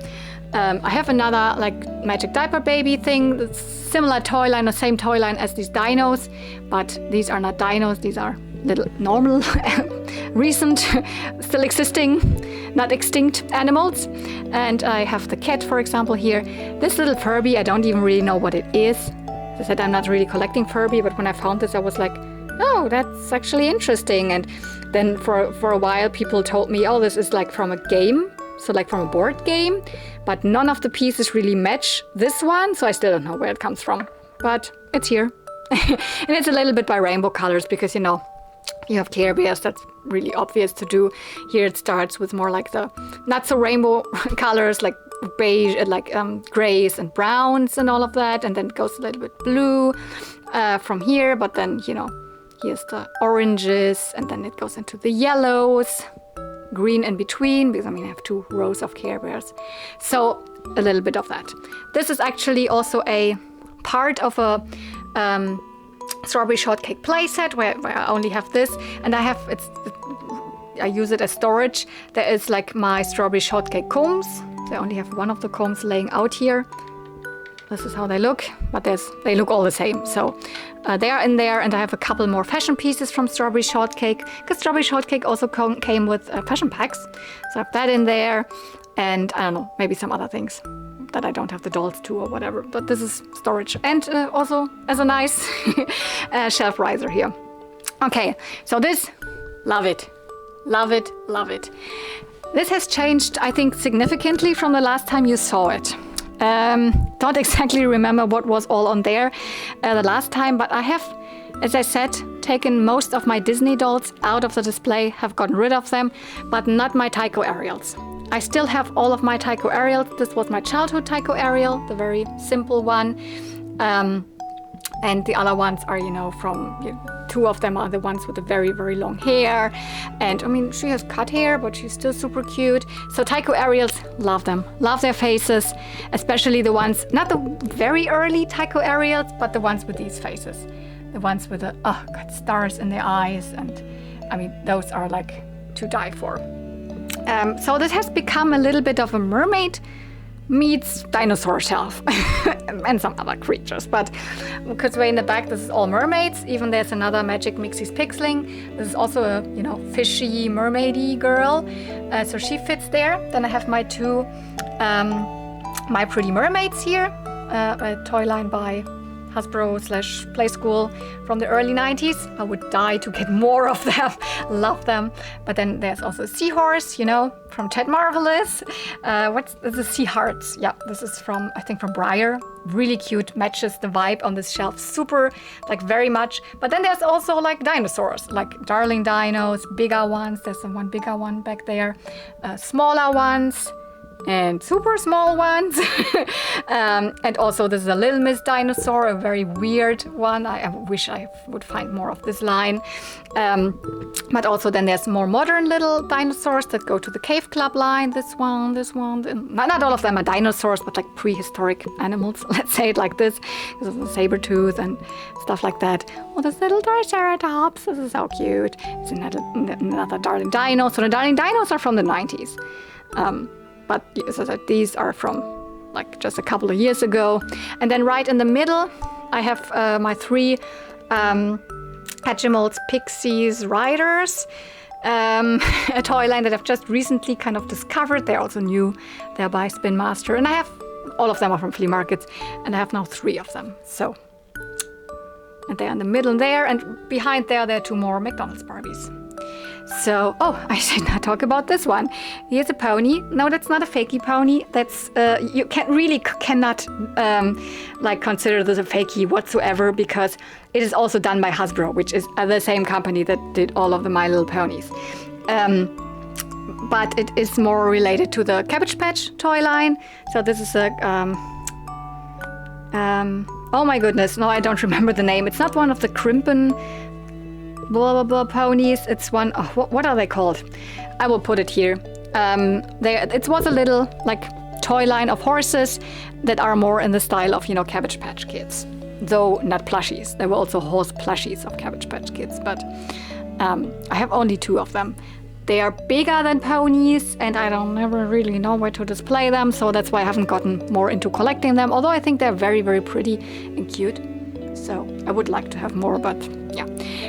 I have another like Magic Diaper Baby thing, similar toy line, the same toy line as these dinos, but these are not dinos, these are little normal, recent, still existing, not extinct animals. And I have the cat, for example, here. This little Furby, I don't even really know what it is. As I said, I'm not really collecting Furby, but when I found this, I was like, oh, that's actually interesting. And then for a while, people told me, oh, this is like from a game. So like from a board game, but none of the pieces really match this one, so I still don't know where it comes from, but it's here. And it's a little bit by rainbow colors because, you know, you have Care Bears, that's really obvious to do. Here it starts with more like the not so rainbow colors, like beige, like grays and browns and all of that, and then it goes a little bit blue from here, but then, you know, here's the oranges, and then it goes into the yellows, green in between, because I mean I have 2 rows of Care Bears. So a little bit of that. This is actually also a part of a strawberry shortcake playset where I only have this, and I use it as storage. There is like my strawberry shortcake combs. So I only have one of the combs laying out here. This is how they look, but they look all the same. So they are in there, and I have a couple more fashion pieces from Strawberry Shortcake, because Strawberry Shortcake also came with fashion packs. So I have that in there, and I don't know, maybe some other things that I don't have the dolls to or whatever. But this is storage, and also as a nice shelf riser here. Okay, so this, love it, love it, love it. This has changed, I think, significantly from the last time you saw it. Don't exactly remember what was all on there the last time, but I have, as I said, taken most of my Disney dolls out of the display, have gotten rid of them, but not my Tycho Ariels. I still have all of my Tycho Ariels. This was my childhood Tycho Ariel, the very simple one. And the other ones are, you know, from, 2 of them are the ones with the very, very long hair. And I mean, she has cut hair, but she's still super cute. So Tycho Ariels, love them. Love their faces, especially the ones, not the very early Tycho Ariels, but the ones with these faces. The ones with the, oh God, stars in their eyes. And I mean, those are like to die for. So this has become a little bit of a mermaid meets dinosaur shelf and some other creatures, but because way in the back this is all mermaids. Even there's another Magic Mixie's Pixling. This is also a, you know, fishy mermaidy girl, so she fits there. Then I have my 2 My Pretty Mermaids here, a toy line by Hasbro/Play School from the early 90s. I would die to get more of them. Love them. But then there's also a seahorse, you know, from Ted Marvelous. This is Sea Hearts. Yeah, this is from, I think, from Breyer. Really cute, matches the vibe on this shelf super, like very much. But then there's also like dinosaurs, like darling dinos, bigger ones. There's one bigger one back there, smaller ones, and super small ones. And also this is a Little Miss dinosaur, a very weird one. I wish I would find more of this line. But also then there's more modern little dinosaurs that go to the Cave Club line. This one. Not all of them are dinosaurs, but like prehistoric animals. Let's say it like this. This is a saber-tooth and stuff like that. Oh, this little Triceratops. This is so cute. It's another darling dino. So the darling dinos are from the 90s. But so that these are from like just a couple of years ago. And then right in the middle, I have my 3 Hatchimals Pixies Riders. a toy line that I've just recently kind of discovered. They're also new. They're by Spin Master, and I have all of them are from flea markets, and I have now 3 of them. So, and they're in the middle there, and behind there are 2 more McDonald's Barbies. So, oh, I should not talk about this one. Here's a pony. No, that's not a fakey pony. That's you cannot like consider this a fakey whatsoever, because it is also done by Hasbro, which is the same company that did all of the My Little Ponies. But it is more related to the Cabbage Patch toy line. So this is a oh my goodness, no, I don't remember the name. It's not one of the Crimpen blah blah blah ponies. It's one, oh, what are they called? I will put it here. It was a little like toy line of horses that are more in the style of, you know, Cabbage Patch Kids, though not plushies. There were also horse plushies of Cabbage Patch Kids, but I have only 2 of them. They are bigger than ponies, and I don't never really know where to display them, so that's why I haven't gotten more into collecting them, although I think they're very, very pretty and cute. So I would like to have more, but yeah.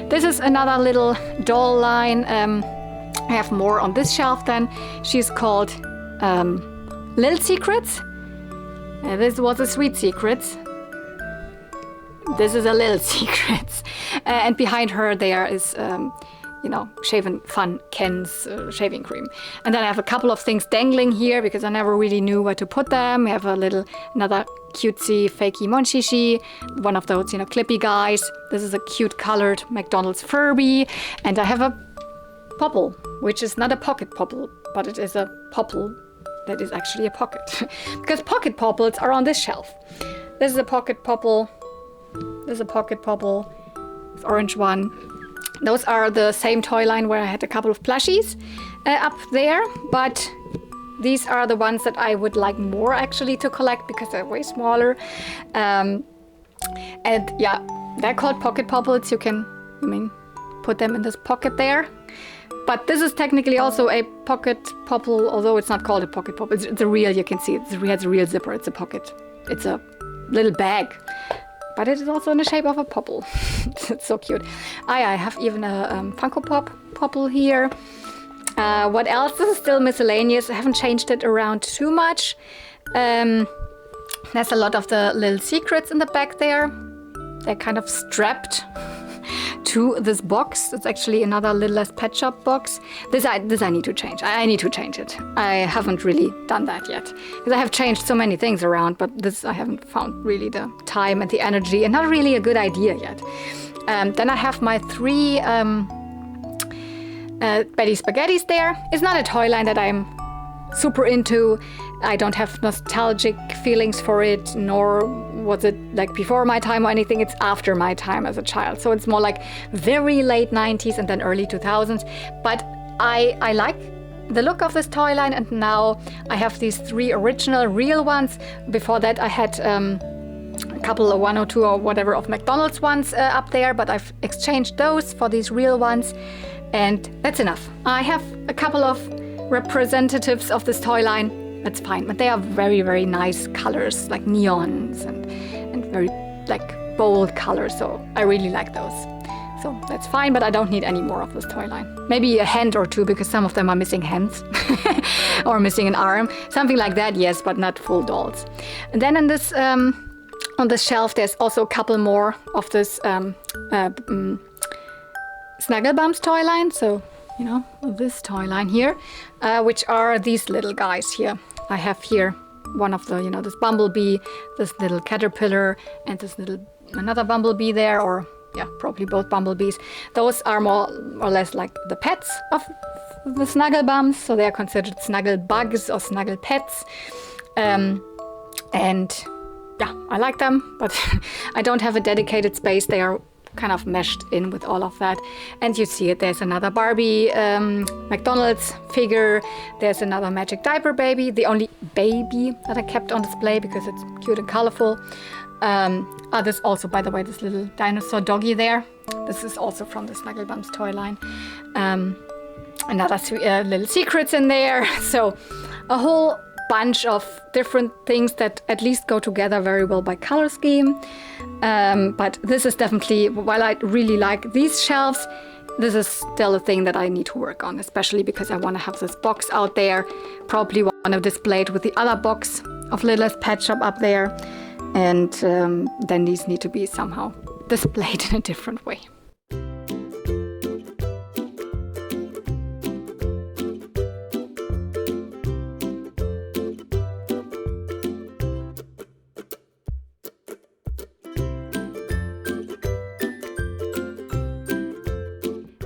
This is another little doll line. I have more on this shelf then. She's called Little Secrets. This was a Sweet Secrets. This is a Little Secrets. And behind her there is you know, Shaven Fun Ken's shaving cream. And then I have a couple of things dangling here because I never really knew where to put them. We have another cutesy fakey Monchichi, one of those, you know, clippy guys. This is a cute colored McDonald's Furby. And I have a popple, which is not a pocket popple, but it is a popple that is actually a pocket. Because pocket popples are on this shelf. This is a pocket popple. This is a pocket popple. This orange one. Those are the same toy line where I had a couple of plushies up there, but these are the ones that I would like more actually to collect because they're way smaller. And yeah, they're called pocket popples. You can, put them in this pocket there. But this is technically also a pocket popple, although it's not called a pocket popple. It's a real, you can see, it has a real zipper. It's a pocket. It's a little bag. But it is also in the shape of a popple. It's so cute. I have even a Funko Pop popple here. What else? This is still miscellaneous. I haven't changed it around too much. There's a lot of the Little Secrets in the back there. They're kind of strapped to this box. It's actually another Littlest Pet Shop box. This I need to change. I need to change it. I haven't really done that yet because I have changed so many things around, but this I haven't found really the time and the energy, and not really a good idea yet. Then I have my 3 Betty Spaghettis there. It's not a toy line that I'm super into. I don't have nostalgic feelings for it, nor was it like before my time or anything. It's after my time as a child. So it's more like very late 90s and then early 2000s. But I like the look of this toy line, and now I have these 3 original real ones. Before that I had a couple of 1 or 2 or whatever of McDonald's ones up there, but I've exchanged those for these real ones, and that's enough. I have a couple of representatives of this toy line. That's fine, but they are very, very nice colors, like neons and very like bold colors. So I really like those. So that's fine, but I don't need any more of this toy line. Maybe a hand or 2, because some of them are missing hands or missing an arm. Something like that, yes, but not full dolls. And then in this on the shelf, there's also a couple more of this Snugglebums toy line. So, you know, this toy line here, which are these little guys here. I have here one of the, you know, this bumblebee, this little caterpillar, and this another bumblebee there, or yeah, probably both bumblebees. Those are more or less like the pets of the Snugglebums, so they are considered snuggle bugs or snuggle pets. And yeah, I like them, but I don't have a dedicated space. They are kind of meshed in with all of that. And you see it, there's another Barbie McDonald's figure. There's another Magic Diaper Baby, the only baby that I kept on display because it's cute and colorful. There's also, by the way, this little dinosaur doggy there. This is also from the Snugglebums toy line. Another Little Secrets in there. So a whole bunch of different things that at least go together very well by color scheme. But this is definitely, while I really like these shelves, this is still a thing that I need to work on, especially because I want to have this box out there. Probably want to display it with the other box of Littlest Pet Shop up there. And then these need to be somehow displayed in a different way.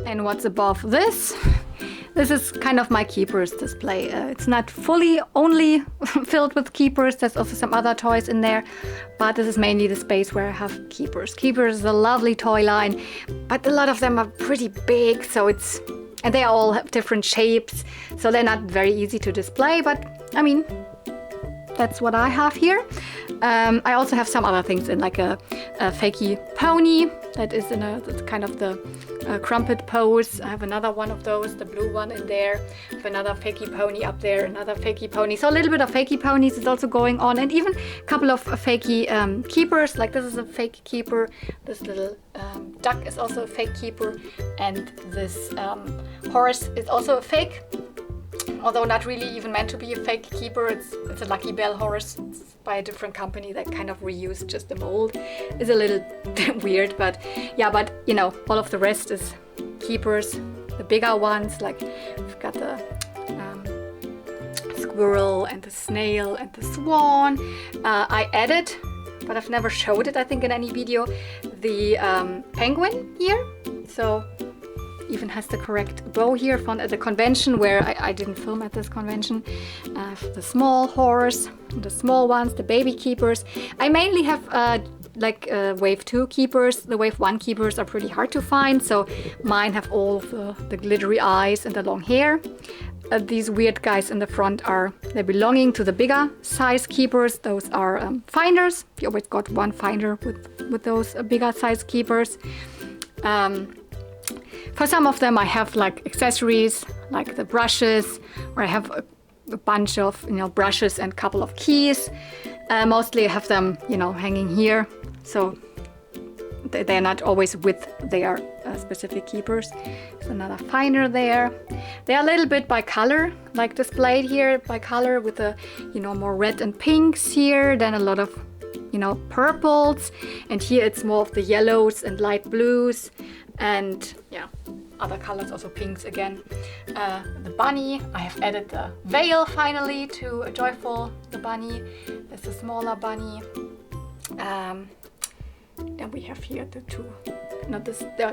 And what's above this? This is kind of my Keepers display. It's not fully only filled with Keepers. There's also some other toys in there, but this is mainly the space where I have Keepers. Keepers is a lovely toy line, but a lot of them are pretty big, so and they all have different shapes, so they're not very easy to display, but I mean, that's what I have here. I also have some other things in, like a fakey pony that is in that's kind of the crumpet pose. I have another one of those, the blue one in there. I have another fakey pony up there, another fakey pony. So a little bit of fakey ponies is also going on, and even a couple of fakey keepers. Like this is a fake keeper. This little duck is also a fake keeper, and this horse is also a fake. Although not really even meant to be a fake keeper. It's a Lucky Bell horse. It's by a different company that kind of reused just the mold. It's a little weird, but yeah, but you know, all of the rest is keepers. The bigger ones, like we've got the squirrel and the snail and the swan. I added, but I've never showed it, I think, in any video, the penguin here. So even has the correct bow here from at the convention, where I didn't film at this convention. The small horse, the small ones, the baby keepers. I mainly have wave 2 keepers. The wave 1 keepers are pretty hard to find, so mine have all of the glittery eyes and the long hair. These weird guys in the front they're belonging to the bigger size keepers. Those are finders. You always got one finder with those bigger size keepers. For some of them I have like accessories, like the brushes, where I have a bunch of, you know, brushes and a couple of keys. Mostly I have them, you know, hanging here, so they're not always with their specific keepers. There's another finder there. They're a little bit by color, like displayed here by color, with the, you know, more red and pinks here, then a lot of, you know, purples, and here it's more of the yellows and light blues. And yeah, other colors, also pinks again. The bunny, I have added the veil finally to a Joyful, the bunny. There's a smaller bunny. Then we have here the two,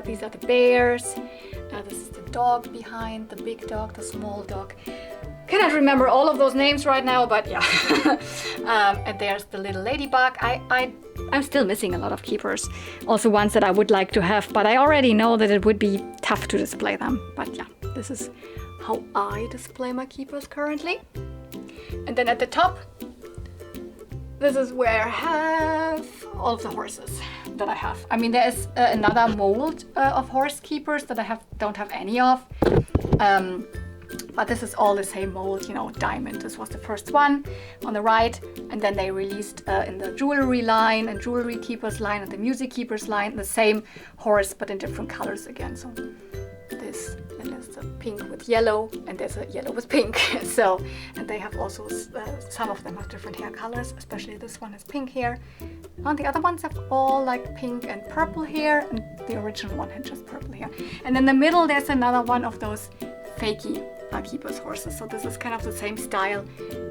these are the bears. This is the dog behind, the big dog, the small dog. Cannot remember all of those names right now, but yeah. And there's the little ladybug. I'm still missing a lot of keepers. Also ones that I would like to have, but I already know that it would be tough to display them. But yeah, this is how I display my keepers currently. And then at the top, this is where I have all of the horses that I have. I mean, there is another mold of horse keepers that I don't have any of. But this is all the same mold, you know, diamond. This was the first one on the right, and then they released in the jewelry line and jewelry keepers line and the music keepers line the same horse, but in different colors again. So this, then there's the pink with yellow, and there's a yellow with pink. So, and they have also some of them have different hair colors, especially this one has pink hair. And the other ones have all like pink and purple hair, and the original one had just purple hair. And in the middle, there's another one of those fakey Keepers horses. So this is kind of the same style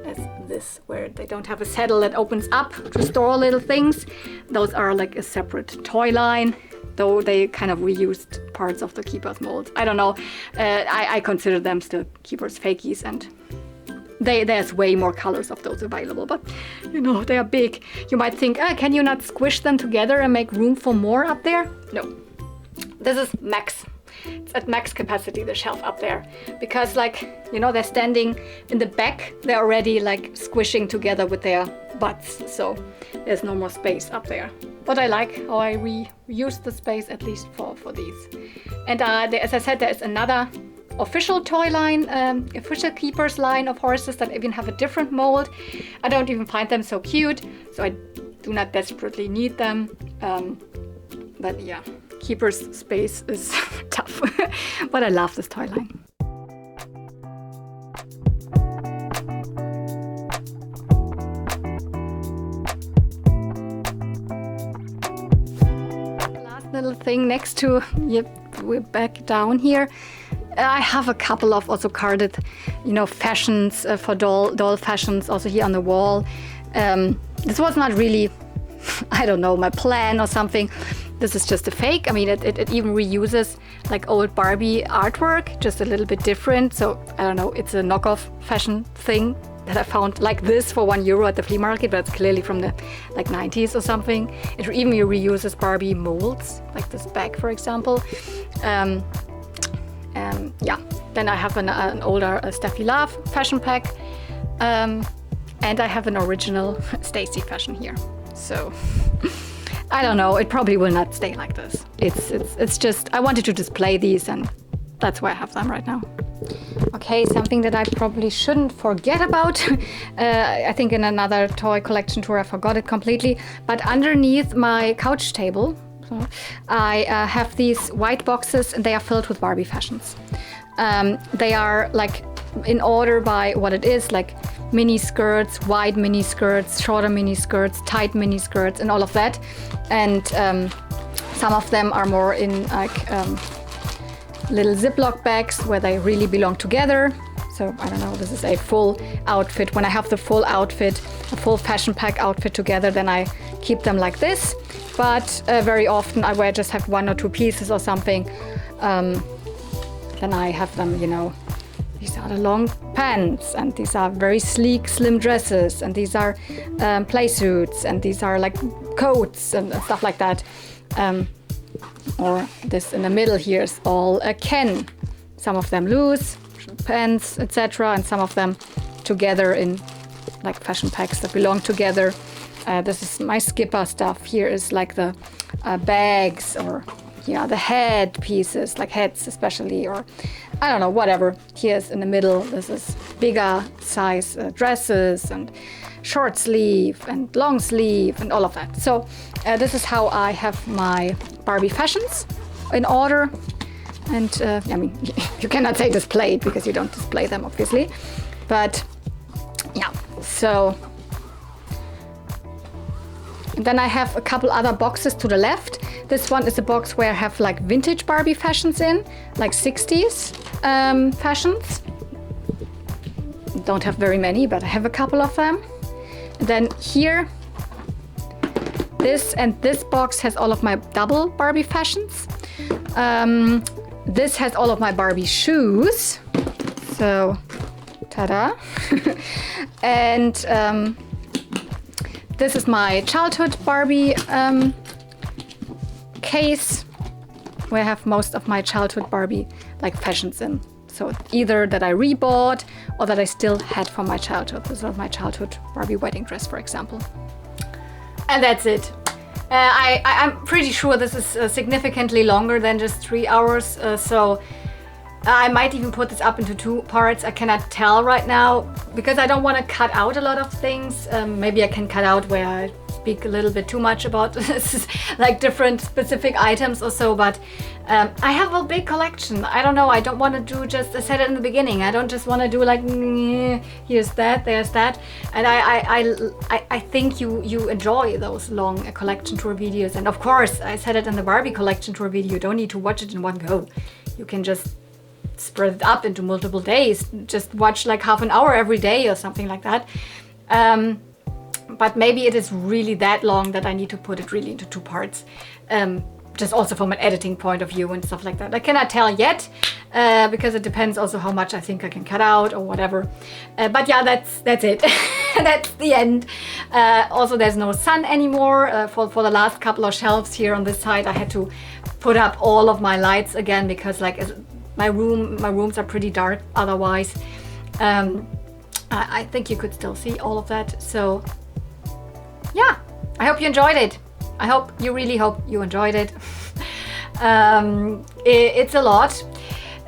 as this, where they don't have a saddle that opens up to store little things. Those are like a separate toy line, though they kind of reused parts of the Keepers mold. I don't know. I consider them still Keepers fakies, and there's way more colors of those available, but you know, they are big. You might think, can you not squish them together and make room for more up there? No. This is max. It's at max capacity, the shelf up there, because, like, you know, they're standing in the back, they're already like squishing together with their butts, so there's no more space up there. But I like how I reuse the space, at least for these. And as I said, there's another official toy line, official Keepers line of horses that even have a different mold. I don't even find them so cute, so I do not desperately need them. But yeah, Keypers space is tough, but I love this toy line. Last little thing next to, yep, we're back down here. I have a couple of also carded, fashions for doll fashions also here on the wall. This was not really, I don't know, my plan or something. This is just a fake. I mean, it even reuses like old Barbie artwork, just a little bit different. So I don't know, it's a knockoff fashion thing that I found like this for €1 at the flea market, but it's clearly from the like 90s or something. It even reuses Barbie molds, like this bag, for example. Yeah, then I have an older Steffi Love fashion pack, and I have an original Stacy fashion here. So I don't know, it probably will not stay like this. It's just, I wanted to display these and that's why I have them right now. Okay, something that I probably shouldn't forget about. I think in another toy collection tour I forgot it completely, but underneath my couch table, I have these white boxes and they are filled with Barbie fashions. They are like in order by what it is, like mini skirts, wide mini skirts, shorter mini skirts, tight mini skirts, and all of that. And some of them are more in like little Ziploc bags where they really belong together. So I don't know, this is a full outfit. When I have the full outfit, a full fashion pack outfit together, then I keep them like this. But very often I just have 1 or 2 pieces or something. Then I have them, these are the long pants, and these are very sleek, slim dresses, and these are play suits, and these are like coats and stuff like that. Or this in the middle here is all Ken. Some of them loose, pants, etc., and some of them together in like fashion packs that belong together. This is my skipper stuff. Here is like the bags, or the head pieces, like heads especially, or I don't know, whatever. Here's in the middle, this is bigger size dresses and short sleeve and long sleeve and all of that. So this is how I have my Barbie fashions in order. And I mean, you cannot say displayed because you don't display them obviously, but yeah, so. And then I have a couple other boxes to the left. This one is a box where I have like vintage Barbie fashions in, like 60s fashions. Don't have very many, but I have a couple of them. And then here, this box has all of my double Barbie fashions. This has all of my Barbie shoes. So, ta-da. And this is my childhood Barbie case, where I have most of my childhood Barbie like fashions in. So either that I rebought or that I still had from my childhood. This is my childhood Barbie wedding dress, for example. And that's it. I'm pretty sure this is significantly longer than just 3 hours. So I might even put this up into 2 parts. I cannot tell right now because I don't want to cut out a lot of things. Maybe I can cut out where I speak a little bit too much about like different specific items or so, but I have a big collection. I don't know, I don't want to do just, I said it in the beginning, I don't just want to do like, here's that, there's that. And I think you enjoy those long collection tour videos. And of course, I said it in the Barbie collection tour video, you don't need to watch it in one go. You can just spread it up into multiple days. Just watch like half an hour every day or something like that. But maybe it is really that long that I need to put it really into 2 parts. Just also from an editing point of view and stuff like that. I cannot tell yet because it depends also how much I think I can cut out or whatever. But yeah, that's it. That's the end. Also, there's no sun anymore. For the last couple of shelves here on this side, I had to put up all of my lights again because like my rooms are pretty dark otherwise. I think you could still see all of that. So yeah, I hope you enjoyed it. Really hope you enjoyed it. It's a lot,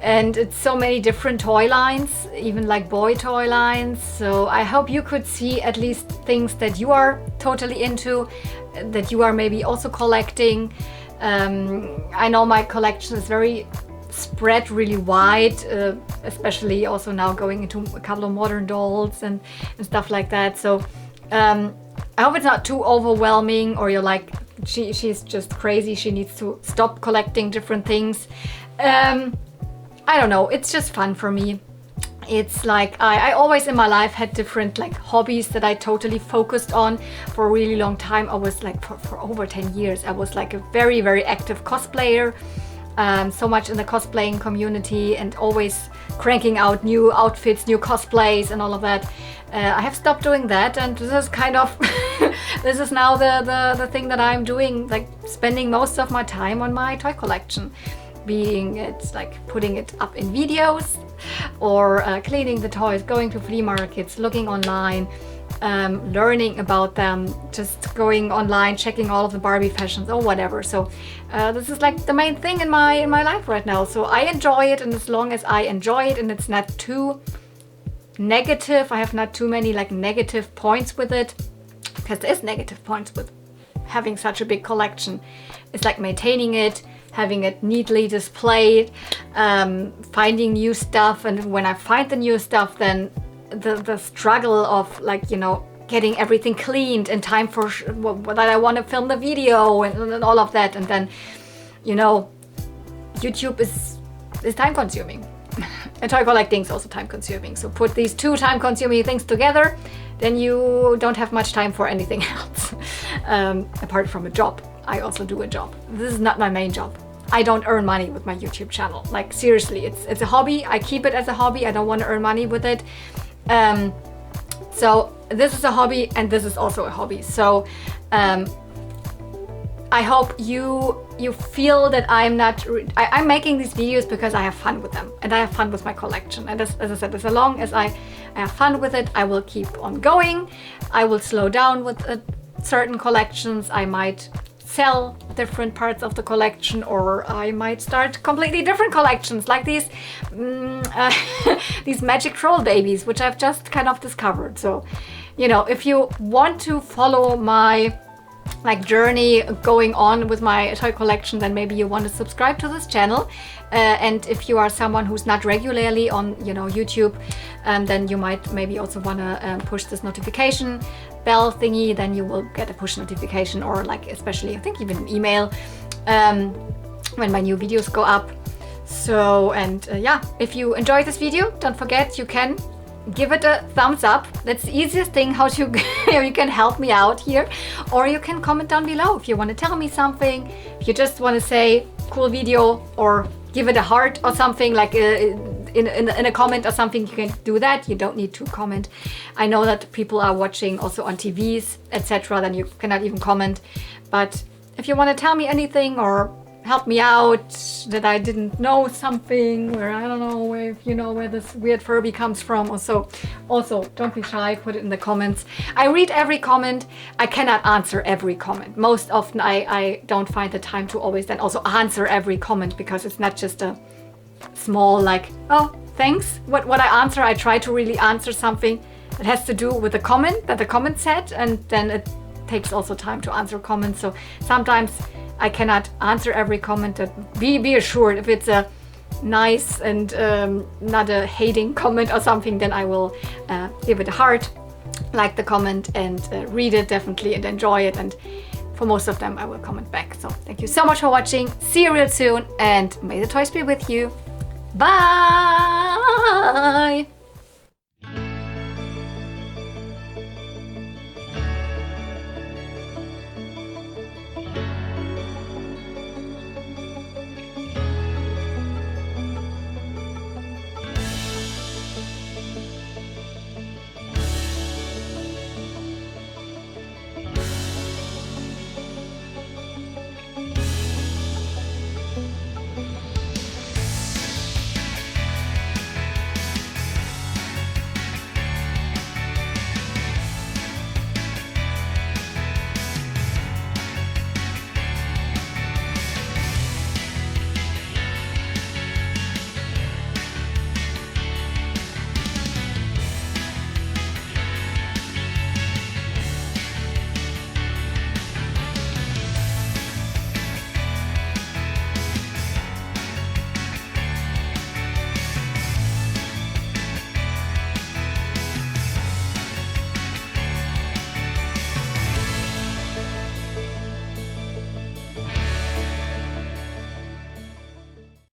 and it's so many different toy lines, even like boy toy lines. So I hope you could see at least things that you are totally into, that you are maybe also collecting. I know my collection is very spread really wide, especially also now going into a couple of modern dolls and stuff like that. So I hope it's not too overwhelming, or you're like, she's just crazy, she needs to stop collecting different things. I don't know, it's just fun for me. It's like I always in my life had different like hobbies that I totally focused on for a really long time. I was like for over 10 years I was like a very, very active cosplayer, so much in the cosplaying community and always cranking out new outfits, new cosplays and all of that. I have stopped doing that, and this is kind of this is now the thing that I'm doing, like spending most of my time on my toy collection, being it's like putting it up in videos, or cleaning the toys, going to flea markets, looking online, learning about them, just going online, checking all of the Barbie fashions or whatever. So this is like the main thing in my life right now. So I enjoy it, and as long as I enjoy it and it's not too negative, I have not too many like negative points with it, because there is negative points with having such a big collection. It's like maintaining it, having it neatly displayed, finding new stuff, and when I find the new stuff, then the struggle of like, you know, getting everything cleaned in time for that I want to film the video and all of that, and then, you know, YouTube is time consuming. And toy collecting is also time consuming. So put these two time consuming things together, then you don't have much time for anything else, apart from a job. I also do a job. This is not my main job. I don't earn money with my YouTube channel. Like seriously, it's a hobby. I keep it as a hobby. I don't want to earn money with it. So this is a hobby, and this is also a hobby. So I hope you feel that I'm making these videos because I have fun with them, and I have fun with my collection. And as I said, as long as I have fun with it, I will keep on going. I will slow down with certain collections. I might sell different parts of the collection, or I might start completely different collections, like these these magic troll babies, which I've just kind of discovered. So, you know, if you want to follow my like journey going on with my toy collection, then maybe you want to subscribe to this channel. And if you are someone who's not regularly on, you know, YouTube, then you might maybe also want to push this notification bell thingy. Then you will get a push notification, or like especially I think even an email when my new videos go up. So, and yeah, if you enjoyed this video, don't forget you can give it a thumbs up. That's the easiest thing how to you can help me out here. Or you can comment down below if you want to tell me something, if you just want to say cool video, or give it a heart or something, like in a comment or something. You can do that. You don't need to comment. I know that people are watching also on TVs, etc. Then you cannot even comment. But if you want to tell me anything, or help me out, that I didn't know something, where I don't know if you know where this weird Furby comes from, also don't be shy, put it in the comments. I read every comment. I cannot answer every comment. Most often I don't find the time to always then also answer every comment, because it's not just a small like, oh thanks, what I answer. I try to really answer something that has to do with the comment that the comment said, and then it takes also time to answer comments. So sometimes I cannot answer every comment. Be assured, if it's a nice and not a hating comment or something, then I will give it a heart, like the comment, and read it definitely and enjoy it. And for most of them I will comment back. So thank you so much for watching. See you real soon, and may the toys be with you. Bye!